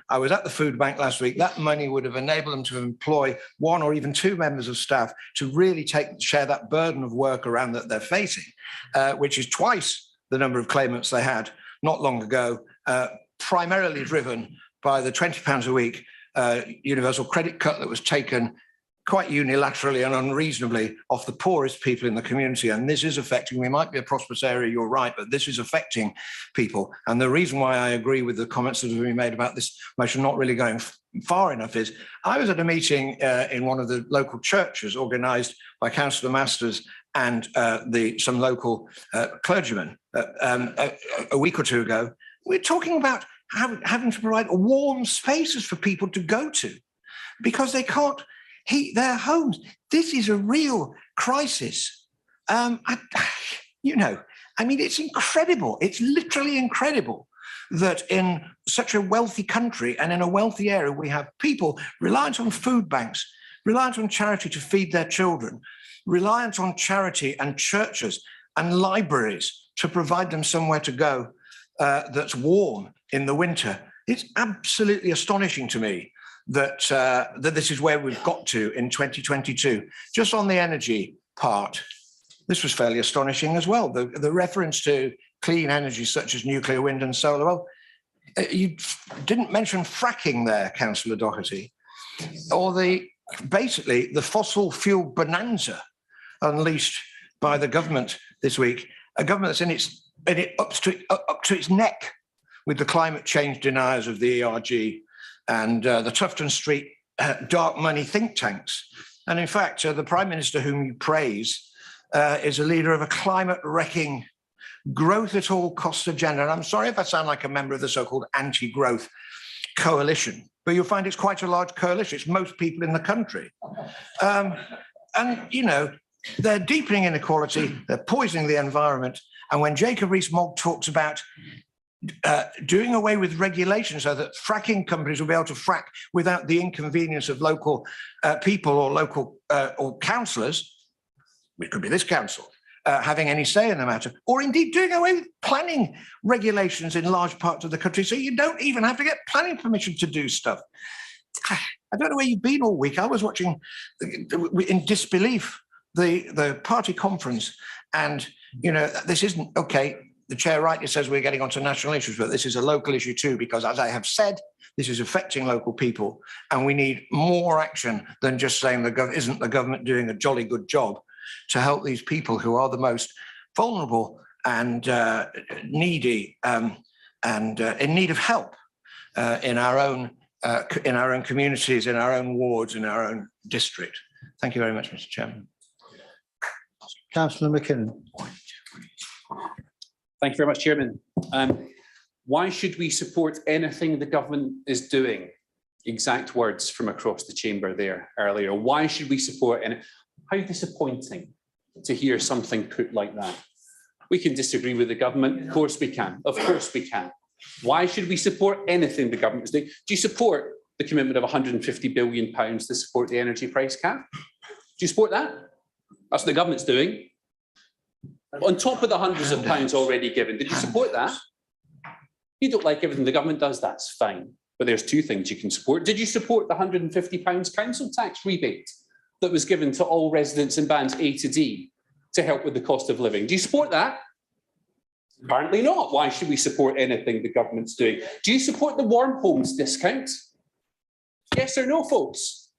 I was at the food bank last week. That money would have enabled them to employ one or even two members of staff to really share that burden of work around that they're facing, which is twice the number of claimants they had not long ago, primarily driven by the £20 a week universal credit cut that was taken quite unilaterally and unreasonably off the poorest people in the community. And this is affecting, we might be a prosperous area, you're right, but this is affecting people. And the reason why I agree with the comments that have been made about this motion not really going far enough is, I was at a meeting in one of the local churches organised by Councillor Masters and some local clergymen a week or two ago. We're talking about having to provide warm spaces for people to go to. because they can't heat their homes. This is a real crisis. You know, I mean, it's incredible. It's literally incredible that in such a wealthy country and in a wealthy area, we have people reliant on food banks, reliant on charity to feed their children, reliant on charity and churches and libraries to provide them somewhere to go that's warm in the winter. It's absolutely astonishing to me that, that this is where we've got to in 2022. Just on the energy part, this was fairly astonishing as well. The reference to clean energy such as nuclear, wind and solar. Well, you didn't mention fracking there, Councillor Doherty, or basically the fossil fuel bonanza unleashed by the government this week, a government that's up to its neck with the climate change deniers of the ERG and the Tufton Street dark money think tanks. And in fact, the Prime Minister whom you praise is a leader of a climate-wrecking, growth at all costs agenda. And I'm sorry if I sound like a member of the so-called anti-growth coalition, but you'll find it's quite a large coalition. It's most people in the country. And, you know, they're deepening inequality, they're poisoning the environment. And when Jacob Rees-Mogg talks about doing away with regulations so that fracking companies will be able to frack without the inconvenience of local people or local or councillors, which could be this council, having any say in the matter, or indeed doing away with planning regulations in large parts of the country so you don't even have to get planning permission to do stuff. I don't know where you've been all week. I was watching in disbelief the party conference, and you know, this isn't okay. The chair rightly says we're getting onto national issues, but this is a local issue too, because as I have said, this is affecting local people, and we need more action than just saying isn't the government doing a jolly good job to help these people who are the most vulnerable and needy and in need of help in our own communities, in our own wards, in our own district. Thank you very much, Mr. Chairman. Councillor McKinnon. Thank you very much, Chairman. Why should we support anything the government is doing? Exact words from across the chamber there earlier. Why should we support it? How disappointing to hear something put like that. We can disagree with the government. Of course we can. Of course we can. Why should we support anything the government is doing? Do you support the commitment of £150 billion to support the energy price cap? Do you support that? That's what the government's doing. On top of the hundreds of pounds already given, did you support that? You don't like everything the government does, that's fine. But there's two things you can support. Did you support the £150 council tax rebate that was given to all residents in bands A to D to help with the cost of living? Do you support that? Apparently not. Why should we support anything the government's doing? Do you support the warm homes discount? Yes or no, folks?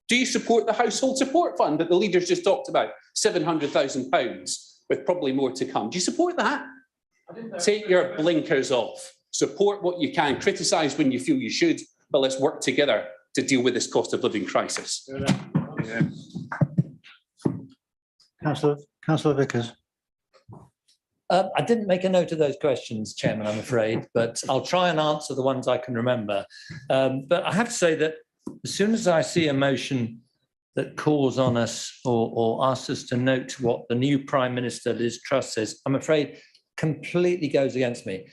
Do you support the household support fund that the leaders just talked about? £700,000, with probably more to come. Do you support that? Take your blinkers off. Support what you can. Criticise when you feel you should, but let's work together to deal with this cost of living crisis. Yeah. Councillor Vickers. I didn't make a note of those questions, Chairman, I'm afraid, but I'll try and answer the ones I can remember. But I have to say that as soon as I see a motion that calls on us or asks us to note what the new Prime Minister, Liz Truss, says, I'm afraid completely goes against me.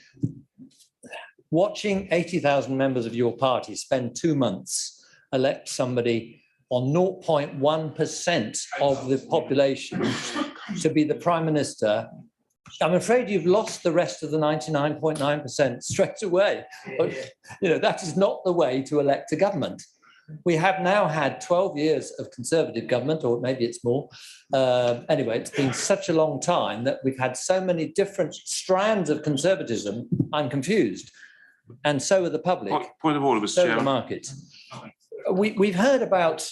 Watching 80,000 members of your party spend 2 months elect somebody on 0.1% of the population to be the Prime Minister, I'm afraid you've lost the rest of the 99.9% straight away. But, you know, that is not the way to elect a government. We have now had 12 years of Conservative government, or maybe it's more. Anyway, it's been such a long time that we've had so many different strands of conservatism, I'm confused. And so are the public. Point of order, Mr. So Chairman. are the market. We've heard about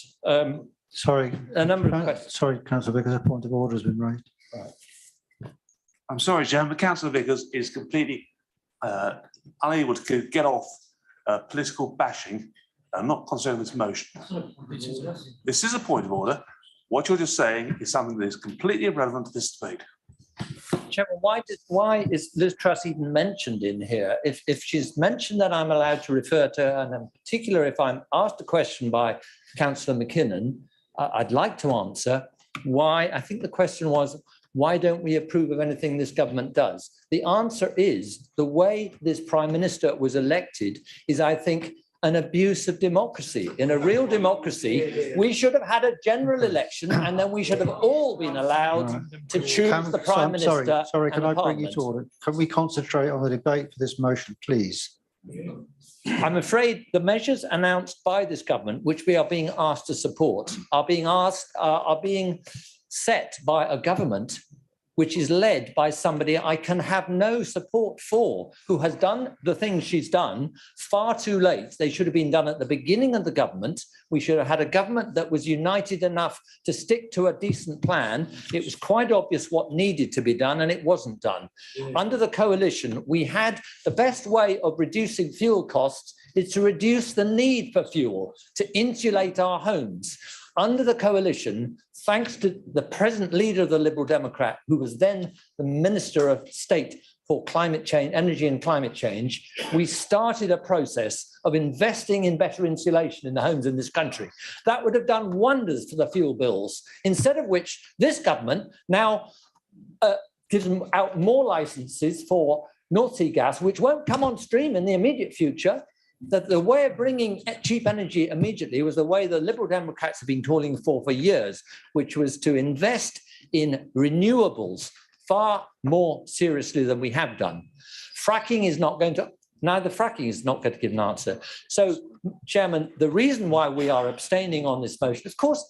sorry, a number of questions. Sorry, Councillor Vickers, a point of order has been raised. Right. I'm sorry, Chairman, but Councillor Vickers is completely unable to get off political bashing. I'm not concerned with this motion. This is a point of order. What you're just saying is something that is completely irrelevant to this debate. Chairman, why is Liz Truss even mentioned in here? If she's mentioned that I'm allowed to refer to her, and in particular, if I'm asked a question by Councillor McKinnon, I'd like to answer why. I think the question was, why don't we approve of anything this government does? The answer is the way this Prime Minister was elected is, I think, an abuse of democracy. In a real democracy, we should have had a general election and then we should have all been allowed to choose the Prime Minister. Sorry, can and the I bring you Parliament. to order? Can we concentrate on the debate for this motion, please? I'm afraid the measures announced by this government, which we are being asked to support, are being set by a government which is led by somebody I can have no support for, who has done the things she's done far too late. They should have been done at the beginning of the government. We should have had a government that was united enough to stick to a decent plan. It was quite obvious what needed to be done, and it wasn't done. Under the coalition, we had the best way of reducing fuel costs is to reduce the need for fuel, to insulate our homes. Under the coalition, thanks to the present leader of the Liberal Democrat, who was then the Minister of State for Climate Change, Energy and Climate Change, we started a process of investing in better insulation in the homes in this country. That would have done wonders for the fuel bills, instead of which this government now gives out more licenses for North Sea gas, which won't come on stream in the immediate future. That the way of bringing cheap energy immediately was the way the Liberal Democrats have been calling for years, which was to invest in renewables far more seriously than we have done. Fracking is not going to, neither fracking is not going to give an answer. So, Chairman, the reason why we are abstaining on this motion, of course,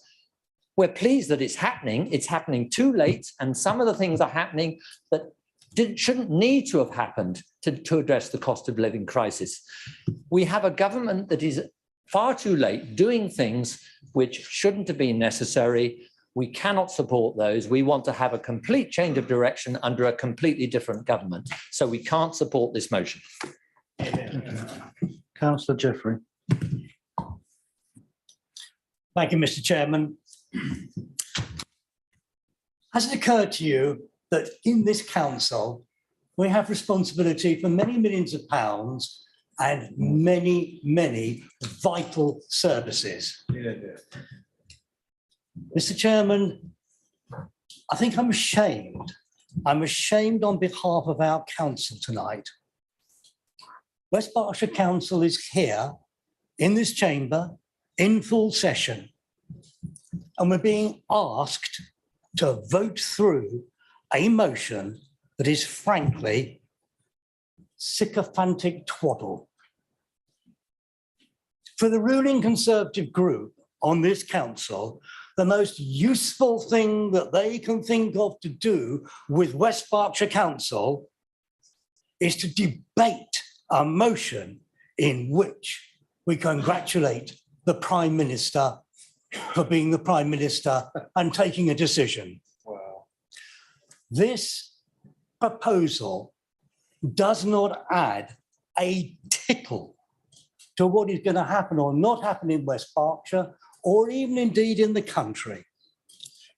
we're pleased that it's happening too late, and some of the things are happening that shouldn't need to have happened to address the cost of living crisis. We have a government that is far too late doing things which shouldn't have been necessary. We cannot support those. We want to have a complete change of direction under a completely different government. So we can't support this motion. Councillor Jeffrey. Thank you, Mr. Chairman. Has it occurred to you that in this council, we have responsibility for many millions of pounds and many, many vital services? Mr. Chairman, I think I'm ashamed. I'm ashamed on behalf of our council tonight. West Berkshire Council is here in this chamber in full session, and we're being asked to vote through a motion that is frankly sycophantic twaddle. For the ruling Conservative group on this council, the most useful thing that they can think of to do with West Berkshire Council is to debate a motion in which we congratulate the Prime Minister for being the Prime Minister and taking a decision. This proposal does not add a tittle to what is going to happen or not happen in West Berkshire, or even indeed in the country.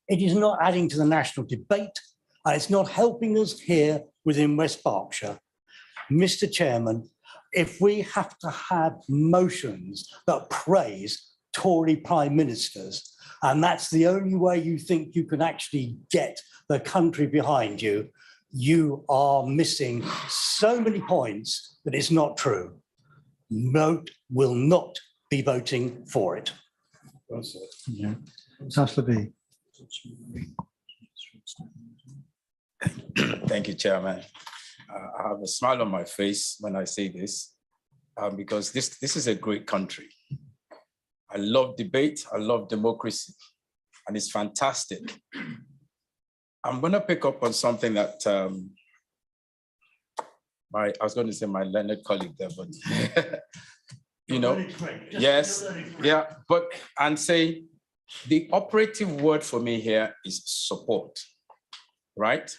It is not adding to the national debate, and it's not helping us here within West Berkshire. Mr. Chairman, if we have to have motions that praise Tory Prime Ministers, and that's the only way you think you can actually get the country behind you, you are missing so many points that it's not true. Vote will not be voting for it. Councillor B. Thank you, Chairman. I have a smile on my face when I say this, because this is a great country. I love debate, I love democracy, and it's fantastic. I'm going to pick up on something that I was going to say my learned colleague there, but you know, yes, yeah, but and say the operative word for me here is support, right?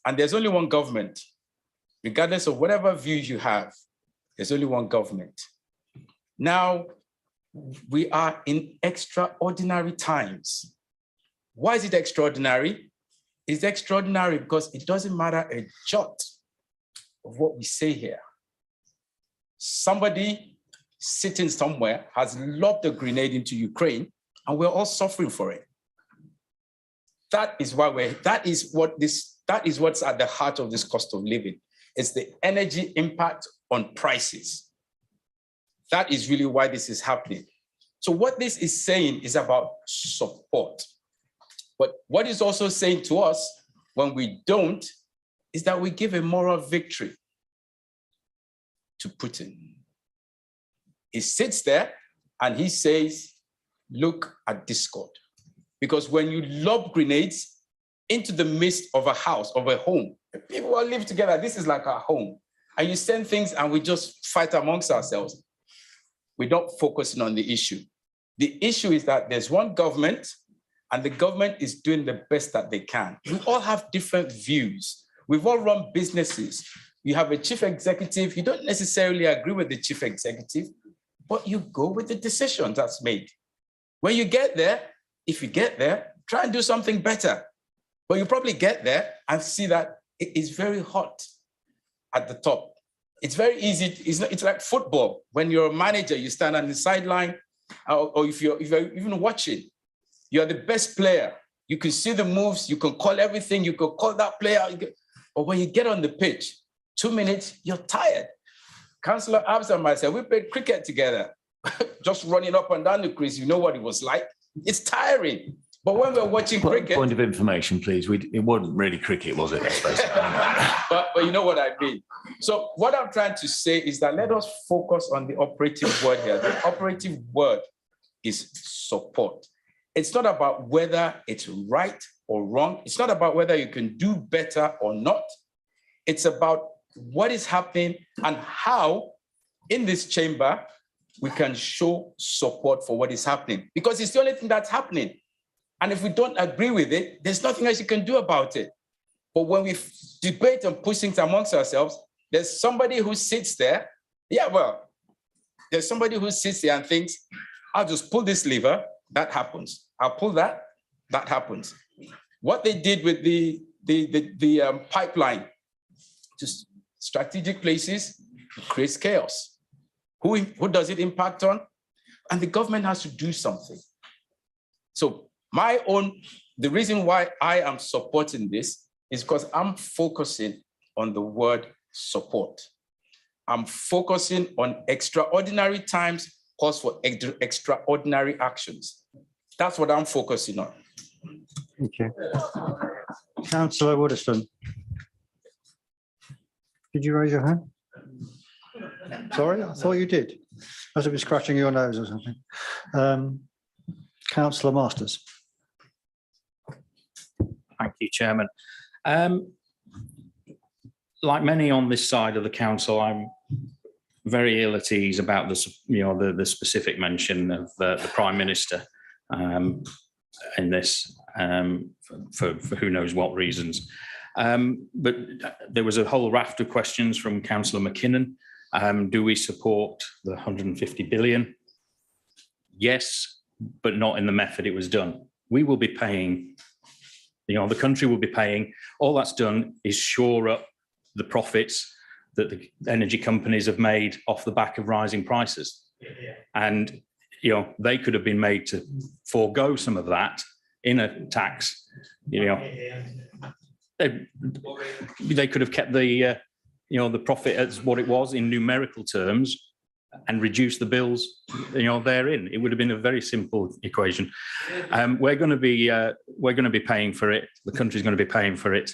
And there's only one government, regardless of whatever views you have, there's only one government. Now, we are in extraordinary times. Why is it extraordinary? is extraordinary because it doesn't matter a jot of what we say here. Somebody sitting somewhere has lobbed a grenade into Ukraine, and we're all suffering for it. That is why that is what's at the heart of this cost of living. It's the energy impact on prices. That is really why this is happening. So what this is saying is about support. But what it's also saying to us when we don't is that we give a moral victory to Putin. He sits there and he says, look at discord. Because when you lob grenades into the midst of a house, of a home, people all live together, this is like our home, and you send things and we just fight amongst ourselves, we're not focusing on the issue. The issue is that there's one government and the government is doing the best that they can. We all have different views. We've all run businesses. You have a chief executive, you don't necessarily agree with the chief executive, but you go with the decision that's made. When you get there, if you get there, try and do something better. But you probably get there and see that it is very hot at the top. It's very easy. It's like football. When you're a manager, you stand on the sideline, or if you're even watching, you're the best player. You can see the moves, you can call everything, you can call that player. But when you get on the pitch, 2 minutes, you're tired. Councillor Abs and myself, we played cricket together, just running up and down the crease. You know what it was like. It's tiring. But when we're watching cricket... Point of information, please. It wasn't really cricket, was it? I suppose. but you know what I mean. So what I'm trying to say is that let us focus on the operative word here. The operative word is support. It's not about whether it's right or wrong. It's not about whether you can do better or not. It's about what is happening and how in this chamber we can show support for what is happening, because it's the only thing that's happening. And if we don't agree with it, there's nothing else you can do about it. But when we debate and push things amongst ourselves, there's somebody who sits there. There's somebody who sits there and thinks, I'll just pull this lever, that happens. I'll pull that, that happens. What they did with the pipeline to strategic places creates chaos. Who does it impact on? And the government has to do something. So the reason why I am supporting this is because I'm focusing on the word support. I'm focusing on extraordinary times calls for extraordinary actions. That's what I'm focusing on. Thank you. Councillor Woodiston. Did you raise your hand? Sorry, I thought you did. As if you're scratching your nose or something. Councillor Masters. Thank you, Chairman. Like many on this side of the council, I'm very ill at ease about the specific mention of the Prime Minister in this for who knows what reasons. But there was a whole raft of questions from Councillor McKinnon. Do we support the 150 billion? Yes, but not in the method it was done. We will be paying, the country will be paying. All that's done is shore up the profits that the energy companies have made off the back of rising prices. And, they could have been made to forego some of that in a tax. They could have kept the profit as what it was in numerical terms and reduce the bills, therein. It would have been a very simple equation. We're going to be paying for it. The country's going to be paying for it,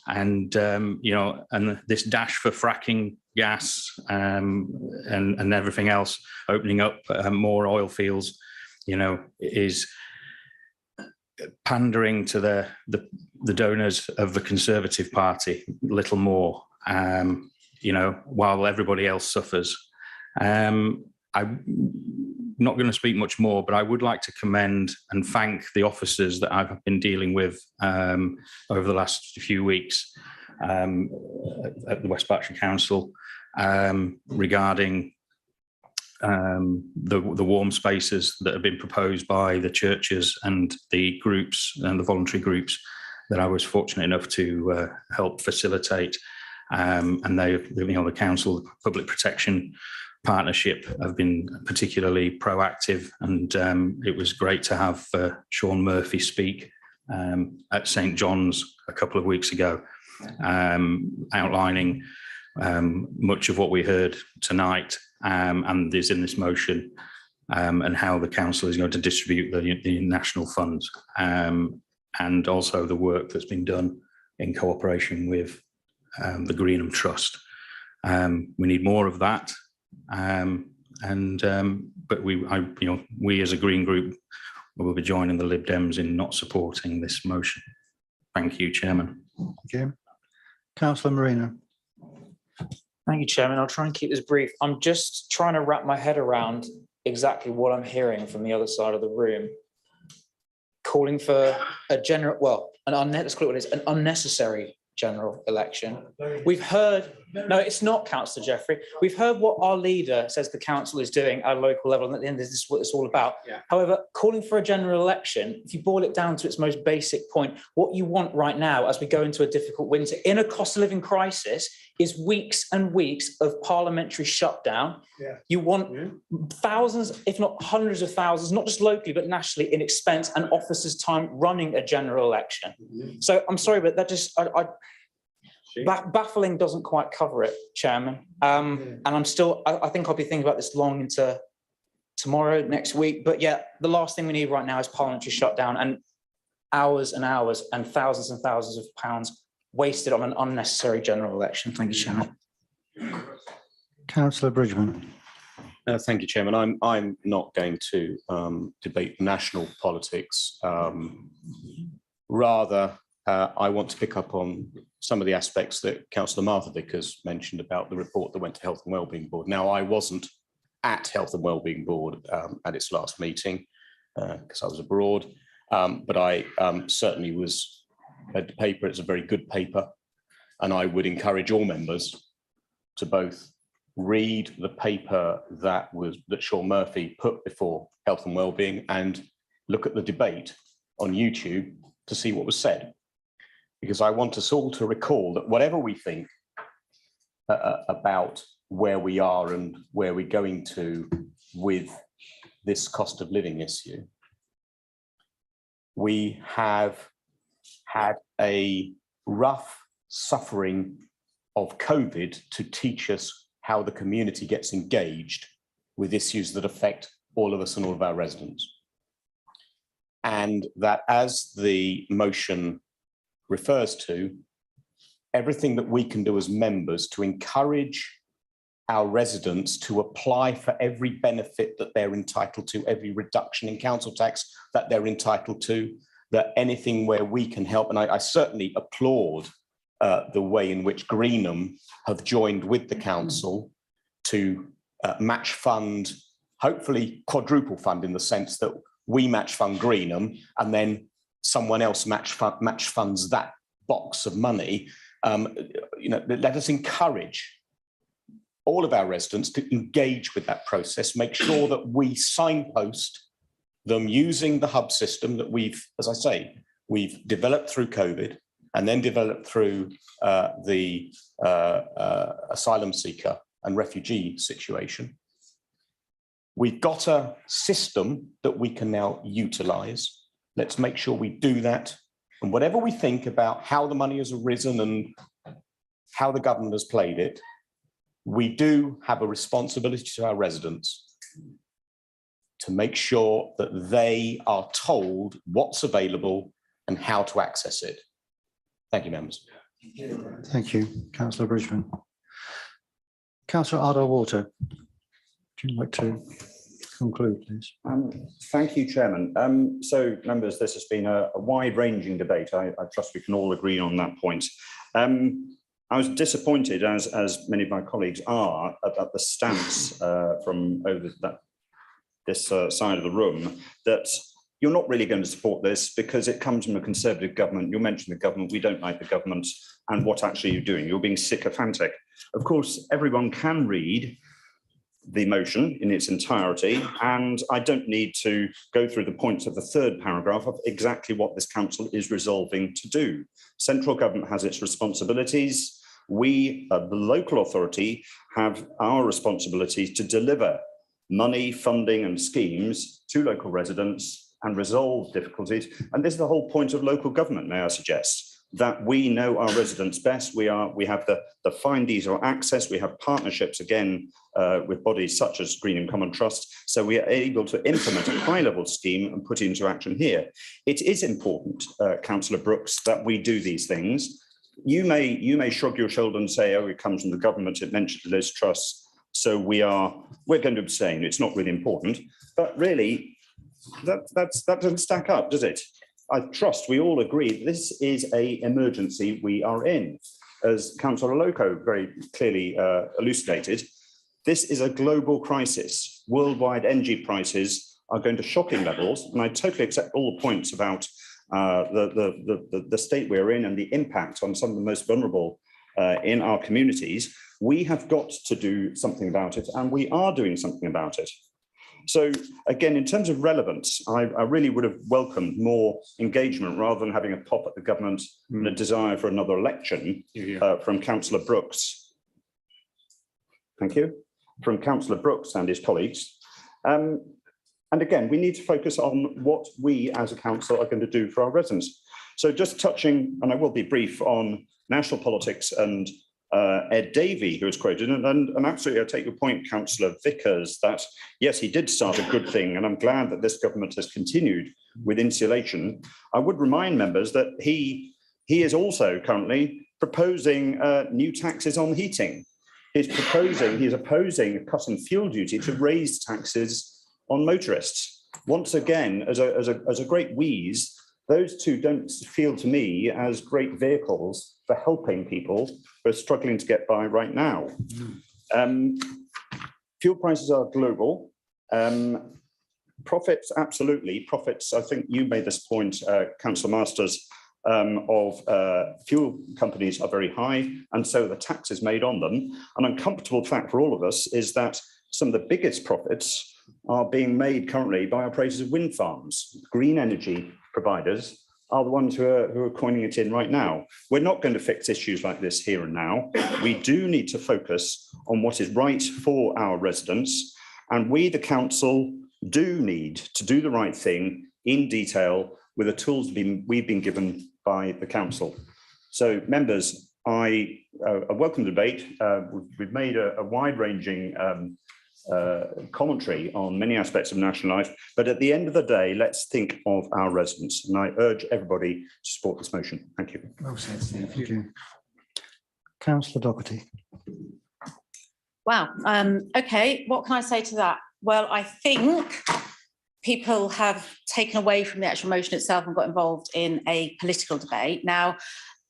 and and this dash for fracking gas and everything else, opening up more oil fields, is pandering to the donors of the Conservative Party, little more. While everybody else suffers. I'm not going to speak much more, but I would like to commend and thank the officers that I've been dealing with over the last few weeks at the West Berkshire Council regarding the warm spaces that have been proposed by the churches and the groups and the voluntary groups that I was fortunate enough to help facilitate. And they, the Council Public Protection Partnership have been particularly proactive, and it was great to have Sean Murphy speak at St John's a couple of weeks ago, outlining much of what we heard tonight and is in this motion, and how the council is going to distribute the national funds, and also the work that's been done in cooperation with the Greenham Trust. We need more of that, but we as a Green Group will be joining the Lib Dems in not supporting this motion. Thank you, Chairman. Thank you. Councillor Marino. Thank you, Chairman. I'll try and keep this brief. I'm just trying to wrap my head around exactly what I'm hearing from the other side of the room. Calling for a general, well, let's call it what it is, an unnecessary general election. We've heard, no, it's not, Councillor Jeffrey. We've heard what our leader says the council is doing at a local level, and at the end, this is what it's all about. Yeah. However, calling for a general election, if you boil it down to its most basic point, what you want right now as we go into a difficult winter in a cost of living crisis is weeks and weeks of parliamentary shutdown. Yeah. You want thousands, if not hundreds of thousands, not just locally, but nationally, in expense and officers' time running a general election. So I'm sorry, but that just, baffling doesn't quite cover it, Chairman. And I'm still, I think I'll be thinking about this long into tomorrow, next week. But yeah, the last thing we need right now is parliamentary shutdown and hours and thousands of pounds wasted on an unnecessary general election. Thank you, Chairman. Councillor Bridgman. Thank you, Chairman. I'm not going to debate national politics. Rather, I want to pick up on some of the aspects that Councillor Martha Vickers mentioned about the report that went to Health and Wellbeing Board. Now, I wasn't at Health and Wellbeing Board at its last meeting because I was abroad, but I certainly read the paper. It's a very good paper, and I would encourage all members to both read the paper that Sean Murphy put before Health and Wellbeing and look at the debate on YouTube to see what was said. Because I want us all to recall that whatever we think about where we are and where we're going to with this cost of living issue, we have had a rough suffering of COVID to teach us how the community gets engaged with issues that affect all of us and all of our residents. And that, as the motion refers to, everything that we can do as members to encourage our residents to apply for every benefit that they're entitled to, every reduction in council tax that they're entitled to, that anything where we can help. And I certainly applaud the way in which Greenham have joined with the council to match fund, hopefully quadruple fund, in the sense that we match fund Greenham and then someone else match funds that box of money. Let us encourage all of our residents to engage with that process, make sure that we signpost them using the hub system that we've developed through COVID and then developed through the asylum seeker and refugee situation. We've got a system that we can now utilize. Let's make sure we do that. And whatever we think about how the money has arisen and how the government has played it, we do have a responsibility to our residents to make sure that they are told what's available and how to access it. Thank you, members. Thank you, Councillor Bridgman. Councillor Ardell-Walter, would you like to conclude, please? Thank you, Chairman. So, members, this has been a wide-ranging debate. I trust we can all agree on that point. I was disappointed, as many of my colleagues are, about the stance from over this side of the room, that you're not really going to support this because it comes from a Conservative government. You mentioned the government, we don't like the government, and what actually you're doing. You're being sycophantic. Of course, everyone can read the motion in its entirety, and I don't need to go through the points of the third paragraph of exactly what this council is resolving to do. Central government has its responsibilities. We, the local authority, have our responsibility to deliver money, funding and schemes to local residents and resolve difficulties. And this is the whole point of local government, may I suggest, that we know our residents best. We have the find easier access. We have partnerships again with bodies such as Green and Common Trust. So we are able to implement a high-level scheme and put it into action here. It is important, Councillor Brooks, that we do these things. You may shrug your shoulder and say, oh, it comes from the government, it mentioned the Liz Truss, so we're going to abstain. It's not really important. But really, that doesn't stack up, does it? I trust we all agree this is an emergency we are in. As Councillor Loco very clearly elucidated, this is a global crisis. Worldwide energy prices are going to shocking levels, and I totally accept all the points about the state we're in and the impact on some of the most vulnerable in our communities. We have got to do something about it, and we are doing something about it. So again, in terms of relevance, I really would have welcomed more engagement rather than having a pop at the government and a desire for another election from Councillor Brooks. Thank you. From Councillor Brooks and his colleagues. And again, we need to focus on what we as a council are going to do for our residents. So just touching, and I will be brief, on national politics and Ed Davey, who was quoted, and absolutely I take your point, Councillor Vickers, that yes, he did start a good thing, and I'm glad that this government has continued with insulation. I would remind members that he is also currently proposing new taxes on heating. He's opposing a cut in fuel duty to raise taxes on motorists. Once again, as a great wheeze, those two don't feel to me as great vehicles for helping people who are struggling to get by right now. Fuel prices are global. Profits, absolutely. Profits, I think you made this point, Councillor Masters, of fuel companies are very high, and so the taxes made on them. An uncomfortable fact for all of us is that some of the biggest profits are being made currently by operators of wind farms. Green energy providers are the ones who are coining it in right now. We're not going to fix issues like this here and now. We do need to focus on what is right for our residents, and we, the council, do need to do the right thing in detail with the tools we've been given by the council. So, members, I welcome the debate. We've made a wide-ranging commentary on many aspects of national life, but at the end of the day, let's think of our residents, and I urge everybody to support this motion. Thank you. Well said, Steve. Thank you. Councillor Doherty. Wow. Okay, what can I say to that? Well, I think people have taken away from the actual motion itself and got involved in a political debate. Now,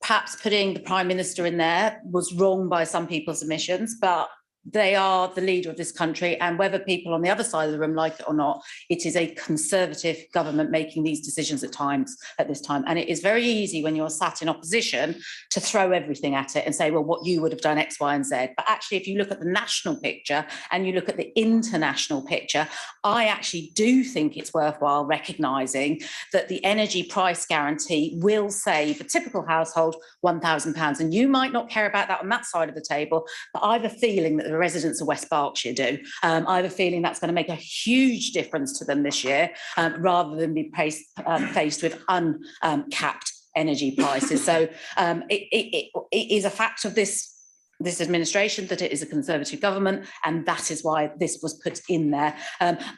perhaps putting the Prime Minister in there was wrong by some people's admissions, but they are the leader of this country, and whether people on the other side of the room like it or not, it is a Conservative government making these decisions at this time. And it is very easy when you're sat in opposition to throw everything at it and say, well, what you would have done X, Y, and Z. But actually, if you look at the national picture and you look at the international picture, I actually do think it's worthwhile recognising that the energy price guarantee will save a typical household £1,000. And you might not care about that on that side of the table, but I have a feeling that the residents of West Berkshire do. I have a feeling that's going to make a huge difference to them this year, rather than be faced with uncapped energy prices. So it is a fact of this administration that it is a Conservative government, and that is why this was put in there.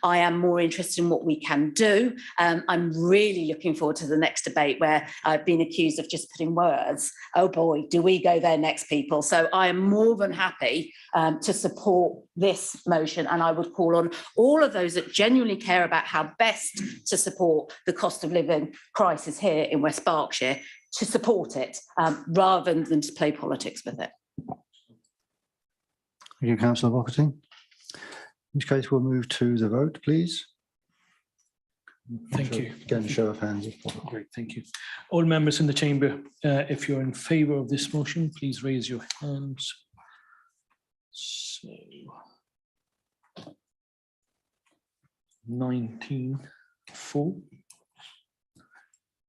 I am more interested in what we can do. I'm really looking forward to the next debate where I've been accused of just putting words. Oh boy, do we go there next, people. So I am more than happy to support this motion, and I would call on all of those that genuinely care about how best to support the cost of living crisis here in West Berkshire to support it, rather than to play politics with it. Thank you, Councillor Doherty. In which case, we'll move to the vote, please. Thank you. Again, show of hands. Great, thank you. All members in the chamber, if you're in favour of this motion, please raise your hands. So, 19 for.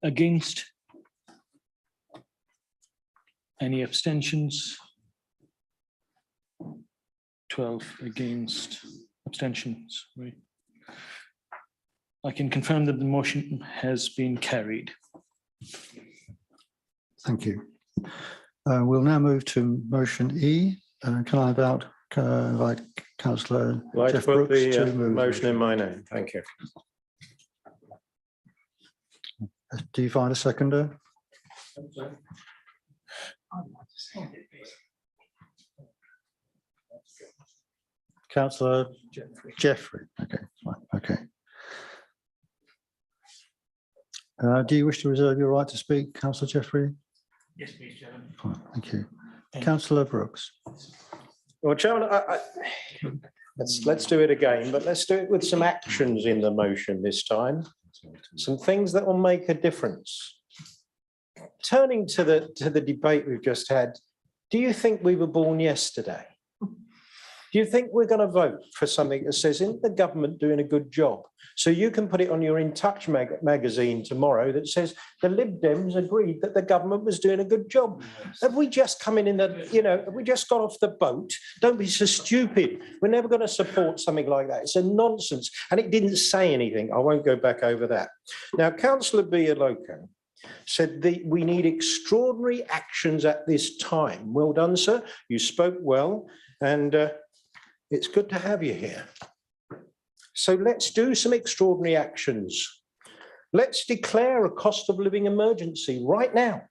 Against? Any abstentions? 12 against, abstentions, right? I can confirm that the motion has been carried. Thank you. We'll now move to motion E. Can I invite Councillor Like to Jeff put Brooks the to move? motion in my name. Thank you. Do you find a seconder? Councillor Jeffrey. Okay, fine. Okay. Do you wish to reserve your right to speak, Councillor Jeffrey? Yes, please, Chairman. Fine, thank you. Councillor Brooks. Well, Chairman, let's do it again, but let's do it with some actions in the motion this time. Some things that will make a difference. Turning to the debate we've just had, do you think we were born yesterday? Do you think we're going to vote for something that says, isn't the government doing a good job? So you can put it on your In Touch magazine tomorrow that says the Lib Dems agreed that the government was doing a good job. Have we just come in the, have we just got off the boat? Don't be so stupid. We're never going to support something like that. It's a nonsense. And it didn't say anything. I won't go back over that. Now, Councillor Bialoco said we need extraordinary actions at this time. Well done, sir. You spoke well. And it's good to have you here. So let's do some extraordinary actions. Let's declare a cost of living emergency right now.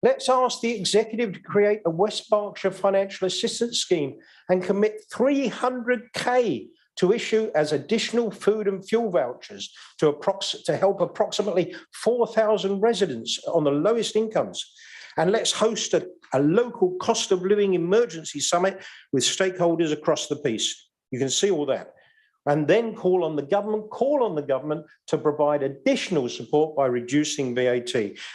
Let's ask the executive to create a West Berkshire financial assistance scheme and commit 300k to issue as additional food and fuel vouchers to help approximately 4,000 residents on the lowest incomes. And let's host a local cost of living emergency summit with stakeholders across the piece. You can see all that. And then call on the government to provide additional support by reducing VAT.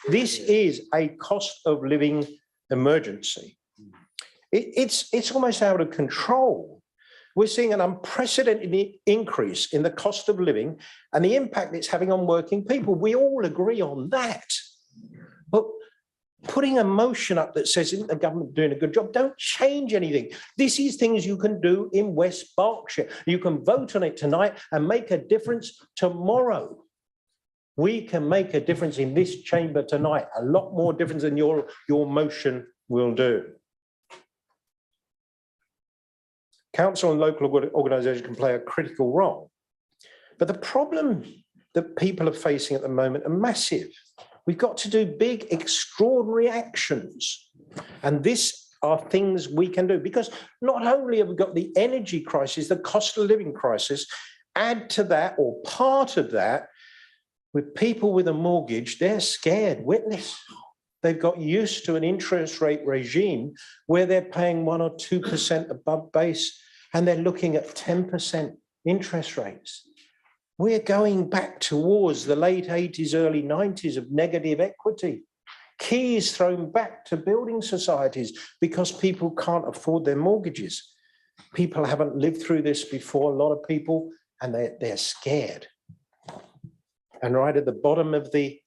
This is a cost of living emergency. It's almost out of control. We're seeing an unprecedented increase in the cost of living and the impact it's having on working people. We all agree on that. But putting a motion up that says, isn't the government doing a good job? Don't change anything. This is things you can do in West Berkshire. You can vote on it tonight and make a difference tomorrow. We can make a difference in this chamber tonight, a lot more difference than your motion will do. Council and local organisations can play a critical role. But the problem that people are facing at the moment are massive. We've got to do big, extraordinary actions. And these are things we can do, because not only have we got the energy crisis, the cost of living crisis, add to that, or part of that, with people with a mortgage, they're scared witless. They've got used to an interest rate regime where they're paying 1 or 2% above base, and they're looking at 10% interest rates. We're going back towards the late 80s, early 90s of negative equity. Keys thrown back to building societies because people can't afford their mortgages. People haven't lived through this before, a lot of people, and they're scared. And right at the bottom of the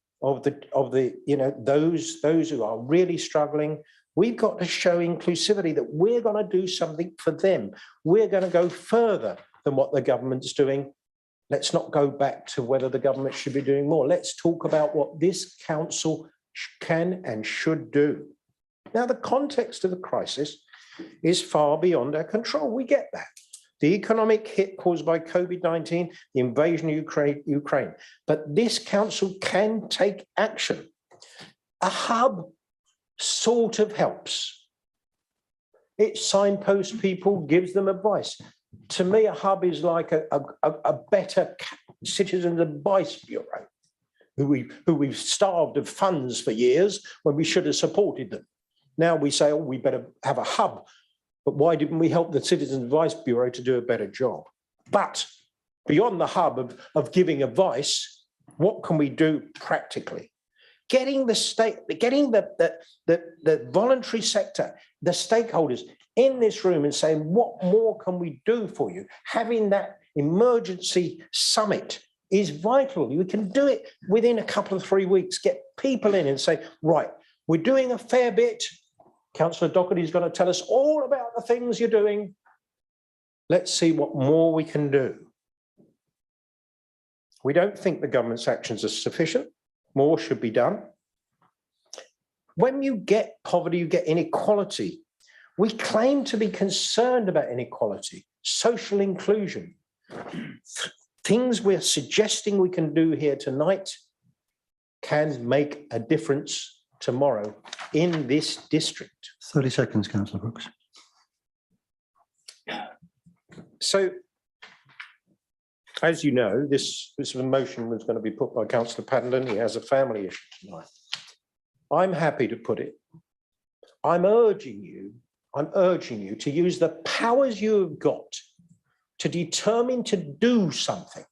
those who are really struggling, we've got to show inclusivity, that we're going to do something for them. We're going to go further than what the government's doing. Let's not go back to whether the government should be doing more. Let's talk about what this council can and should do. Now, the context of the crisis is far beyond our control. We get that. The economic hit caused by COVID-19, the invasion of Ukraine. But this council can take action. A hub sort of helps. It signposts people, gives them advice. To me, a hub is like a better citizens advice bureau, who we've starved of funds for years when we should have supported them. Now we say, oh, we better have a hub. But why didn't we help the Citizens Advice Bureau to do a better job? But beyond the hub of giving advice, what can we do practically? Getting the state, getting the voluntary sector, the stakeholders in this room and saying, what more can we do for you? Having that emergency summit is vital. You can do it within a couple of 3 weeks, get people in and say, right, we're doing a fair bit. Councillor Doherty is going to tell us all about the things you're doing. Let's see what more we can do. We don't think the government's actions are sufficient. More should be done. When you get poverty, you get inequality. We claim to be concerned about inequality, social inclusion. Things we're suggesting we can do here tonight can make a difference tomorrow in this district. 30 seconds, Councillor Brooks. So, as you know, this motion was going to be put by Councillor Paddington. He has a family issue tonight. I'm happy to put it. I'm urging you to use the powers you have got to determine to do something,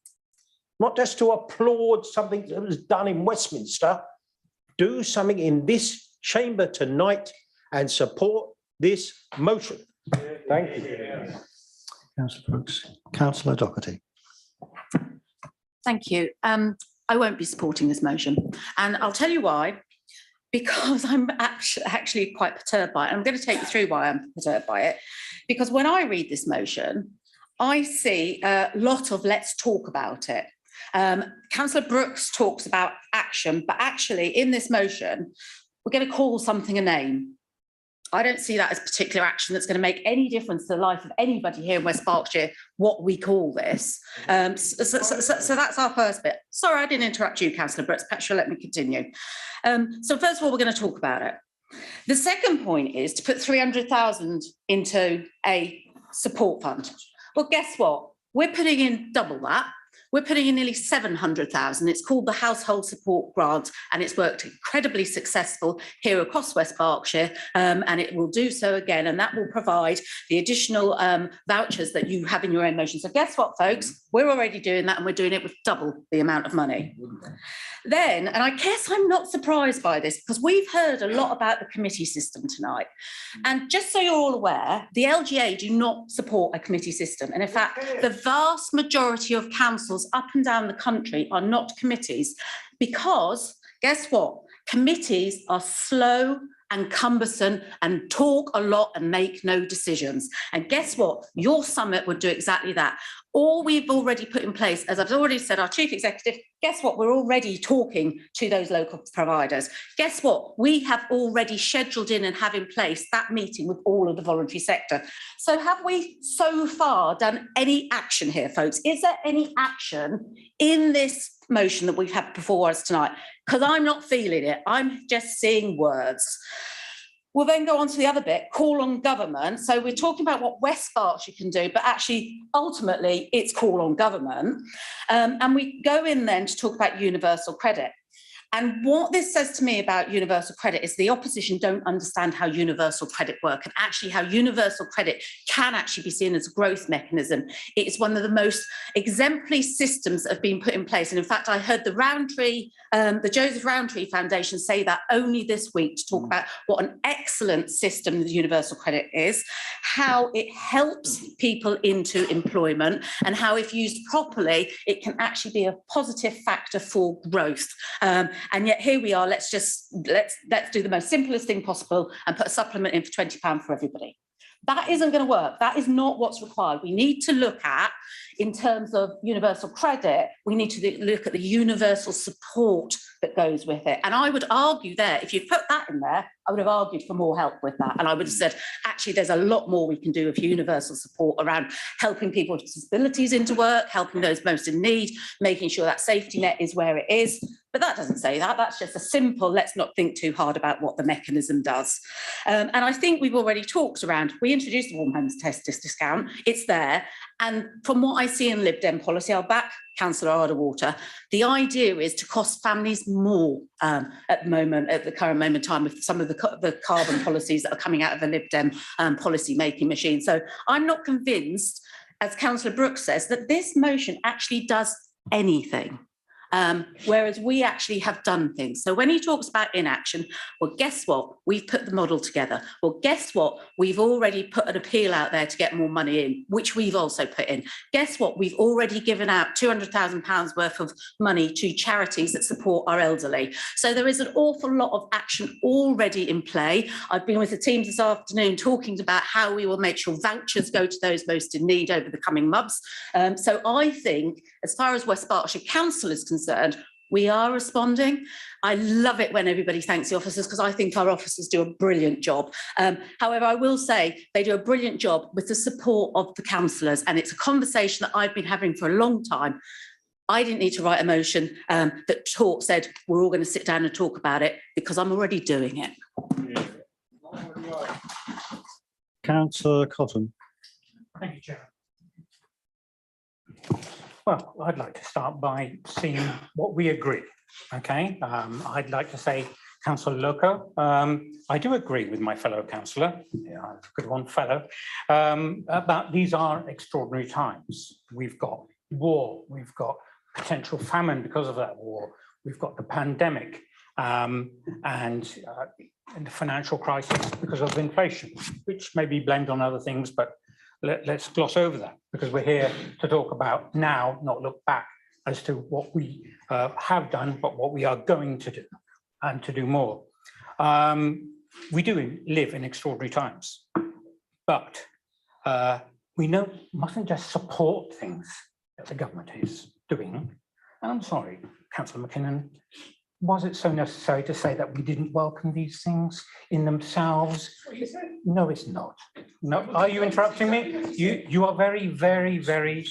not just to applaud something that was done in Westminster. Do something in this chamber tonight and support this motion. Thank you. Councillor Brooks. Councillor Doherty. Thank you. I won't be supporting this motion, and I'll tell you why. Because I'm actually quite perturbed by it. I'm going to take you through why I'm perturbed by it. Because when I read this motion, I see a lot of let's talk about it. Councillor Brooks talks about action, but actually in this motion, we're going to call something a name. I don't see that as particular action that's going to make any difference to the life of anybody here in West Berkshire, what we call this. So that's our first bit. Sorry, I didn't interrupt you, Councillor Brooks. Perhaps you'll let me continue. So first of all, we're going to talk about it. The second point is to put 300,000 into a support fund. Well, guess what? We're putting in double that. We're putting in nearly 700,000. It's called the Household Support Grant, and it's worked incredibly successful here across West Berkshire, and it will do so again, and that will provide the additional vouchers that you have in your own motion. So guess what, folks? We're already doing that, and we're doing it with double the amount of money. Then, and I guess I'm not surprised by this because we've heard a lot about the committee system tonight. And just so you're all aware, the LGA do not support a committee system. And in fact, the vast majority of councils up and down the country are not committees because, guess what? Committees are slow and cumbersome and talk a lot and make no decisions. And guess what? Your summit would do exactly that. All we've already put in place, as I've already said, our chief executive, guess what? We're already talking to those local providers. Guess what? We have already scheduled in and have in place that meeting with all of the voluntary sector. So have we so far done any action here, folks? Is there any action in this motion that we've had before us tonight? Because I'm not feeling it. I'm just seeing words. We'll then go on to the other bit, call on government. So we're talking about what West Berkshire can do, but actually, ultimately, it's call on government. And we go in then to talk about universal credit. And what this says to me about universal credit is the opposition don't understand how universal credit works and actually how universal credit can actually be seen as a growth mechanism. It's one of the most exemplary systems that have been put in place. And in fact, I heard the Joseph Rowntree Foundation say that only this week to talk about what an excellent system the universal credit is, how it helps people into employment, and how if used properly, it can actually be a positive factor for growth. And yet here we are, let's do the most simplest thing possible and put a supplement in for £20 for everybody. That isn't going to work. That is not what's required. We need to look at, in terms of universal credit, we need to look at the universal support that goes with it. And I would argue there, if you put that in there, I would have argued for more help with that. And I would have said, actually, there's a lot more we can do with universal support around helping people with disabilities into work, helping those most in need, making sure that safety net is where it is. But that doesn't say that. That's just a simple, let's not think too hard about what the mechanism does. And I think we've already talked around, we introduced the warm homes test discount. It's there. And from what I see in Lib Dem policy, I'll back Councillor Arderwater, the idea is to cost families more at the current moment in time with some of the carbon policies that are coming out of the Lib Dem policy making machine. So I'm not convinced, as Councillor Brooks says, that this motion actually does anything. whereas we actually have done things. So when he talks about inaction, well, guess what? We've put the model together. Well, guess what? We've already put an appeal out there to get more money in, which we've also put in. Guess what? We've already given out £200,000 worth of money to charities that support our elderly. So there is an awful lot of action already in play. I've been with the team this afternoon talking about how we will make sure vouchers go to those most in need over the coming months. So I think, as far as West Berkshire Council is concerned, we are responding. I love it when everybody thanks the officers because I think our officers do a brilliant job. However, I will say they do a brilliant job with the support of the councillors, and it's a conversation that I've been having for a long time. I didn't need to write a motion that said we're all going to sit down and talk about it because I'm already doing it. Councillor Cotton. Thank you, Chair. Well, I'd like to start by seeing what we agree. Okay, I'd like to say, Councillor Loco, I do agree with my fellow councillor, good one fellow, about these are extraordinary times. We've got war, we've got potential famine because of that war, we've got the pandemic, and the financial crisis because of inflation, which may be blamed on other things, but let's gloss over that because we're here to talk about now, not look back as to what we have done, but what we are going to do and to do more. We do live in extraordinary times, but we mustn't just support things that the government is doing. And I'm sorry, Councillor McKinnon, was it so necessary to say that we didn't welcome these things in themselves? No, it's not. No, are you interrupting me? You are very, very, very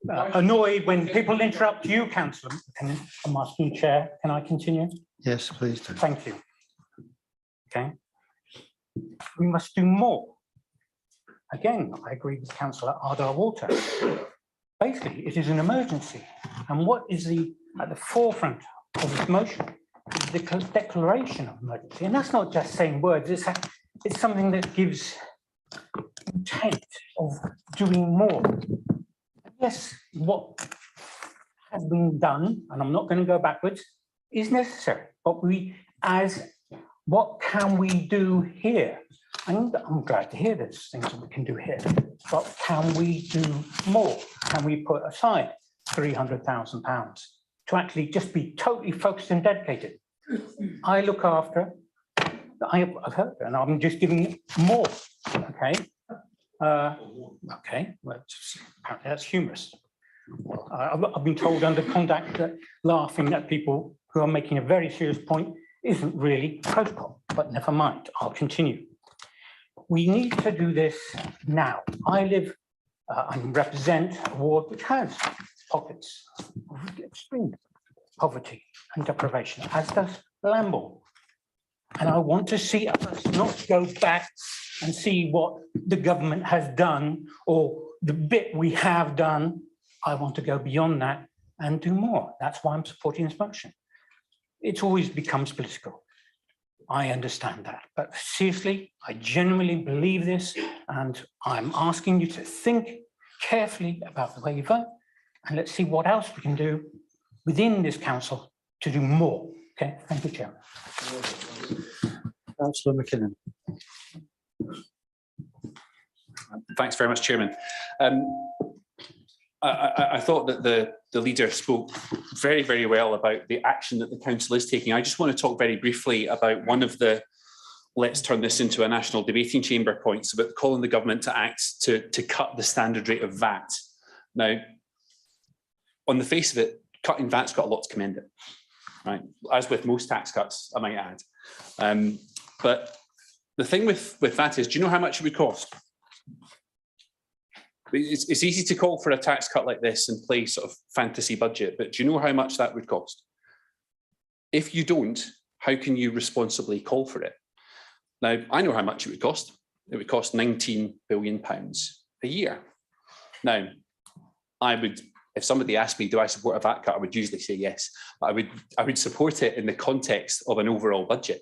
annoyed when people interrupt you, Councillor McKinnon. I'm asking Chair, can I continue? Yes, please do. Thank you. Okay. We must do more. Again, I agree with Councillor Ardar Walter. Basically, it is an emergency. And what is at the forefront of this motion is the declaration of emergency. And that's not just saying words, it's something that gives intent of doing more. Yes, what has been done, and I'm not going to go backwards, is necessary. But what can we do here? And I'm glad to hear there's things that we can do here. But can we do more? Can we put aside £300,000 to actually just be totally focused and dedicated? I look after, I've heard, and I'm just giving more, okay? Okay, well, apparently that's humorous. I've been told under conduct that laughing at people who are making a very serious point isn't really protocol, but never mind, I'll continue. We need to do this now. I live and represent a ward which has pockets of extreme poverty and deprivation, as does Lambourne. And I want to see us not go back and see what the government has done or the bit we have done. I want to go beyond that and do more. That's why I'm supporting this motion. It always becomes political. I understand that. But seriously, I genuinely believe this, and I'm asking you to think carefully about the way you vote, and let's see what else we can do within this council to do more. Okay, thank you, Chairman. Councillor McKinnon. Thanks very much, Chairman. I thought that the leader spoke very, very well about the action that the council is taking. I just want to talk very briefly about one of the let's turn this into a national debating chamber points about calling the government to act to cut the standard rate of VAT. Now, on the face of it, cutting VAT's got a lot to commend it, right? As with most tax cuts, I might add. But the thing with that is, do you know how much it would cost? It's easy to call for a tax cut like this and play sort of fantasy budget, but do you know how much that would cost? If you don't, how can you responsibly call for it? Now, I know how much it would cost. It would cost £19 billion a year. Now, if somebody asked me, do I support a VAT cut, I would usually say yes, but I would support it in the context of an overall budget.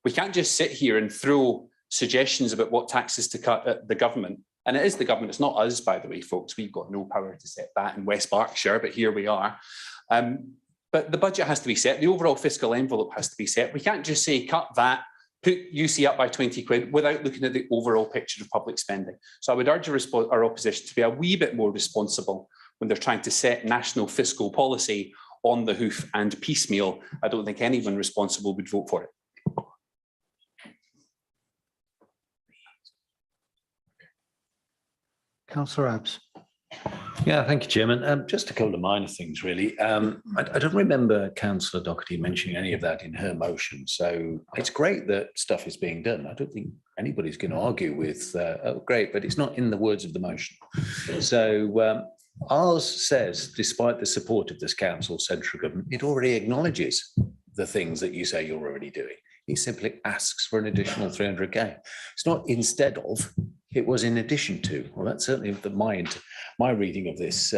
We can't just sit here and throw suggestions about what taxes to cut at the government. And it is the government, it's not us, by the way, folks. We've got no power to set that in West Berkshire, but here we are. But the budget has to be set. The overall fiscal envelope has to be set. We can't just say cut that, put UC up by 20 quid without looking at the overall picture of public spending. So I would urge our opposition to be a wee bit more responsible when they're trying to set national fiscal policy on the hoof and piecemeal. I don't think anyone responsible would vote for it. Councillor Abbs. Yeah, thank you, Chairman. Just a couple of minor things, really. I don't remember Councillor Doherty mentioning any of that in her motion. So it's great that stuff is being done. I don't think anybody's going to argue with, oh, great, but it's not in the words of the motion. So ours says, despite the support of this council, central government, it already acknowledges the things that you say you're already doing. He simply asks for an additional 300k. It's not instead of, it was in addition to. Well, that's certainly my reading of this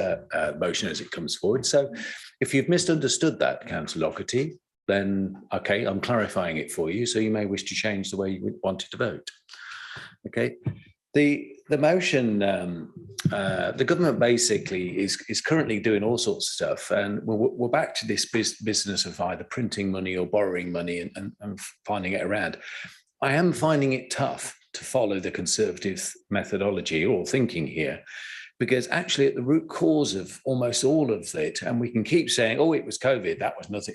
motion as it comes forward. So if you've misunderstood that, Councillor Doherty, then, okay, I'm clarifying it for you. So you may wish to change the way you wanted to vote. Okay. The motion, the government basically is currently doing all sorts of stuff, and we're back to this business of either printing money or borrowing money and finding it around. I am finding it tough to follow the Conservative methodology or thinking here, because actually at the root cause of almost all of it, and we can keep saying, oh, it was COVID, that was nothing,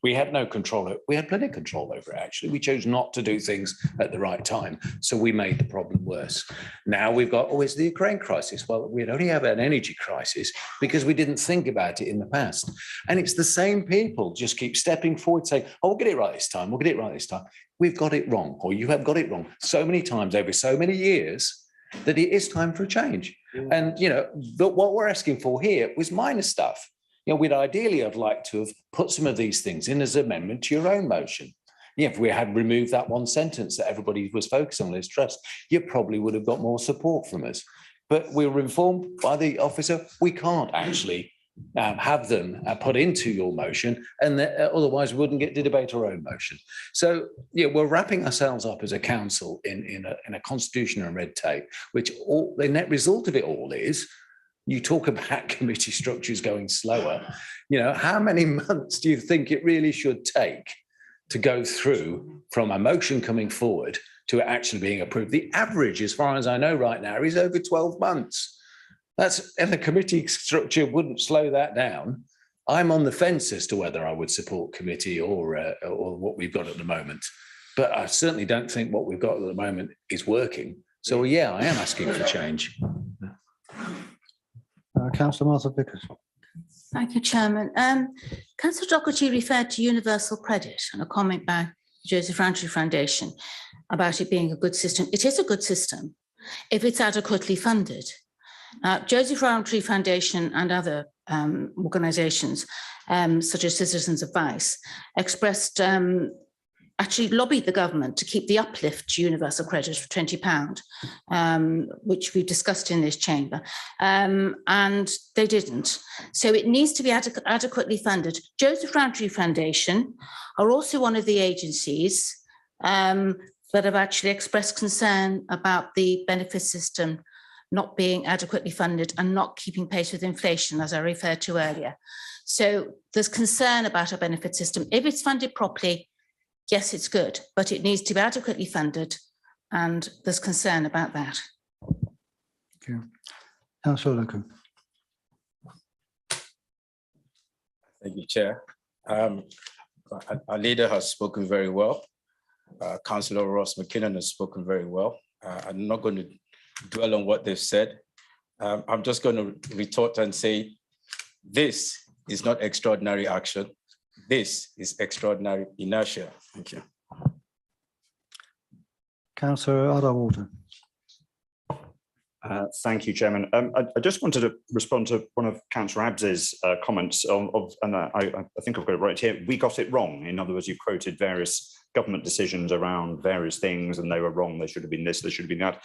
we had no control over it. We had plenty of control over it, actually. We chose not to do things at the right time, so we made the problem worse. Now we've got, oh, it's the Ukraine crisis. Well, we'd only have an energy crisis because we didn't think about it in the past. And it's the same people just keep stepping forward saying, oh, we'll get it right this time, we'll get it right this time. We've got it wrong, or you have got it wrong so many times over so many years that it is time for a change. And, you know, what we're asking for here was minor stuff. You know, we'd ideally have liked to have put some of these things in as an amendment to your own motion. Yeah, if we had removed that one sentence that everybody was focused on, Liz Truss, you probably would have got more support from us. But we were informed by the officer, we can't actually have them put into your motion, and otherwise we wouldn't get to debate our own motion. So yeah, we're wrapping ourselves up as a council in a constitution and red tape, which all the net result of it all is, you talk about committee structures going slower. You know, how many months do you think it really should take to go through from a motion coming forward to it actually being approved? The average, as far as I know right now, is over 12 months. And the committee structure wouldn't slow that down. I'm on the fence as to whether I would support committee or what we've got at the moment. But I certainly don't think what we've got at the moment is working. So yeah, I am asking for change. Councillor Martha Vickers. Thank you, Chairman. Councillor Doherty referred to universal credit and a comment by the Joseph Rowntree Foundation about it being a good system. It is a good system if it's adequately funded. Joseph Rowntree Foundation and other organisations, such as Citizens Advice, expressed, actually lobbied the government to keep the uplift to universal credit for £20, which we've discussed in this chamber, and they didn't. So it needs to be adequately funded. Joseph Rowntree Foundation are also one of the agencies that have actually expressed concern about the benefit system not being adequately funded and not keeping pace with inflation, as I referred to earlier. So there's concern about our benefit system. If it's funded properly, yes, it's good, but it needs to be adequately funded, and there's concern about that. Thank you. Councillor Loco. Thank you, Chair. Our leader has spoken very well. Councillor Ross McKinnon has spoken very well. I'm not going to dwell on what they've said. I'm just going to retort and say, this is not extraordinary action. This is extraordinary inertia. Thank you. Councillor Ardagh-Walton. Thank you, Chairman. I just wanted to respond to one of Councillor Abbs's comments and I think I've got it right here. We got it wrong. In other words, you quoted various government decisions around various things, and they were wrong. They should have been this, they should have been that.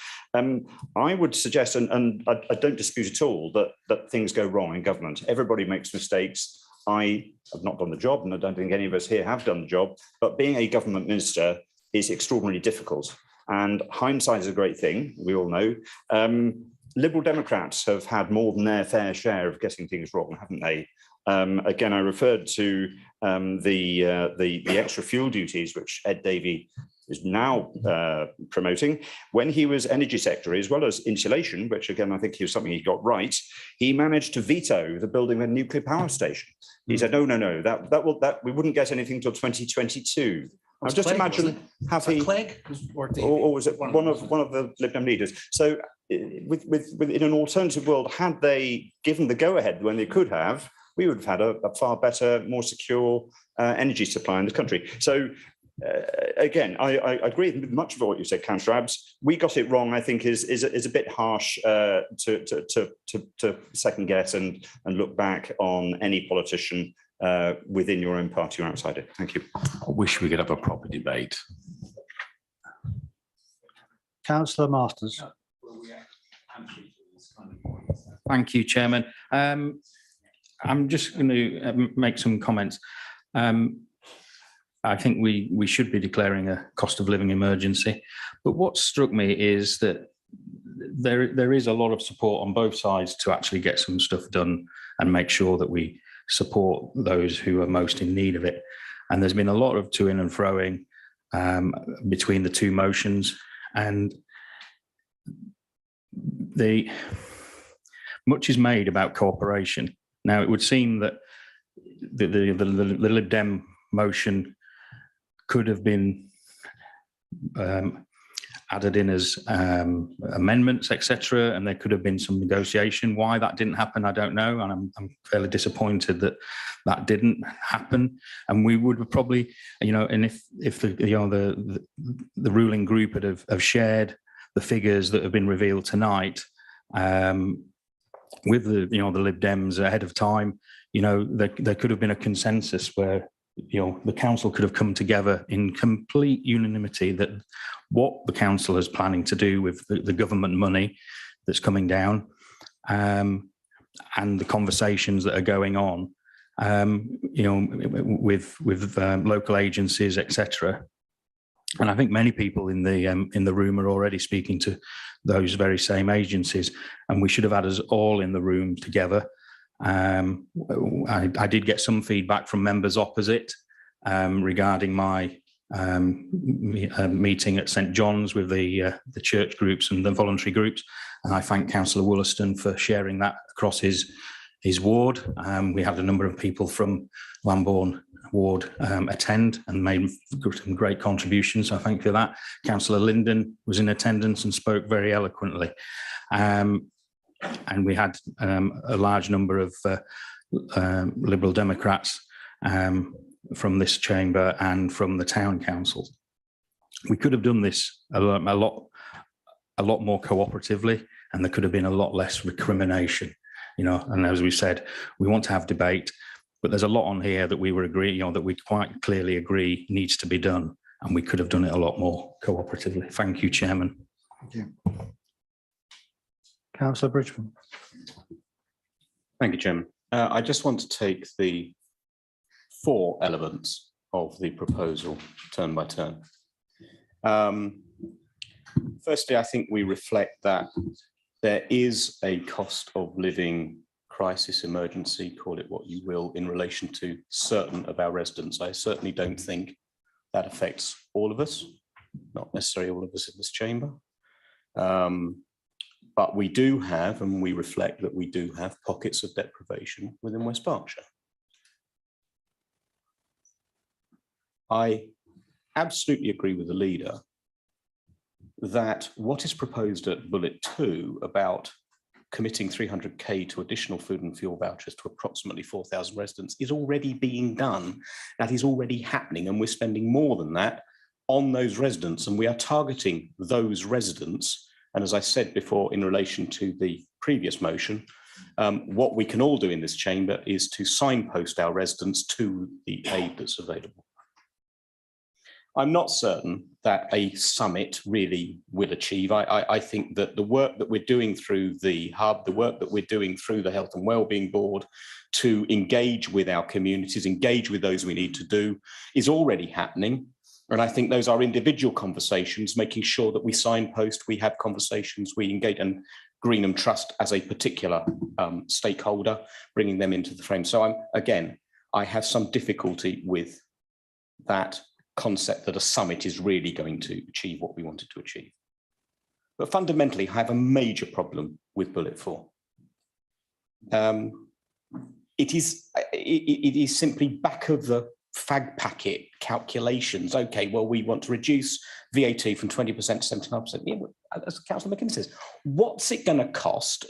I would suggest, and I don't dispute at all, that things go wrong in government. Everybody makes mistakes. I have not done the job, and I don't think any of us here have done the job, but being a government minister is extraordinarily difficult. And hindsight is a great thing, we all know. Liberal Democrats have had more than their fair share of getting things wrong, haven't they? Again, I referred to the extra fuel duties, which Ed Davey is now promoting. When he was Energy Secretary, as well as insulation, which again, I think was something he got right, he managed to veto the building of a nuclear power station. He said, no, that we wouldn't get anything till 2022. Now, just imagine having, or was it one of the Lib Dem leaders? So, in an alternative world, had they given the go-ahead when they could have, we would have had a far better, more secure energy supply in this country. So, again, I agree with much of what you said, Councillor Abbs. We got it wrong, I think, is a bit harsh to second guess and look back on any politician within your own party or outside it. Thank you. I wish we could have a proper debate. Councillor Masters. Thank you, Chairman. I'm just going to make some comments. I think we should be declaring a cost of living emergency. But what struck me is that there is a lot of support on both sides to actually get some stuff done and make sure that we support those who are most in need of it. And there's been a lot of to-ing and fro-ing between the two motions, and much is made about cooperation. Now, it would seem that the Lib Dem motion could have been added in as amendments, etc., and there could have been some negotiation. Why that didn't happen, I don't know, and I'm fairly disappointed that that didn't happen. And we would probably, and if the ruling group have shared the figures that have been revealed tonight with the Lib Dems ahead of time, there could have been a consensus where the council could have come together in complete unanimity that what the council is planning to do with the government money that's coming down, and the conversations that are going on, with local agencies, etc. And I think many people in the room are already speaking to those very same agencies, and we should have had us all in the room together. I did get some feedback from members opposite regarding my meeting at St John's with the church groups and the voluntary groups, and I thank Councillor Wollaston for sharing that across his ward. We had a number of people from Lambourne ward attend and made some great contributions, so I thank you for that. Councillor Linden was in attendance and spoke very eloquently. And we had a large number of Liberal Democrats from this chamber and from the town council. We could have done this a lot more cooperatively, and there could have been a lot less recrimination. And as we said, we want to have debate, but there's a lot on here that we were agreeing, that we quite clearly agree needs to be done, and we could have done it a lot more cooperatively. Thank you, Chairman. Thank you. Councillor Bridgman. Thank you, Chairman. I just want to take the 4 elements of the proposal turn by turn. Firstly, I think we reflect that there is a cost of living crisis, emergency, call it what you will, in relation to certain of our residents. I certainly don't think that affects all of us, not necessarily all of us in this chamber. But we do have, and we reflect that we do have pockets of deprivation within West Berkshire. I absolutely agree with the leader that what is proposed at bullet 2 about committing 300k to additional food and fuel vouchers to approximately 4,000 residents is already being done. That is already happening, and we're spending more than that on those residents, and we are targeting those residents. And as I said before, in relation to the previous motion, what we can all do in this chamber is to signpost our residents to the aid that's available. I'm not certain that a summit really will achieve. I think that the work that we're doing through the hub, the work that we're doing through the Health and Wellbeing Board to engage with our communities, engage with those we need to do, is already happening. And I think those are individual conversations, making sure that we signpost, we have conversations, we engage. And Greenham Trust as a particular stakeholder, bringing them into the frame. So I have some difficulty with that concept that a summit is really going to achieve what we wanted to achieve. But fundamentally, I have a major problem with bullet 4. It is simply back of the fag packet calculations. Okay, well, we want to reduce VAT from 20% to 75%. Yeah, as Councillor McKinnon says, what's it going to cost?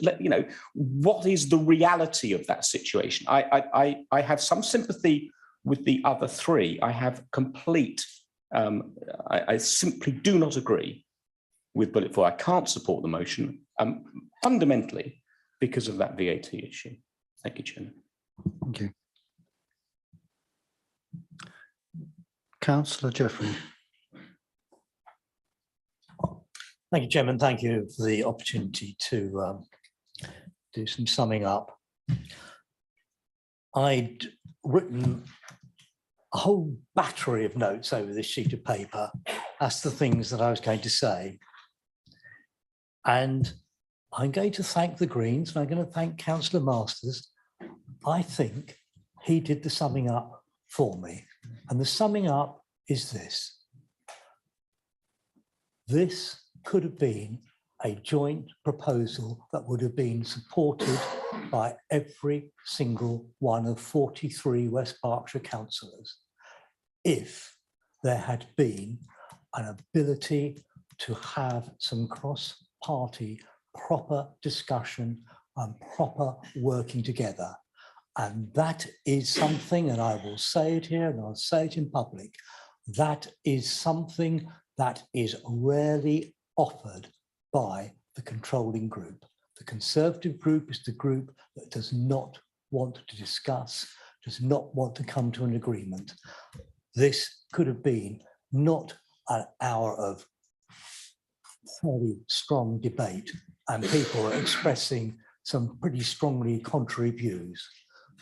What is the reality of that situation? I have some sympathy with the other three. I have complete, I simply do not agree with bullet 4. I can't support the motion fundamentally because of that VAT issue. Thank you, Chairman. Thank you. Councillor Jeffrey. Thank you, Chairman. Thank you for the opportunity to do some summing up. I'd written a whole battery of notes over this sheet of paper as to things that I was going to say. And I'm going to thank the Greens, and I'm going to thank Councillor Masters. I think he did the summing up for me. And the summing up is this. This could have been a joint proposal that would have been supported by every single one of 43 West Berkshire councillors if there had been an ability to have some cross-party proper discussion and proper working together. And that is something, and I will say it here and I'll say it in public, that is something that is rarely offered by the controlling group. The Conservative group is the group that does not want to discuss, does not want to come to an agreement. This could have been not an hour of fairly strong debate and people expressing some pretty strongly contrary views.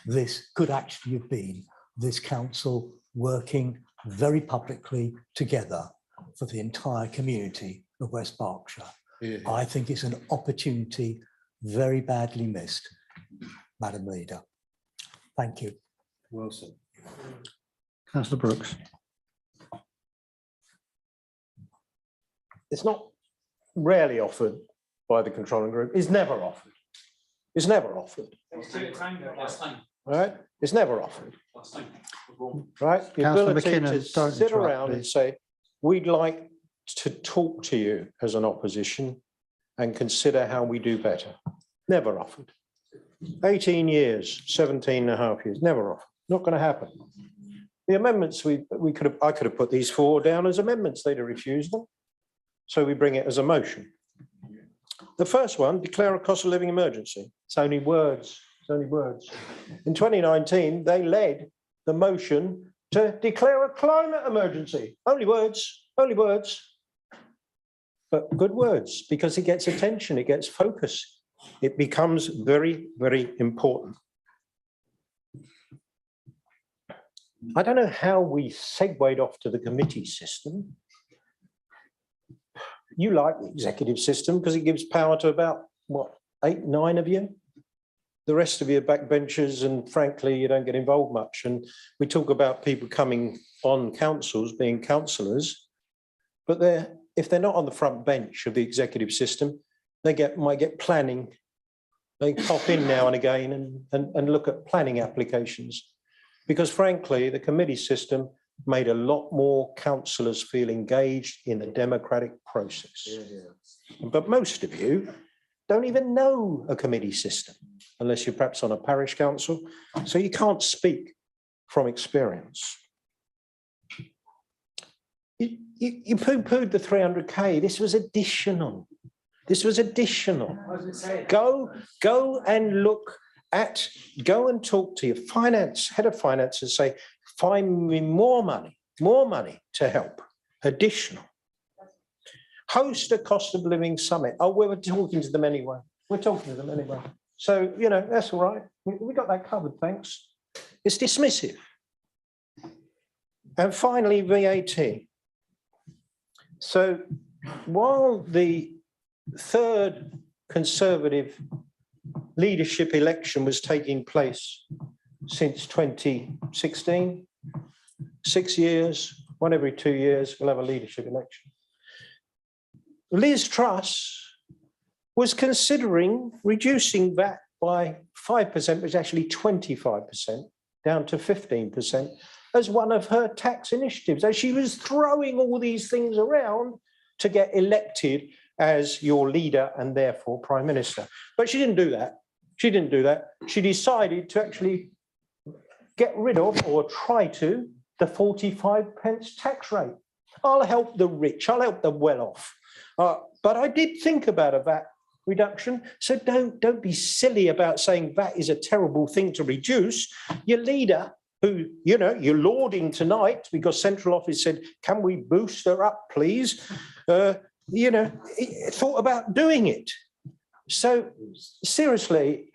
This could actually have been this council working very publicly together for the entire community of West Berkshire. Yeah. I think it's an opportunity very badly missed, Madam Leader. Thank you. Well said. Councillor Brooks. It's not rarely offered by the controlling group. It's never offered. It's never offered. Right? It's never offered. Right? The ability to sit around and say, we'd like to talk to you as an opposition and consider how we do better. Never offered. 18 years, 17 and a half years, never offered. Not going to happen. The amendments, I could have put these four down as amendments. They'd have refused them. So we bring it as a motion. The first one, declare a cost of living emergency. It's only words. It's only words. In 2019, they led the motion to declare a climate emergency. Only words, only words. But good words, because it gets attention, it gets focus. It becomes very, very important. I don't know how we segued off to the committee system. You like the executive system because it gives power to about, what, 8, 9 of you? The rest of you are backbenchers and frankly, you don't get involved much. And we talk about people coming on councils, being councillors, but if they're not on the front bench of the executive system, they might get planning. They pop in now and again and look at planning applications. Because frankly, the committee system made a lot more councillors feel engaged in the democratic process. Yeah. But most of you don't even know a committee system, unless you're perhaps on a parish council. So you can't speak from experience. You poo-pooed the 300k. This was additional. This was additional. Go and look at, go and talk to your head of finance and say, find me more money to help, additional. Host a cost of living summit. Oh, we were talking to them anyway. We're talking to them anyway. So, you know, that's all right. We got that covered, thanks. It's dismissive. And finally, VAT. So while the third Conservative leadership election was taking place since 2016. 6 years, one every 2 years, we'll have a leadership election. Liz Truss was considering reducing VAT by 5%, which is actually 25%, down to 15%, as one of her tax initiatives. So she was throwing all these things around to get elected as your leader and therefore Prime Minister. But she didn't do that. She didn't do that. She decided to actually get rid of, or try to, the 45p tax rate. I'll help the rich, I'll help the well-off. But I did think about a VAT reduction. So don't be silly about saying VAT is a terrible thing to reduce. Your leader, who, you know, you're lauding tonight because Central Office said, can we boost her up, please? You know, thought about doing it. So seriously,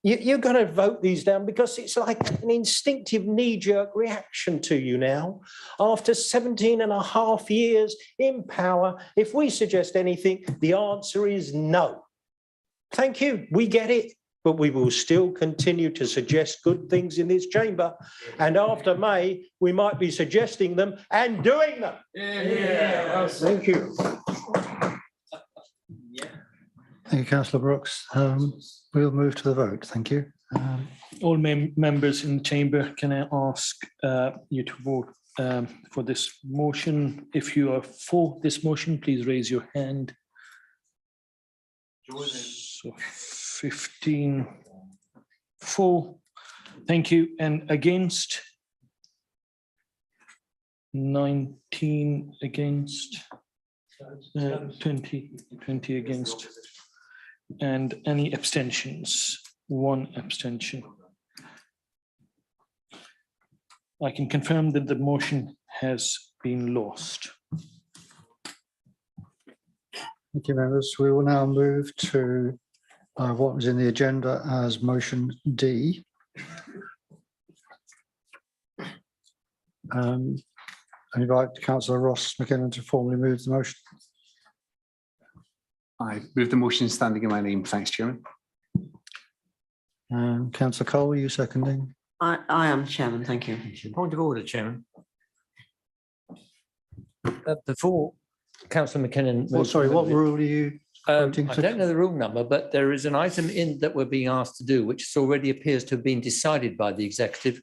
you're going to vote these down because it's like an instinctive knee-jerk reaction to you now. After 17 and a half years in power, if we suggest anything, the answer is no. Thank you, we get it, but we will still continue to suggest good things in this chamber. And after May, we might be suggesting them and doing them. Yeah. Thank you. Thank you, Councillor Brooks. We'll move to the vote. Thank you. All members in the chamber, can I ask you to vote for this motion? If you are for this motion, please raise your hand. So 15 for. Thank you. And against? 19 against. 20 against. And any abstentions? 1 abstention. I can confirm that the motion has been lost. Thank you, members. We will now move to what was in the agenda as motion D. I invite Councillor Ross McKinnon to formally move the motion. I move the motion standing in my name. Thanks, Chairman. Councillor Cole, are you seconding? I am, Chairman. Thank you. Point of order, Chairman. Before Councillor McKinnon. Oh, sorry, what rule are you voting I to? don't know the rule number, but there is an item in that we're being asked to do, which already appears to have been decided by the executive,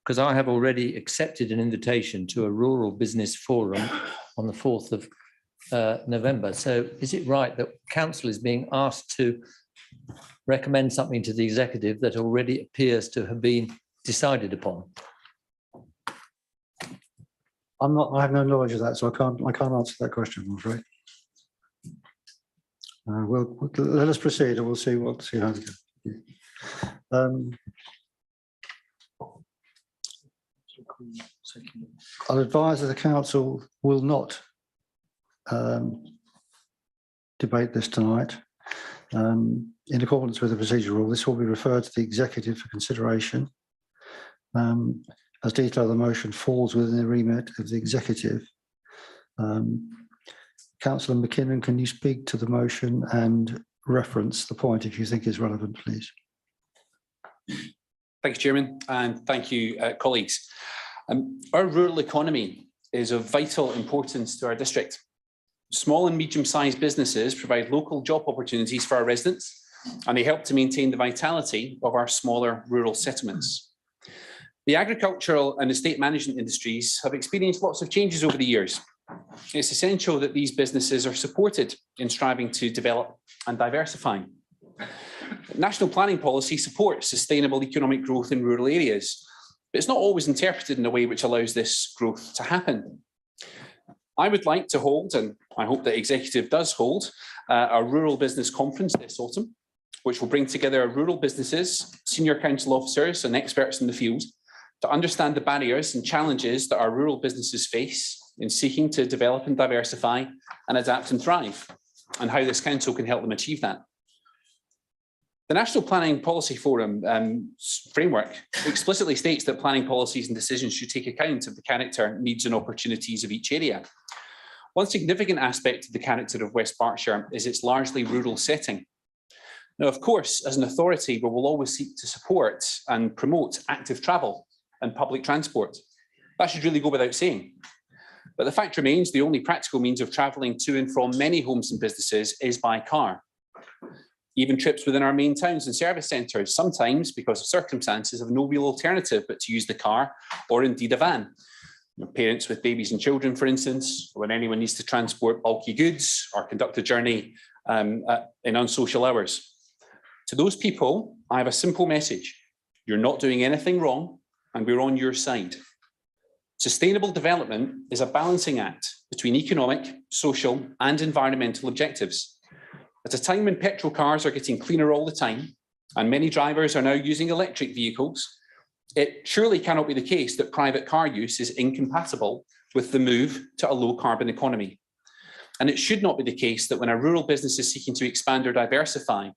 because I have already accepted an invitation to a rural business forum on the 4th of November. So is it right that council is being asked to recommend something to the executive that already appears to have been decided upon? I have no knowledge of that, so I can't answer that question, I'm afraid. Let us proceed and we'll see how we go. I'll advise that the council will not debate this tonight. In accordance with the procedure rule, this will be referred to the executive for consideration. As detailed, the motion falls within the remit of the executive. Councillor McKinnon, can you speak to the motion and reference the point if you think is relevant, please? Thank you, Chairman, and thank you, colleagues. Our rural economy is of vital importance to our district. Small and medium-sized businesses provide local job opportunities for our residents, and they help to maintain the vitality of our smaller rural settlements. The agricultural and estate management industries have experienced lots of changes over the years. It's essential that these businesses are supported in striving to develop and diversify. National planning policy supports sustainable economic growth in rural areas, but it's not always interpreted in a way which allows this growth to happen. I would like to hold, and I hope the executive does hold, a rural business conference this autumn, which will bring together rural businesses, senior council officers and experts in the field to understand the barriers and challenges that our rural businesses face in seeking to develop and diversify and adapt and thrive, and how this council can help them achieve that. The National Planning Policy Forum framework explicitly states that planning policies and decisions should take account of the character, needs and opportunities of each area. One significant aspect of the character of West Berkshire is its largely rural setting. Now, of course, as an authority, we will always seek to support and promote active travel and public transport. That should really go without saying. But the fact remains, the only practical means of travelling to and from many homes and businesses is by car. Even trips within our main towns and service centres, sometimes because of circumstances, have no real alternative but to use the car or indeed a van. Parents with babies and children, for instance, or when anyone needs to transport bulky goods or conduct a journey in unsocial hours. To those people, I have a simple message. You're not doing anything wrong, and we're on your side. Sustainable development is a balancing act between economic, social, and environmental objectives. At a time when petrol cars are getting cleaner all the time, and many drivers are now using electric vehicles, it surely cannot be the case that private car use is incompatible with the move to a low-carbon economy. And it should not be the case that when a rural business is seeking to expand or diversify,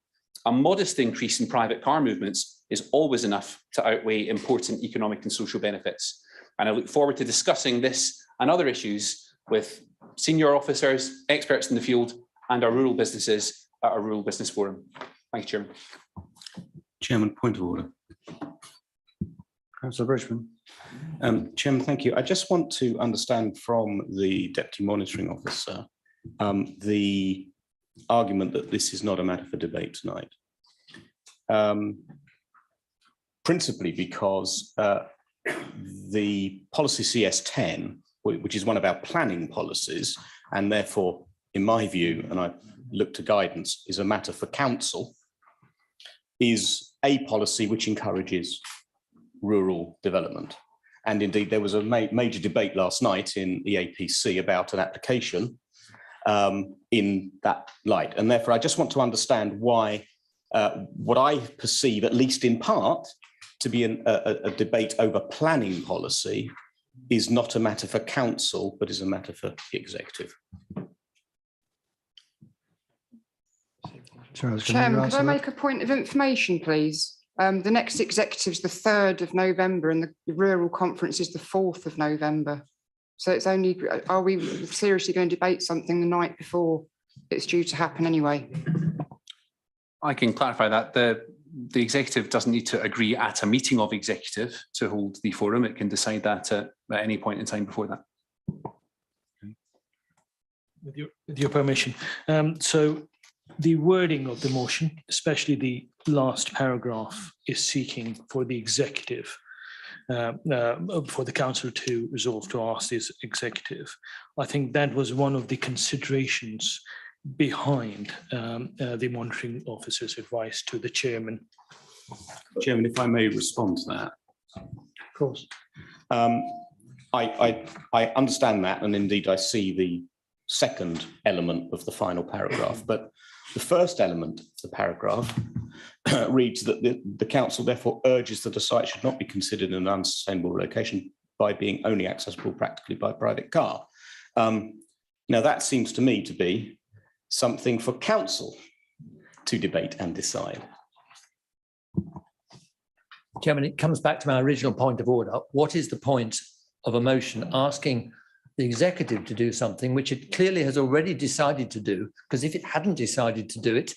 a modest increase in private car movements is always enough to outweigh important economic and social benefits. And I look forward to discussing this and other issues with senior officers, experts in the field, and our rural businesses at our Rural Business Forum. Thank you, Chairman. Chairman, point of order. Councillor Bridgman. Chairman, thank you. I just want to understand from the Deputy Monitoring Officer the argument that this is not a matter for debate tonight. Principally because the policy CS10, which is one of our planning policies, and therefore, in my view, and I look to guidance, is a matter for council, is a policy which encourages rural development. And indeed, there was a major debate last night in the APC about an application in that light. And therefore, I just want to understand why what I perceive, at least in part, to be a debate over planning policy is not a matter for council, but is a matter for the executive. Chairman, could I make a point of information, please? The next executive's the 3rd of November and the rural conference is the 4th of November. So it's only, are we seriously going to debate something the night before it's due to happen anyway? I can clarify that. The executive doesn't need to agree at a meeting of executive to hold the forum. It can decide that at any point in time before that. With your permission. So the wording of the motion, especially the last paragraph, is seeking for the executive, for the council to resolve to ask this executive. I think that was one of the considerations behind the monitoring officer's advice to the chairman. Chairman, if I may respond to that. Of course. I understand that, and indeed I see the second element of the final paragraph, but the first element of the paragraph reads that the council therefore urges that a site should not be considered an unsustainable location by being only accessible practically by private car. Now that seems to me to be something for council to debate and decide. Chairman, it comes back to my original point of order. What is the point of a motion asking the executive to do something which it clearly has already decided to do? Because if it hadn't decided to do it,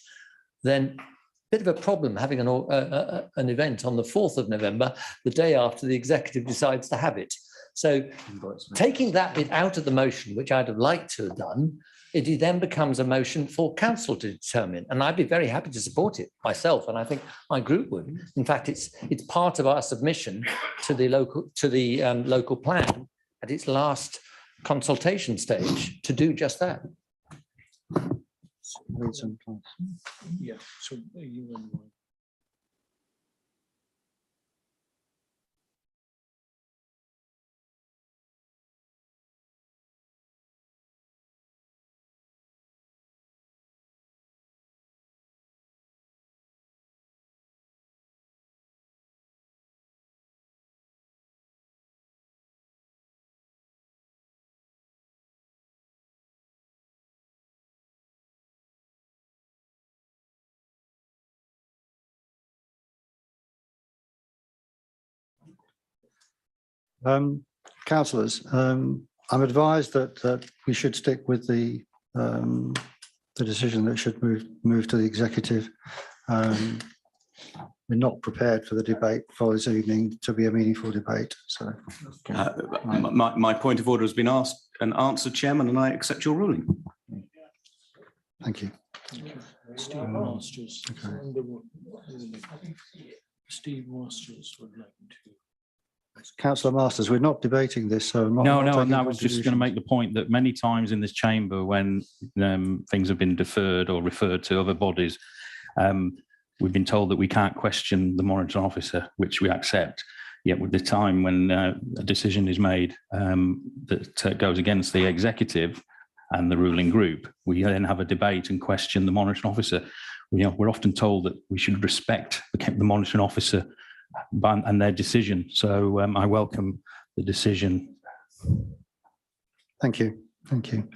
then a bit of a problem having an event on the 4th of November, the day after the executive decides to have it. So taking that bit out of the motion, which I'd have liked to have done, it then becomes a motion for council to determine. And I'd be very happy to support it myself, and I think my group would. In fact, it's part of our submission to the local plan at its last consultation stage to do just that. Yeah. So you and Councillors, I'm advised that we should stick with the decision that should move to the executive. We're not prepared for the debate for this evening to be a meaningful debate. So, My point of order has been asked and answered, Chairman, and I accept your ruling. Thank you. Steve Masters. Steve Masters would like to. Councillor Masters, we're not debating this, so I'm not. No, not no, taking I was just going to make the point that many times in this chamber, when things have been deferred or referred to other bodies, we've been told that we can't question the monitoring officer, which we accept. Yet with the time when a decision is made that goes against the executive and the ruling group, we then have a debate and question the monitoring officer. We're often told that we should respect the monitoring officer and their decision. So I welcome the decision. Thank you. Thank you.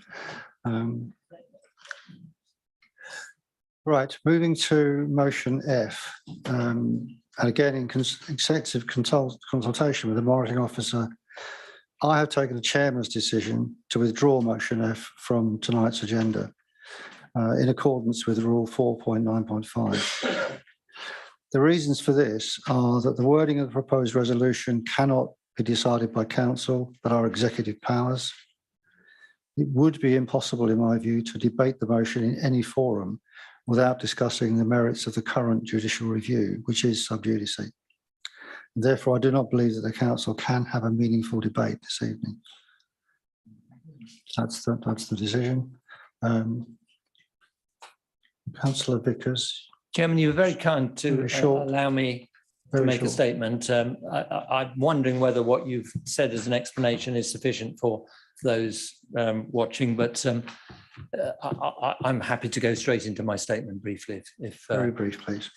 Right, moving to motion F. And again, in executive consultation with the monitoring officer, I have taken the chairman's decision to withdraw motion F from tonight's agenda in accordance with rule 4.9.5. The reasons for this are that the wording of the proposed resolution cannot be decided by council, but are executive powers. It would be impossible, in my view, to debate the motion in any forum without discussing the merits of the current judicial review, which is sub judice. Therefore, I do not believe that the council can have a meaningful debate this evening. That's the decision. Councillor Vickers. Chairman, you were very kind to allow me to make a statement. I'm wondering whether what you've said as an explanation is sufficient for those watching, but I'm happy to go straight into my statement briefly. Very brief, please.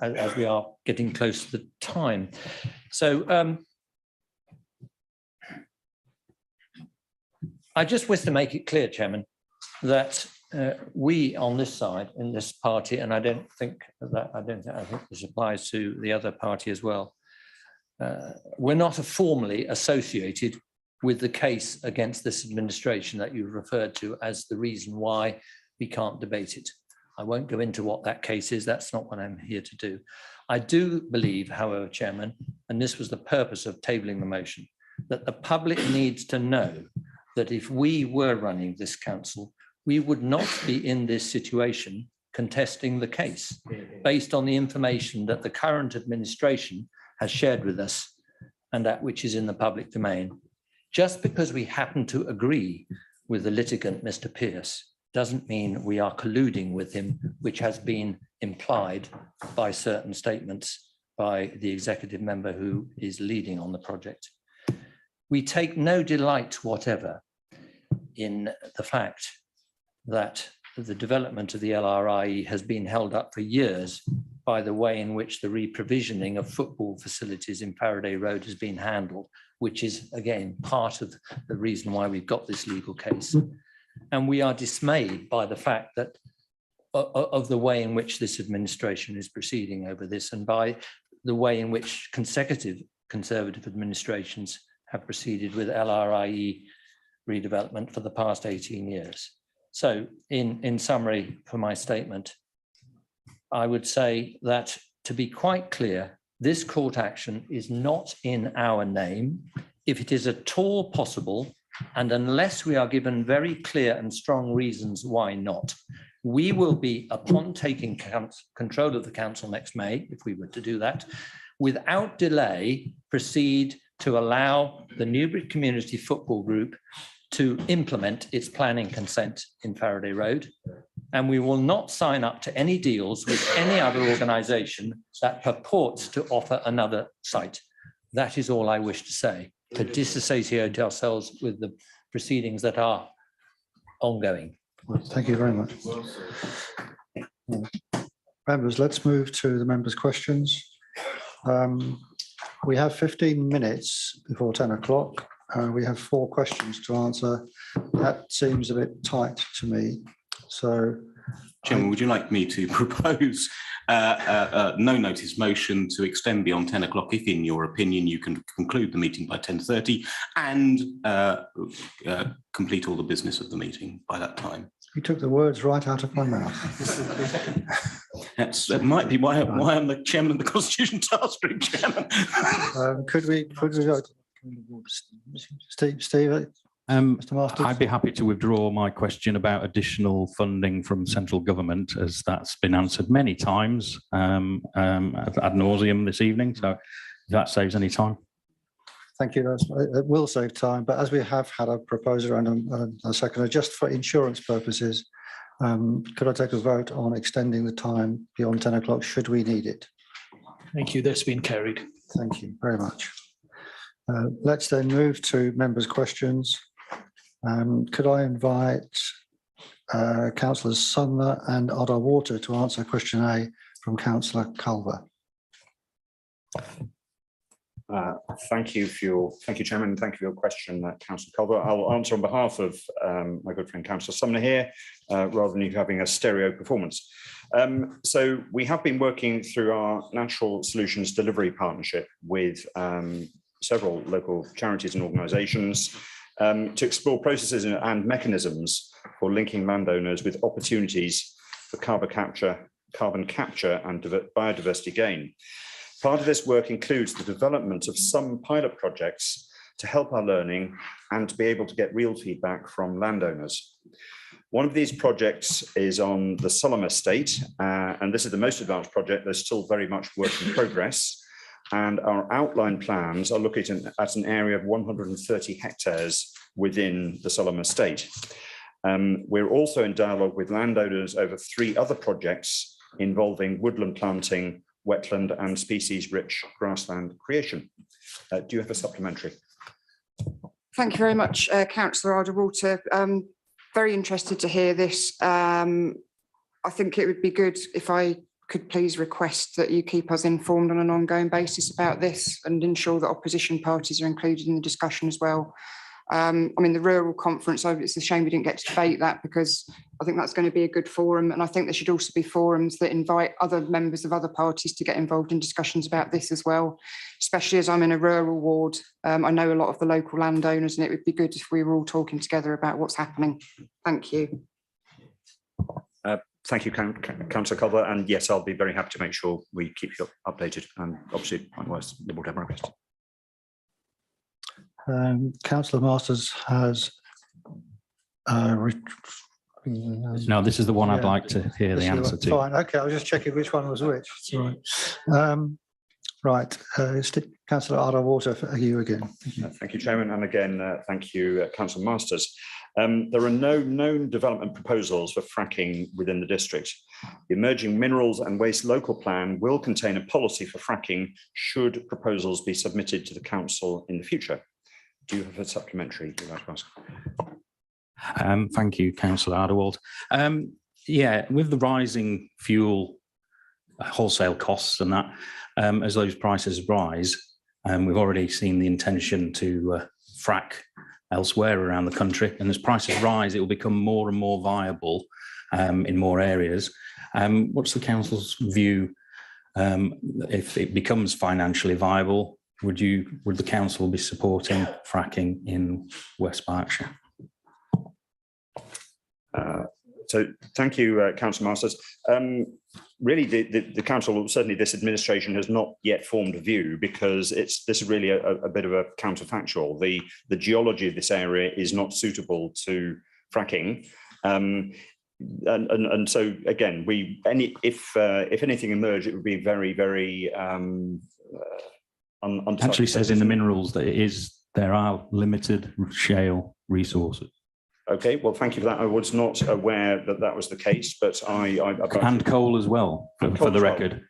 As we are getting close to the time. So I just wish to make it clear, Chairman, that we on this side, in this party, and I think this applies to the other party as well, we're not formally associated with the case against this administration that you've referred to as the reason why we can't debate it. I won't go into what that case is. That's not what I'm here to do. I do believe, however, Chairman, and this was the purpose of tabling the motion, that the public needs to know that if we were running this council, we would not be in this situation contesting the case based on the information that the current administration has shared with us and that which is in the public domain. Just because we happen to agree with the litigant, Mr. Pearce, doesn't mean we are colluding with him, which has been implied by certain statements by the executive member who is leading on the project. We take no delight whatever in the fact that the development of the LRIE has been held up for years by the way in which the reprovisioning of football facilities in Faraday Road has been handled, which is, again, part of the reason why we've got this legal case. And we are dismayed by the fact that of the way in which this administration is proceeding over this and by the way in which consecutive Conservative administrations have proceeded with LRIE redevelopment for the past 18 years. So in summary for my statement, I would say that, to be quite clear, this court action is not in our name. If it is at all possible, and unless we are given very clear and strong reasons why not, we will be, upon taking control of the council next May, if we were to do that, without delay, proceed to allow the Newbury Community Football Group to implement its planning consent in Faraday Road. And we will not sign up to any deals with any other organisation that purports to offer another site. That is all I wish to say, to disassociate ourselves with the proceedings that are ongoing. Well, thank you very much. Members, let's move to the members' questions. We have 15 minutes before 10 o'clock. We have 4 questions to answer. That seems a bit tight to me. So Chairman, would you like me to propose a no notice motion to extend beyond 10 o'clock if, in your opinion, you can conclude the meeting by 10:30 and complete all the business of the meeting by that time? You took the words right out of my mouth. That might be why I'm the chairman of the Constitution Task Group, Chairman. Could we Steve, Mr. Masters? I'd be happy to withdraw my question about additional funding from central government, as that's been answered many times ad nauseum this evening. So if that saves any time. Thank you. It will save time, but as we have had a proposer and a seconder, just for insurance purposes, could I take a vote on extending the time beyond 10 o'clock should we need it? Thank you. That's been carried. Thank you very much. Let's then move to members' questions. Could I invite Councillors Sumner and Water to answer question A from Councillor Culver? Thank you, Chairman. Thank you for your question, Councillor Culver. I'll answer on behalf of my good friend Councillor Sumner here, rather than you having a stereo performance. So we have been working through our Natural Solutions Delivery Partnership with several local charities and organisations to explore processes and mechanisms for linking landowners with opportunities for carbon capture and biodiversity gain. Part of this work includes the development of some pilot projects to help our learning and to be able to get real feedback from landowners. One of these projects is on the Solomon Estate, and this is the most advanced project. There's still very much work in progress, and our outline plans are looking at an area of 130 hectares within the Solomon Estate. We're also in dialogue with landowners over 3 other projects involving woodland planting, wetland and species-rich grassland creation. Do you have a supplementary? Thank you very much, Councillor Water. Very interested to hear this. I think it would be good if I could please request that you keep us informed on an ongoing basis about this and ensure that opposition parties are included in the discussion as well. I mean, the rural conference, it's a shame we didn't get to debate that, because I think that's going to be a good forum. And I think there should also be forums that invite other members of other parties to get involved in discussions about this as well, especially as I'm in a rural ward. I know a lot of the local landowners, and it would be good if we were all talking together about what's happening. Thank you. Thank you, Councillor Culver. And yes, I'll be very happy to make sure we keep you updated. And obviously, likewise, the Liberal Democrats. Councillor Masters has no, this is the one I'd like to hear the answer to. Fine, okay, I was just checking which one was which. Right, Councillor Water, for you again. Thank you, Chairman, and again, thank you, Councillor Masters. There are no known development proposals for fracking within the district. The Emerging Minerals and Waste Local Plan will contain a policy for fracking should proposals be submitted to the Council in the future. Do you have a supplementary you'd like to ask? Thank you, Councillor Ardewald. Yeah, with the rising fuel wholesale costs and that, as those prices rise, we've already seen the intention to frack elsewhere around the country, and as prices rise, it will become more and more viable in more areas. What's the council's view if it becomes financially viable? Would the council be supporting fracking in West Berkshire? So thank you, Councillor Masters. Really, the council, certainly this administration, has not yet formed a view, because this is really a bit of a counterfactual. The geology of this area is not suitable to fracking. And so again, if anything emerged, it would be very, very actually says in the minerals that there are limited shale resources. Okay, well, thank you for that. I was not aware that that was the case, but and coal as well, for the record.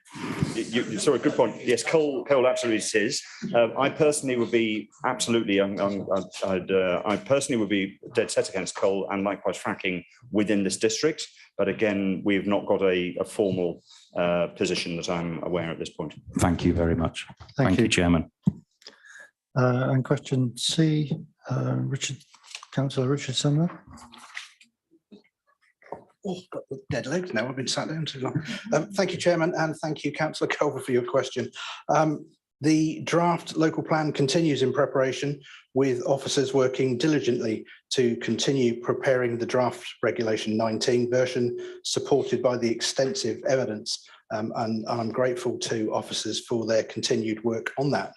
Sorry, good point. Yes, coal absolutely is. I personally would be absolutely, I personally would be dead set against coal and likewise fracking within this district. But again, we've not got a formal position that I'm aware at this point. Thank you very much. Thank you, Chairman. And question C, Councillor Richard Sumner. Oh, got the dead legs now. I've been sat down too long. Thank you, Chairman, and thank you, Councillor Culver, for your question. The draft local plan continues in preparation, with officers working diligently to continue preparing the draft Regulation 19 version, supported by the extensive evidence. And I'm grateful to officers for their continued work on that.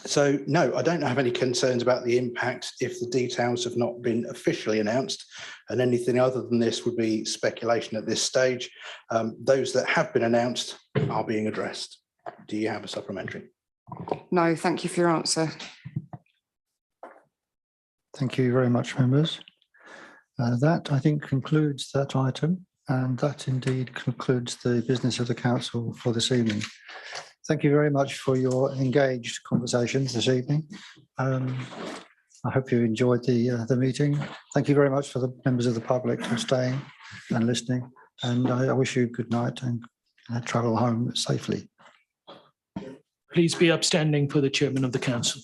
So no, I don't have any concerns about the impact if the details have not been officially announced, and anything other than this would be speculation at this stage. Those that have been announced are being addressed. Do you have a supplementary? No, thank you for your answer. Thank you very much, members. That, I think, concludes that item, and that indeed concludes the business of the council for this evening. Thank you very much for your engaged conversations this evening. I hope you enjoyed the meeting. Thank you very much for the members of the public for staying and listening, and I wish you good night and travel home safely. Please be upstanding for the chairman of the council.